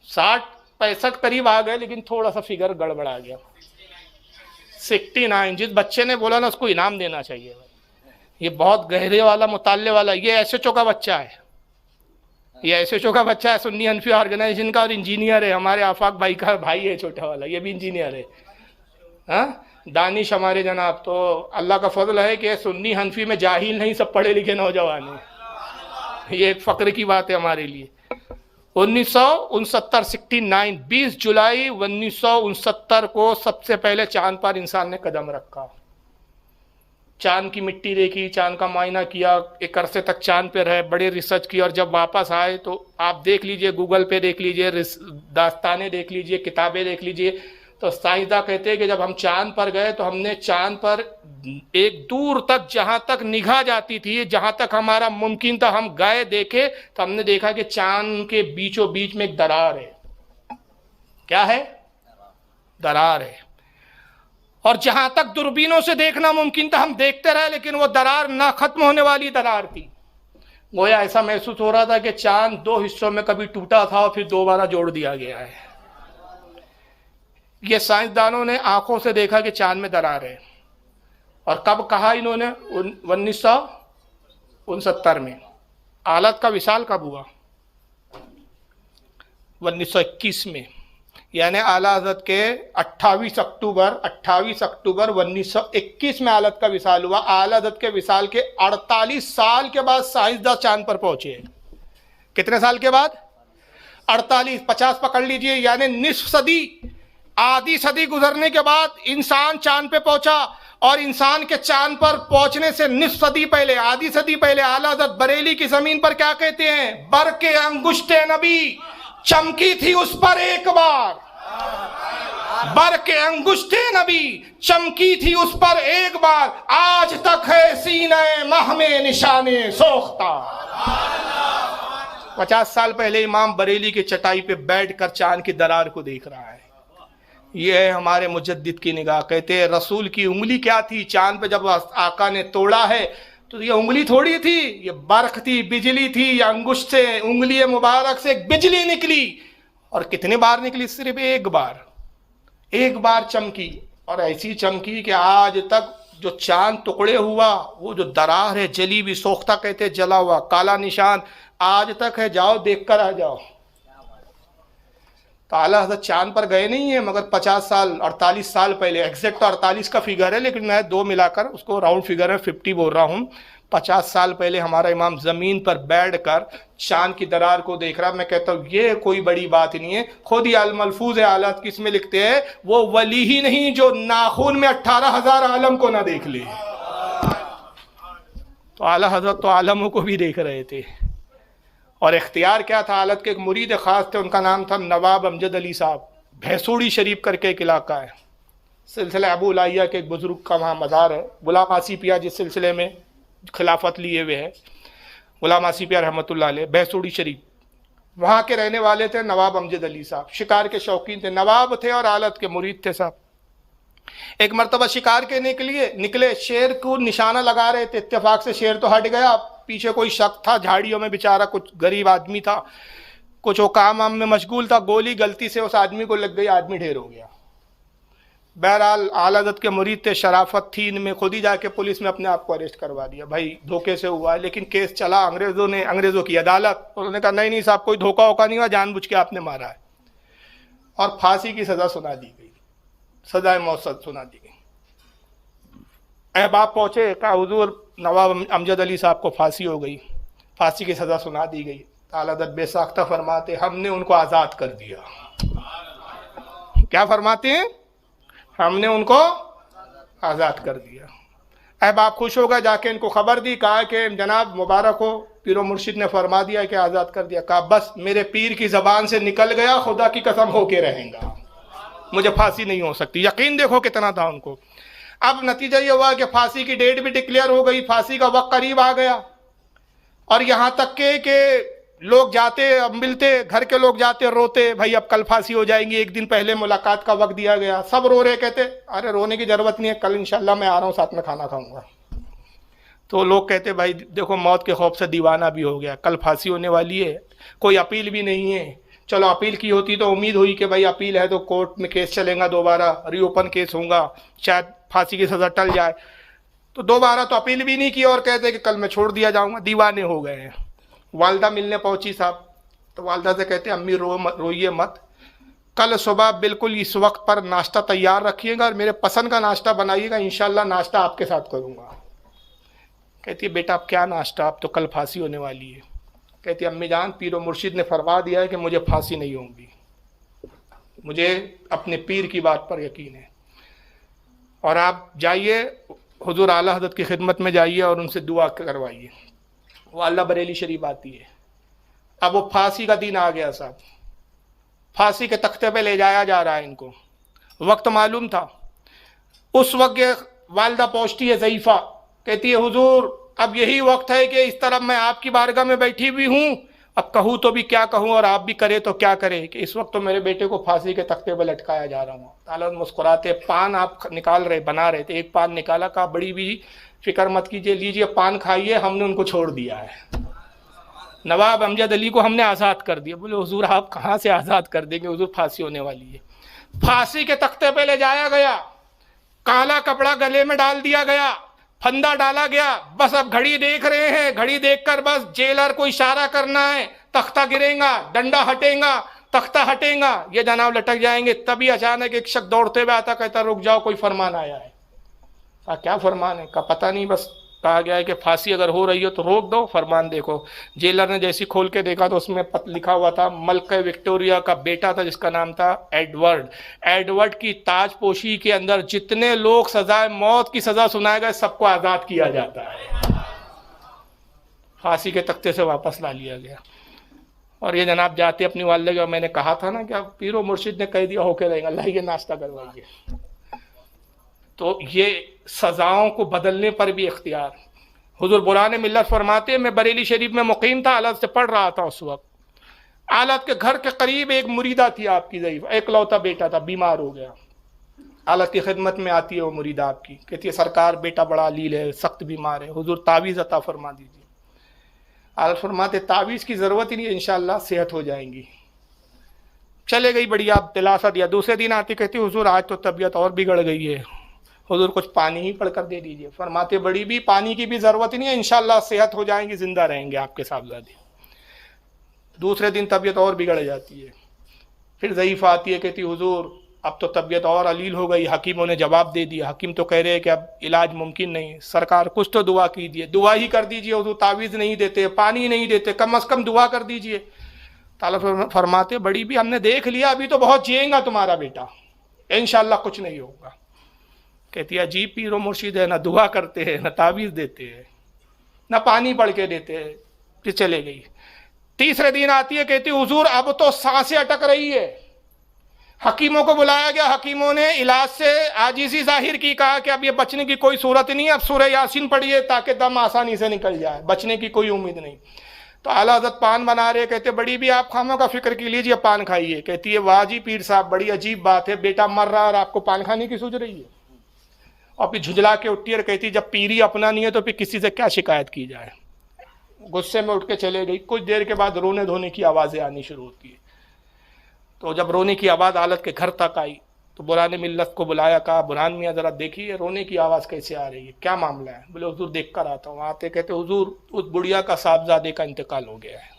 60-65 قریب آ گئے، لیکن تھوڑا سا فگر گڑبڑا گیا۔ 69، جس بچے نے بولا نا اس کو انعام دینا چاہیے، یہ بہت گہرے والا مطالعے والا، یہ ایس ایچ او کا بچہ ہے، یہ ایس ایچ او کا بچہ ہے سنی حنفی آرگنائزیشن کا، اور انجینئر ہے، ہمارے آفاق بھائی کا بھائی ہے چھوٹا والا، یہ بھی انجینئر ہے، ہاں دانش ہمارے جناب۔ تو اللہ کا فضل ہے کہ سنی حنفی میں جاہل نہیں، سب پڑھے لکھے نوجوان ہیں، یہ ایک فخر کی بات ہے ہمارے لیے۔ 1969 20 جولائی 1969 کو سب سے پہلے چاند پر انسان نے قدم رکھا، چاند کی مٹی دیکھی، چاند کا معائنہ کیا، ایک عرصے تک چاند پہ رہے، بڑے ریسرچ کی، اور جب واپس آئے تو آپ دیکھ لیجئے، گوگل پہ دیکھ لیجئے، داستانیں دیکھ لیجئے، کتابیں دیکھ لیجئے، تو سائنسداں کہتے ہیں کہ جب ہم چاند پر گئے تو ہم نے چاند پر ایک دور تک، جہاں تک نگاہ جاتی تھی، جہاں تک ہمارا ممکن تھا، ہم گئے دیکھے تو ہم نے دیکھا کہ چاند کے بیچوں بیچ میں ایک درار ہے۔ کیا ہے؟ درار ہے، اور جہاں تک دوربینوں سے دیکھنا ممکن تھا ہم دیکھتے رہے، لیکن وہ درار نہ ختم ہونے والی درار تھی۔ گویا ایسا محسوس ہو رہا تھا کہ چاند 2 حصوں میں کبھی ٹوٹا تھا اور پھر دوبارہ جوڑ دیا گیا ہے۔ یہ سائنسدانوں نے آنکھوں سے دیکھا کہ چاند میں درار ہے، اور کب کہا انہوں نے؟ 1969 میں۔ آلت کا وصال کب ہوا؟ 1921 میں، یعنی اعلیٰ حضرت کے 28 اکتوبر 1921 میں آلت کا وصال ہوا۔ اعلیٰ حضرت کے وصال کے 48 سال کے بعد سائنسداں چاند پر پہنچے۔ کتنے سال کے بعد؟ 48، 50 پکڑ لیجئے، یعنی نصف صدی، آدھی صدی گزرنے کے بعد انسان چاند پہ پہنچا، اور انسان کے چاند پر پہنچنے سے نصف صدی پہلے، آدھی صدی پہلے، اعلیٰ حضرت بریلی کی زمین پر کیا کہتے ہیں؟ برق انگشت نبی چمکی تھی اس پر ایک بار، برق انگشت نبی چمکی تھی اس پر ایک بار، آج تک ہے سینہ مہ میں نشان سوختہ۔ 50 سال پہلے امام بریلی کے چٹائی پہ بیٹھ کر چاند کی درار کو دیکھ رہا ہے۔ یہ ہے ہمارے مجدد کی نگاہ۔ کہتے ہیں رسول کی انگلی کیا تھی؟ چاند پہ جب آقا نے توڑا ہے تو یہ انگلی تھوڑی تھی، یہ برق تھی، بجلی تھی، یا انگشت سے، انگلی مبارک سے ایک بجلی نکلی، اور کتنے بار نکلی؟ صرف ایک بار چمکی، اور ایسی چمکی کہ آج تک جو چاند ٹکڑے ہوا، وہ جو درار ہے جلی بھی، سوختہ کہتے ہیں جلا ہوا کالا نشان، آج تک ہے، جاؤ دیکھ کر آ جاؤ۔ تو اعلیٰ حضرت چاند پر گئے نہیں ہیں، مگر 50 سال 48 سال پہلے، ایگزیکٹ 48 کا فگر ہے، لیکن میں 2 ملا کر اس کو راؤنڈ فگر ہے 50 بول رہا ہوں۔ 50 سال پہلے ہمارا امام زمین پر بیٹھ کر چاند کی درار کو دیکھ رہا۔ میں کہتا ہوں یہ کوئی بڑی بات نہیں ہے، خود ہی الملفوظ حالات کس میں لکھتے ہیں، وہ ولی ہی نہیں جو ناخن میں 18,000 عالم کو نہ دیکھ لے۔ تو اعلیٰ حضرت تو عالموں کو بھی دیکھ رہے تھے، اور اختیار کیا تھا؟ حالت کے ایک مرید خاص تھے، ان کا نام تھا نواب امجد علی صاحب، بھیسوڑی شریف کر کے ایک علاقہ ہے، سلسلہ ابو العالیہ کے ایک بزرگ کا وہاں مزار ہے، غلام آصف پیا جس سلسلے میں خلافت لیے ہوئے ہے، غلام آصف پیا رحمۃ اللہ علیہ، بھیسوڑی شریف، وہاں کے رہنے والے تھے نواب امجد علی صاحب، شکار کے شوقین تھے، نواب تھے اور حالت کے مرید تھے صاحب۔ ایک مرتبہ شکار کے نکلے، شیر کو نشانہ لگا رہے تھے، اتفاق سے شیر تو ہٹ گیا، پیچھے کوئی شخص تھا جھاڑیوں میں، بیچارہ کچھ غریب آدمی تھا، کچھ وہ کام میں مشغول تھا، گولی غلطی سے اس آدمی کو لگ گئی، آدمی ڈھیر ہو گیا۔ بہرحال اعلیٰ حضرت کے مرید تھے، شرافت تھی ان میں، خود ہی جا کے پولیس میں اپنے آپ کو اریسٹ کروا دیا، بھائی دھوکے سے ہوا ہے، لیکن کیس چلا، انگریزوں کی عدالت، انہوں نے کہا نہیں صاحب کوئی دھوکا ہوکا نہیں ہوا، جان بوجھ کے آپ نے مارا ہے، اور پھانسی کی سزا سنا دی گئی، سزائے موت سنا دی گئی۔ احباب پہنچے، کہا حضور نواب امجد علی صاحب کو پھانسی ہو گئی، پھانسی کی سزا سنا دی گئی۔ اعلیٰ حضرت بے ساختہ فرماتے ہم نے ان کو آزاد کر دیا۔ کیا فرماتے ہیں؟ ہم نے ان کو آزاد کر دیا۔ احباب خوش ہو گئے، جا کے ان کو خبر دی، کہا کہ جناب مبارک ہو، پیر و مرشد نے فرما دیا کہ آزاد کر دیا. کہا بس میرے پیر کی زبان سے نکل گیا, خدا کی قسم ہو کے رہیں گا, مجھے پھانسی نہیں ہو سکتی. یقین دیکھو کتنا تھا ان کو. اب نتیجہ یہ ہوا کہ پھانسی کی ڈیٹ بھی ڈکلیئر ہو گئی, پھانسی کا وقت قریب آ گیا. اور یہاں تک کہ لوگ جاتے, ملتے, گھر کے لوگ جاتے روتے, بھائی اب کل پھانسی ہو جائیں گی, ایک دن پہلے ملاقات کا وقت دیا گیا. سب رو رہے, کہتے ارے رونے کی ضرورت نہیں ہے, کل انشاءاللہ میں آ رہا ہوں, ساتھ میں کھانا کھاؤں گا. تو لوگ کہتے بھائی دیکھو موت کے خوف سے دیوانہ بھی ہو گیا, کل پھانسی ہونے والی ہے, کوئی اپیل بھی نہیں ہے. چلو اپیل کی ہوتی تو امید ہوئی کہ بھائی اپیل ہے تو کورٹ میں کیس چلے گا, دوبارہ ری اوپن کیس ہوگا, شاید پھانسی کی سزا ٹل جائے. تو دوبارہ تو اپیل بھی نہیں کی اور کہتے کہ کل میں چھوڑ دیا جاؤں گا. دیوانے ہو گئے ہیں. والدہ ملنے پہنچی صاحب, تو والدہ سے کہتے امی روئیے مت, کل صبح بالکل اس وقت پر ناشتہ تیار رکھیے گا اور میرے پسند کا ناشتہ بنائیے گا, انشاءاللہ ناشتہ آپ کے ساتھ کروں گا. کہتی ہے بیٹا اب کیا ناشتہ, اب تو کل پھانسی ہونے والی ہے. کہتی ہے امی جان پیر و مرشد نے فرما دیا ہے کہ مجھے پھانسی نہیں ہوگی, مجھے اپنے پیر کی بات پر یقین ہے. اور آپ جائیے حضور اعلیٰ حضرت کی خدمت میں جائیے اور ان سے دعا کروائیے. وہ اللہ بریلی شریف آتی ہے. اب وہ پھانسی کا دن آ گیا صاحب, پھانسی کے تختے پہ لے جایا جا رہا ہے ان کو. وقت معلوم تھا. اس وقت والدہ پہنچتی ہے ضعیفہ, کہتی ہے حضور اب یہی وقت ہے کہ اس طرح میں آپ کی بارگاہ میں بیٹھی ہوئی ہوں, اب کہوں تو بھی کیا کہوں اور آپ بھی کرے تو کیا کرے, کہ اس وقت تو میرے بیٹے کو پھانسی کے تختے پہ لٹکایا جا رہا ہوں. تعالیٰ مسکراتے, پان آپ نکال رہے, بنا رہے تھے, ایک پان نکالا, کہا بڑی بھی فکر مت کیجیے, لیجیے پان کھائیے, ہم نے ان کو چھوڑ دیا ہے. نواب امجد علی کو ہم نے آزاد کر دیا. بولے حضور آپ کہاں سے آزاد کر دیں گے, حضور پھانسی ہونے والی ہے. پھانسی کے تختے پہ لے جایا گیا, کالا کپڑا گلے میں ڈال دیا گیا, پھندا ڈالا گیا. بس اب گھڑی دیکھ رہے ہیں, گھڑی دیکھ کر بس جیلر کو اشارہ کرنا ہے, تختہ گرے گا, ڈنڈا ہٹے گا, تختہ ہٹے گا, یہ جناب لٹک جائیں گے. تبھی اچانک ایک شخص دوڑتے ہوئے آتا, کہتا رک جاؤ کوئی فرمان آیا ہے. کیا فرمان ہے؟ کا پتہ نہیں, بس کہا گیا ہے کہ پھانسی اگر ہو رہی ہو تو روک دو, فرمان دیکھو. جیلر نے جیسی کھول کے دیکھا تو اس میں لکھا ہوا تھا ملکہ وکٹوریا کا بیٹا تھا جس کا نام تھا ایڈورڈ. ایڈورڈ کی تاج پوشی کے اندر جتنے لوگ سزائے موت کی سزا سنائے گئے سب کو آزاد کیا جاتا ہے. پھانسی کے تختے سے واپس لا لیا گیا. اور یہ جناب جاتے اپنی والدہ کے, میں نے کہا تھا نا کہ اب پیر و مرشد نے کہہ دیا ہو کے رہے گا, اللہ یہ ناشتہ کروائیے. تو یہ سزاؤں کو بدلنے پر بھی اختیار. حضور برہان ملت فرماتے ہیں میں بریلی شریف میں مقیم تھا, حالت سے پڑھ رہا تھا اس وقت. حالت کے گھر کے قریب ایک مریدہ تھی آپ کی ضعیف, ایک لوتا بیٹا تھا, بیمار ہو گیا. حالت کی خدمت میں آتی ہے وہ مریدہ آپ کی, کہتی ہے سرکار بیٹا بڑا علیل ہے, سخت بیمار ہے, حضور تعویذ عطا فرما دیجیے. حالت فرماتے تعویذ کی ضرورت ہی نہیں, انشاءاللہ صحت ہو جائیں گی. چلے گئی, بڑھیا دلاسا دیا. دوسرے دن آتی, کہتی حضور آج تو طبیعت اور بگڑ گئی ہے, حضور کچھ پانی ہی پڑھ کر دے دیجئے. فرماتے بڑی بھی پانی کی بھی ضرورت نہیں ہے, انشاءاللہ صحت ہو جائیں گی, زندہ رہیں گے آپ کے صاحبزادے. دوسرے دن طبیعت اور بگڑ جاتی ہے. پھر ضعیف آتی ہے, کہتی حضور اب تو طبیعت اور علیل ہو گئی, حکیموں نے جواب دے دیا, حکیم تو کہہ رہے ہیں کہ اب علاج ممکن نہیں, سرکار کچھ تو دعا کیجئے, دعا ہی کر دیجئے. حضور تعویذ نہیں دیتے, پانی نہیں دیتے, کم از کم دعا کر دیجئے. تعالیٰ فرماتے بڑی بھی ہم نے دیکھ لیا, ابھی تو بہت جیئے گا تمہارا بیٹا, انشاءاللہ کچھ نہیں ہوگا. کہتی ہے عجیب پیر و مرشد ہے, نہ دعا کرتے ہیں, نہ تعویذ دیتے ہیں, نہ پانی پڑھ کے دیتے ہیں. پھر چلے گئی. تیسرے دن آتی ہے, کہتی حضور اب تو سانسیں اٹک رہی ہے. حکیموں کو بلایا گیا, حکیموں نے علاج سے عاجزی ظاہر کی, کہا کہ اب یہ بچنے کی کوئی صورت نہیں ہے, اب سورہ یاسین پڑھیے تاکہ دم آسانی سے نکل جائے, بچنے کی کوئی امید نہیں. تو اعلیٰ حضرت پان بنا رہے, کہتے بڑی بھی آپ خاموں کا فکر کی لیجیے, پان کھائیے. کہتی ہے واہ جی پیر صاحب بڑی عجیب بات ہے, بیٹا مر رہا اور آپ کو پان کھانے کی سوچ رہی ہے. اور پھر جھجلا کے اٹھتی ہے اور کہتی جب پیری اپنا نہیں ہے تو پھر کسی سے کیا شکایت کی جائے. غصے میں اٹھ کے چلے گئی. کچھ دیر کے بعد رونے دھونے کی آوازیں آنی شروع ہوتی ہے. تو جب رونے کی آواز حالت کے گھر تک آئی تو برہان ملت کو بلایا, کہا برہان میاں ذرا دیکھیے رونے کی آواز کیسے آ رہی ہے, کیا معاملہ ہے؟ بولے حضور دیکھ کر آتا ہوں. آتے کہتے حضور اس بڑھیا کا صاحبزادے کا انتقال ہو گیا ہے.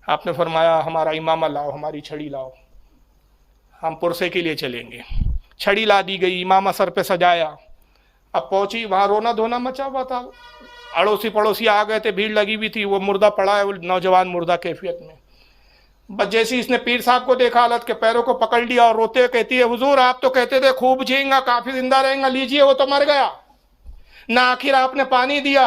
آپ نے فرمایا ہمارا امامہ لاؤ, ہماری چھڑی لاؤ, ہم پرسے کے لیے چلیں گے. چھڑی لا دی گئی, امامہ سر پہ سجایا. اب پہنچی, وہاں رونا دھونا مچا ہوا تھا, اڑوسی پڑوسی آ گئے تھے, بھیڑ لگی ہوئی تھی. وہ مردہ پڑا ہے, وہ نوجوان مردہ کیفیت میں. بس جیسی اس نے پیر صاحب کو دیکھا, حالت کے پیروں کو پکڑ لیا اور روتے کہتی ہے حضور آپ تو کہتے تھے خوب جئیں گا, کافی زندہ رہیں گا, لیجئے وہ تو مر گیا. نہ آخر آپ نے پانی دیا,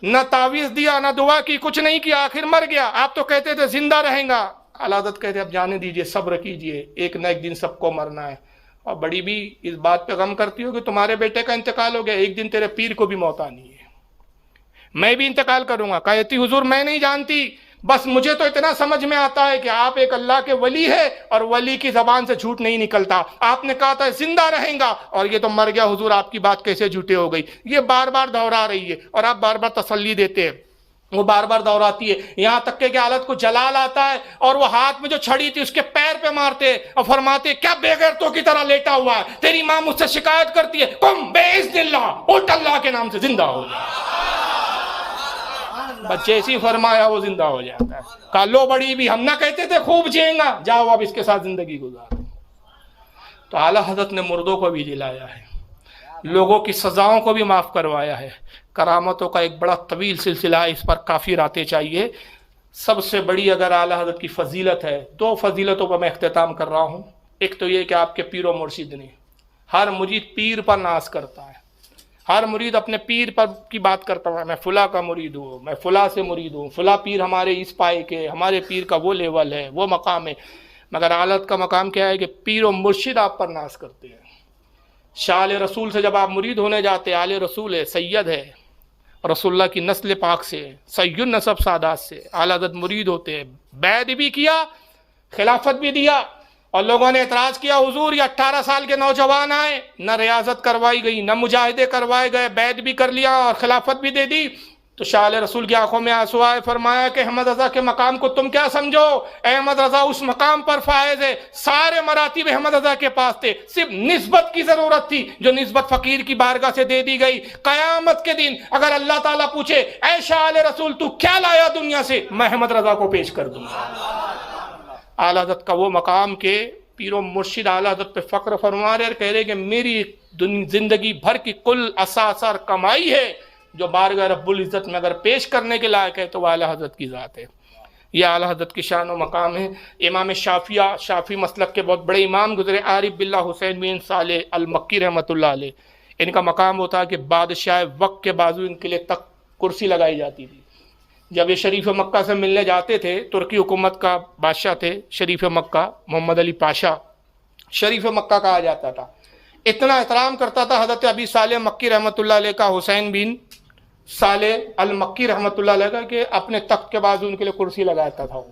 نہ تعویذ دیا نہ دعا کی, کچھ نہیں کیا, آخر مر گیا. آپ تو کہتے تھے زندہ رہیں گا. اعلیٰ حضرت کہتے اب جانے دیجئے, صبر کیجئے, ایک نہ ایک دن سب کو مرنا ہے. اور بڑی بھی اس بات پہ غم کرتی ہو کہ تمہارے بیٹے کا انتقال ہو گیا, ایک دن تیرے پیر کو بھی موت آنی ہے, میں بھی انتقال کروں گا. کہتی حضور میں نہیں جانتی, بس مجھے تو اتنا سمجھ میں آتا ہے کہ آپ ایک اللہ کے ولی ہے اور ولی کی زبان سے جھوٹ نہیں نکلتا. آپ نے کہا تھا زندہ رہیں گا اور یہ تو مر گیا. حضور آپ کی بات کیسے جھوٹے ہو گئی؟ یہ بار بار دہرا رہی ہے اور آپ بار بار تسلی دیتے ہیں, وہ بار بار دہراتی ہے, یہاں تک کہ حالت کو جلال آتا ہے اور وہ ہاتھ میں جو چھڑی تھی اس کے پیر پہ مارتے اور فرماتے کیا بے غیرتوں کی طرح لیٹا ہوا ہے, تیری ماں مجھ سے شکایت کرتی ہے, تم باذن اللہ اٹھ, اللہ کے نام سے زندہ ہو جا. بچے ایسی فرمایا وہ زندہ ہو جاتا ہے. کہا لو بڑی بھی, ہم نہ کہتے تھے خوب جئیں گا, جاؤ اب اس کے ساتھ زندگی گزار. تو اعلیٰ حضرت نے مردوں کو بھی جلایا ہے, لوگوں کی سزاؤں کو بھی معاف کروایا ہے. کرامتوں کا ایک بڑا طویل سلسلہ ہے, اس پر کافی راتیں چاہیے. سب سے بڑی اگر اعلیٰ حضرت کی فضیلت ہے, دو فضیلتوں پر میں اختتام کر رہا ہوں. ایک تو یہ کہ آپ کے پیر و مرشد نے, ہر مرید پیر پر ناز کرتا ہے, ہر مرید اپنے پیر پر کی بات کرتا ہے, میں فلاں کا مرید ہوں, میں فلاں سے مرید ہوں, فلاں پیر ہمارے اس پائے کے, ہمارے پیر کا وہ لیول ہے, وہ مقام ہے. مگر اعلیٰ کا مقام کیا ہے کہ پیر و مرشد آپ پر ناز کرتے ہیں. شاہ آل رسول سے جب آپ مرید ہونے جاتے, آل رسول ہے, سید ہے, رسول اللہ کی نسل پاک سے, سید النسب سادات سے اعلیٰ حضرت مرید ہوتے ہیں. بیعت بھی کیا, خلافت بھی دیا, اور لوگوں نے اعتراض کیا حضور یہ 18 سال کے نوجوان آئے, نہ ریاضت کروائی گئی, نہ مجاہدے کروائے گئے, بیعت بھی کر لیا اور خلافت بھی دے دی. تو شاہ علیہ رسول کی آنکھوں میں آنسو آئے, فرمایا کہ احمد رضا کے مقام کو تم کیا سمجھو, احمد رضا اس مقام پر فائز ہے, سارے مراتب احمد رضا کے پاس تھے, صرف نسبت کی ضرورت تھی, جو نسبت فقیر کی بارگاہ سے دے دی گئی. قیامت کے دن اگر اللہ تعالیٰ پوچھے اے شاہ علیہ رسول تو کیا لایا دنیا سے, میں احمد رضا کو پیش کر دوں گا. اعلیٰ حضرت کا وہ مقام کے پیر و مرشد اعلیٰ حضرت پہ فخر فرما رہے اور کہہ رہے کہ میری زندگی بھر کی کل اثاثر کمائی ہے جو بارگاہ رب العزت میں اگر پیش کرنے کے لائق ہے تو وہ اعلیٰ حضرت کی ذات ہے. یہ اعلیٰ حضرت کی شان و مقام ہے. امام شافعی مسلک کے بہت بڑے امام گزرے, عارف باللہ حسین بن صالح المکی رحمۃ اللہ علیہ. ان کا مقام ہوتا ہے کہ بادشاہ وقت کے بازو ان کے لیے تک کرسی لگائی جاتی تھی. جب یہ شریف مکہ سے ملنے جاتے تھے, ترکی حکومت کا بادشاہ تھے شریف مکہ, محمد علی پاشا شریف مکہ کہا جاتا تھا. اتنا احترام کرتا تھا حضرت ابی صالح مکی رحمۃ اللہ علیہ کا, حسین بن صالح المکی رحمۃ اللہ علیہ کا, کہ اپنے تخت کے بازو ان کے لیے کرسی لگاتا تھا وہ.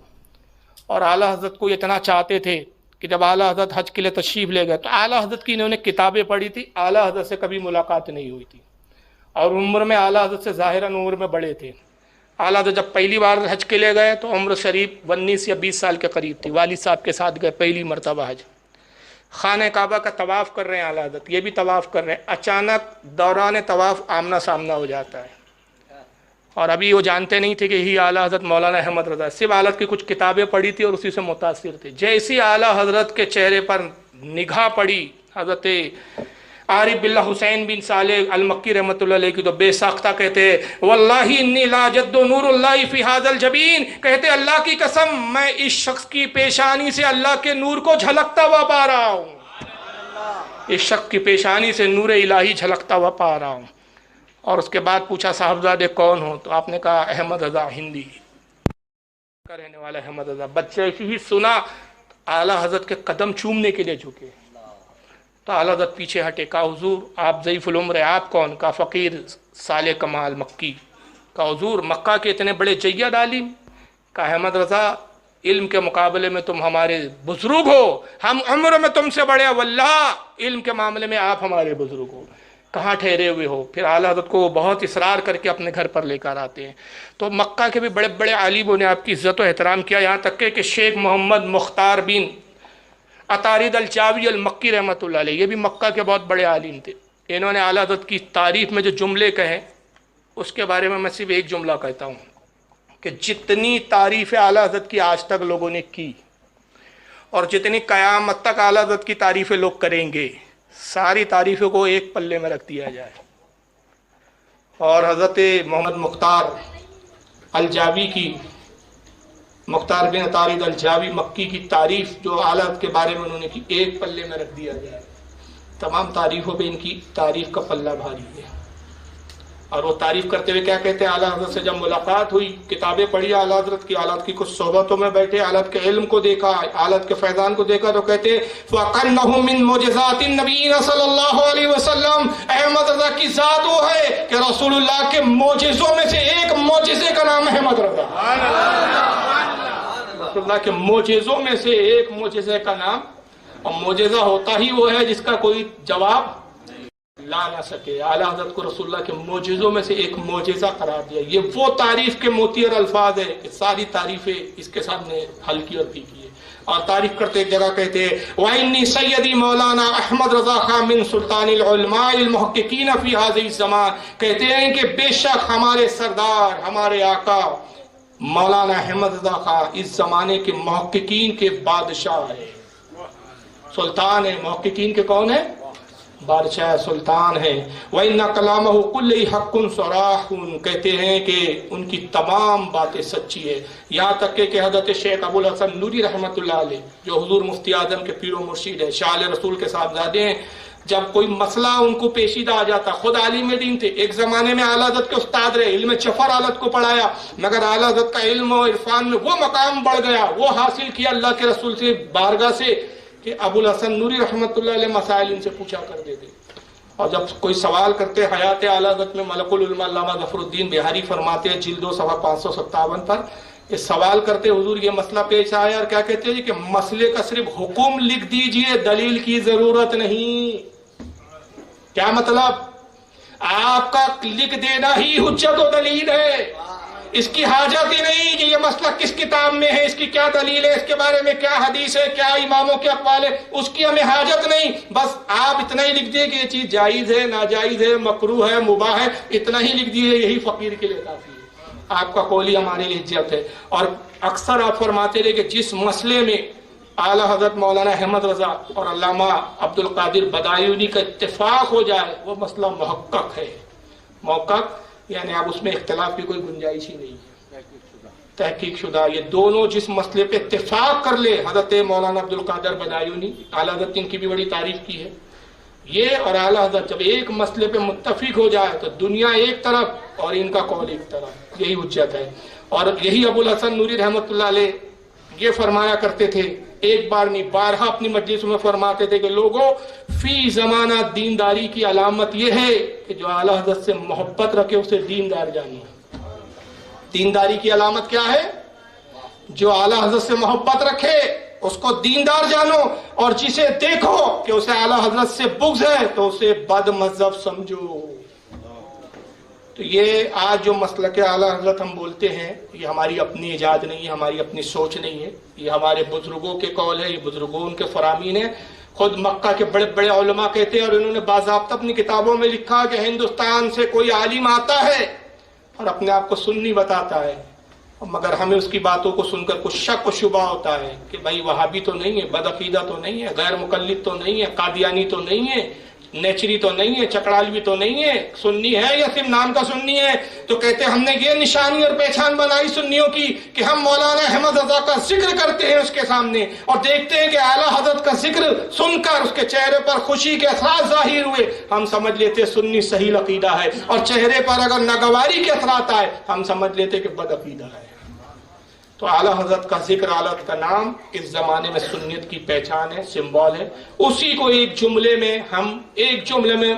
اور اعلیٰ حضرت کو اتنا چاہتے تھے کہ جب اعلیٰ حضرت حج کے لیے تشریف لے گئے تو اعلیٰ حضرت کی انہوں نے کتابیں پڑھی تھی, اعلیٰ حضرت سے کبھی ملاقات نہیں ہوئی تھی, اور عمر میں اعلیٰ حضرت سے ظاہراً عمر میں بڑے تھے. اعلیٰ حضرت جب پہلی بار حج کے لیے گئے تو عمر شریف 19 یا 20 سال کے قریب تھی. والد صاحب کے ساتھ گئے پہلی مرتبہ حج, خانہ کعبہ کا طواف کر رہے ہیں اعلیٰ حضرت, یہ بھی طواف کر رہے ہیں. اچانک دوران طواف آمنا سامنا ہو جاتا ہے, اور ابھی وہ جانتے نہیں تھے کہ یہی اعلیٰ حضرت مولانا احمد رضا, صرف اعلیٰ حضرت کی کچھ کتابیں پڑھی تھی اور اسی سے متاثر تھے. جیسی اعلیٰ حضرت کے چہرے پر نگاہ پڑی حضرت عارف باللہ حسین بن صالح المکی رحمۃ اللہ علیہ کی, تو بے ساختہ کہتے واللہ انی لا جد نور اللہ فی ھذا الجبین, کہتے اللہ کی قسم میں اس شخص کی پیشانی سے اللہ کے نور کو جھلکتا ہوا پا رہا ہوں, اس شخص کی پیشانی سے نور الہی جھلکتا ہوا پا رہا ہوں. اور اس کے بعد پوچھا صاحبزادے کون ہو, تو آپ نے کہا احمد رضا, ہندی کا رہنے والا احمد رضا. بچے ہی سنا اعلیٰ حضرت کے قدم چومنے کے لیے جھکے, تو اعلیٰ حضرت پیچھے ہٹے. کہا حضور آپ ضعیف العمر ہیں, آپ کون؟ کہا فقیر صالح کمال مکی. کہا حضور مکہ کے اتنے بڑے جید عالم. کہا احمد رضا علم کے مقابلے میں تم ہمارے بزرگ ہو, ہم عمر میں تم سے بڑے, واللہ علم کے معاملے میں آپ ہمارے بزرگ ہو, کہاں ٹھہرے ہوئے ہو؟ پھر اعلیٰ حضرت کو بہت اصرار کر کے اپنے گھر پر لے کر آتے ہیں. تو مکہ کے بھی بڑے بڑے عالموں نے آپ کی عزت و احترام کیا, یہاں تک کہ شیخ محمد مختار بن عطارد الجاوی المکی رحمۃ اللہ علیہ, یہ بھی مکہ کے بہت بڑے عالم تھے. انہوں نے اعلیٰ حضرت کی تعریف میں جو جملے کہیں اس کے بارے میں صرف ایک جملہ کہتا ہوں کہ جتنی تعریف اعلیٰ حضرت کی آج تک لوگوں نے کی اور جتنی قیامت تک اعلیٰ حضرت کی تعریفیں لوگ کریں گے, ساری تعریفوں کو ایک پلے میں رکھ دیا جائے. اور حضرت محمد مختار الجاوی کی, مختار بن عطارد الجاوی مکی کی تعریف جو اعلیٰ حضرت کے بارے میں انہوں نے کی, ایک پلے میں رکھ دیا جائے. تمام تعریفوں پہ ان کی تعریف کا پلہ بھاری ہے. اور وہ تعریف کرتے ہوئے کیا کہتے ہیں، اعلیٰ حضرت سے جب ملاقات ہوئی، کتابیں پڑھی اعلیٰ حضرت کی کچھ صحبتوں میں بیٹھے، اعلیٰ حضرت کے علم کو دیکھا، اعلیٰ حضرت کے فیضان کو دیکھا، تو کہتے ہیں فَقَنَّهُ مِن مُعْجِزَاتِ النَّبِيِّ صلی اللہ علیہ وسلم، احمد رضا کی ذات وہ ہے کہ رسول اللہ کے معجزوں میں سے ایک معجزے کا نام ہے احمد رضا۔ رسول اللہ کے معجزوں میں سے ایک معجزے کا نام، اور معجزہ ہوتا ہی وہ ہے جس کا کوئی جواب لا نہ سکے۔ اعلیٰ حضرت کو رسول اللہ کے معجزوں میں سے ایک معجزہ قرار دیا۔ یہ وہ تعریف کے موتی اور الفاظ ہے کہ ساری تعریفیں اس کے سامنے ہلکی اور پھیکی ہے۔ اور تعریف کرتے ایک جگہ کہتے ہیں وَإِنِّي سَيَّدِي مولانا احمد رضا خان من سلطان العلماء المحققین فی هذه الزمان، کہتے ہیں کہ بے شک ہمارے سردار، ہمارے آقا مولانا احمد رضا خان اس زمانے کے محققین کے بادشاہ ہے، سلطان ہے۔ محققین کے کون ہیں؟ بادشاہ سلطان ہے۔ وَإِنَّ كَلَامَهُ كُلِّ حَقٌّ صَرَاحٌ، کہتے ہیں کہ ان کی تمام باتیں سچی ہے، یہاں تک کہ حضرت شیخ ابو الحسن نوری رحمۃ اللہ علیہ، جو حضور مفتی اعظم کے پیر و مرشد ہے، شاہ رسول کے صاحبزادے ہیں، جب کوئی مسئلہ ان کو پیشیدہ آ جاتا، خود عالم دین تھے، ایک زمانے میں اعلیٰ حضرت کے استاد رہے، علم چفر حضرت کو پڑھایا، مگر اعلیٰ حضرت کا علم و عرفان میں وہ مقام بڑھ گیا، وہ حاصل کیا اللہ کے رسول سے بارگاہ سے، کہ ابو الحسن نوری رحمۃ اللہ علیہ مسائل ان سے پوچھا کرتے تھے، اور جب کوئی سوال کرتے حیات اعلیٰ حضرت میں ملک العلماء علامہ ظفر الدین بہاری فرماتے ہیں جلد 2 صفحہ 557 پر، یہ سوال کرتے حضور یہ مسئلہ پیش آیا، اور کیا کہتے ہیں کہ مسئلے کا صرف حکم لکھ دیجئے، دلیل کی ضرورت نہیں۔ کیا مطلب؟ آپ کا لکھ دینا ہی حجت و دلیل ہے، اس کی حاجت ہی نہیں کہ یہ مسئلہ کس کتاب میں ہے، اس کی کیا دلیل ہے، اس کے بارے میں کیا حدیث ہے، کیا اماموں کے اقوال ہے، اس کی ہمیں حاجت نہیں، بس آپ اتنا ہی لکھ دیے کہ یہ چیز جائز ہے، ناجائز ہے، مکروہ ہے، مباح ہے، اتنا ہی لکھ دیے، یہی فقیر کے لیے کافی ہے، آپ کا قول ہی ہمارے لیے عزت ہے۔ اور اکثر آپ فرماتے رہے کہ جس مسئلے میں اعلیٰ حضرت مولانا احمد رضا اور علامہ عبد القادر بدایونی کا اتفاق ہو جائے وہ مسئلہ محقق ہے، محقق یعنی اب اس میں اختلاف کی کوئی گنجائش ہی نہیں ہے، تحقیق شدہ، یہ دونوں جس مسئلے پہ اتفاق کر لے، حضرت مولانا عبد القادر بدایونی، اعلیٰ حضرت ان کی بھی بڑی تعریف کی ہے، یہ اور اعلیٰ حضرت جب ایک مسئلے پہ متفق ہو جائے تو دنیا ایک طرف اور ان کا قول ایک طرف، یہی حجت ہے۔ اور یہی ابو الحسن نوری رحمۃ اللہ علیہ یہ فرمایا کرتے تھے، ایک بار نہیں بارہا اپنی مجلس میں فرماتے تھے کہ لوگوں فی زمانہ دینداری کی علامت یہ ہے کہ جو اعلیٰ حضرت سے محبت رکھے اسے دیندار جانو۔ دینداری کی علامت کیا ہے؟ جو اعلیٰ حضرت سے محبت رکھے اس کو دیندار جانو، اور جسے دیکھو کہ اسے اعلیٰ حضرت سے بغض ہے تو اسے بد مذہب سمجھو۔ تو یہ آج جو مسلک اعلیٰ حضرت ہم بولتے ہیں یہ ہماری اپنی ایجاد نہیں ہے، ہماری اپنی سوچ نہیں ہے، یہ ہمارے بزرگوں کے قول ہے، یہ بزرگوں ان کے فرامین ہیں۔ خود مکہ کے بڑے بڑے علماء کہتے ہیں، اور انہوں نے باضابطہ اپنی کتابوں میں لکھا کہ ہندوستان سے کوئی عالم آتا ہے اور اپنے آپ کو سنی بتاتا ہے، مگر ہمیں اس کی باتوں کو سن کر کچھ شک و شبہ ہوتا ہے کہ بھائی وہابی تو نہیں ہے، بدعقیدہ تو نہیں ہے، غیر مقلد تو نہیں ہے، قادیانی تو نہیں ہے، نیچری تو نہیں ہے، چکڑالوی تو نہیں ہے، سنی ہے یا صرف نام کا سنی ہے؟ تو کہتے ہیں ہم نے یہ نشانی اور پہچان بنائی سنیوں کی کہ ہم مولانا احمد رضا کا ذکر کرتے ہیں اس کے سامنے، اور دیکھتے ہیں کہ اعلیٰ حضرت کا ذکر سن کر اس کے چہرے پر خوشی کے اثرات ظاہر ہوئے، ہم سمجھ لیتے سنی صحیح عقیدہ ہے، اور چہرے پر اگر ناگواری کے اثرات آئے ہم سمجھ لیتے کہ بد عقیدہ ہے۔ تو اعلیٰ حضرت کا ذکر، اعلیٰ حضرت کا نام اس زمانے میں سنیت کی پہچان ہے، سمبول ہے۔ اسی کو ایک جملے میں ہم ایک جملے میں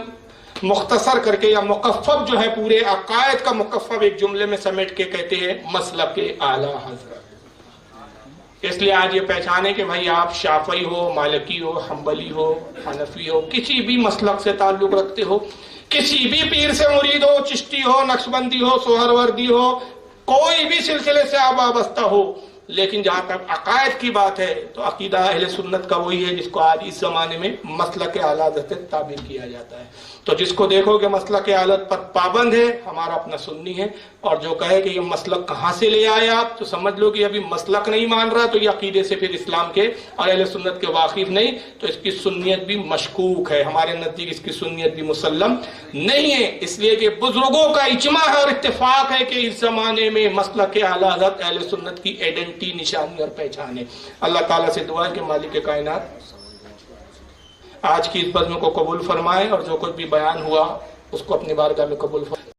مختصر کر کے، یا مکفف جو ہے پورے عقائد کا مکفف ایک جملے میں سمیٹ کے کہتے ہیں مسلک اعلیٰ حضرت۔ اس لیے آج یہ پہچان ہے کہ بھائی آپ شافعی ہو، مالکی ہو، حنبلی ہو، حنفی ہو، کسی بھی مسلک سے تعلق رکھتے ہو، کسی بھی پیر سے مرید ہو، چشتی ہو، نقشبندی ہو، سہروردی ہو، کوئی بھی سلسلے سے آپ وابستہ ہو، لیکن جہاں تک عقائد کی بات ہے تو عقیدہ اہل سنت کا وہی ہے جس کو آج اس زمانے میں مسلک اعلیٰ حضرت تعبیر کیا جاتا ہے۔ تو جس کو دیکھو کہ مسلک اعلیٰ حضرت پر پابند ہے ہمارا اپنا سنی ہے، اور جو کہے کہ یہ مسلک کہاں سے لے آئے آپ، تو سمجھ لو کہ ابھی مسلک نہیں مان رہا، تو یہ عقیدے سے پھر اسلام کے اور اہل سنت کے واقف نہیں، تو اس کی سنیت بھی مشکوک ہے، ہمارے نزدیک اس کی سنیت بھی مسلم نہیں ہے، اس لیے کہ بزرگوں کا اجماع ہے اور اتفاق ہے کہ اس زمانے میں مسلک اعلیٰ حضرت اہل سنت کی ایڈنٹی، نشانی اور پہچان ہے۔ اللہ تعالیٰ سے دعا ہے کہ مالک کائنات آج کی اس بزم کو قبول فرمائے، اور جو کچھ بھی بیان ہوا اس کو اپنی بارگاہ میں قبول فرمائے۔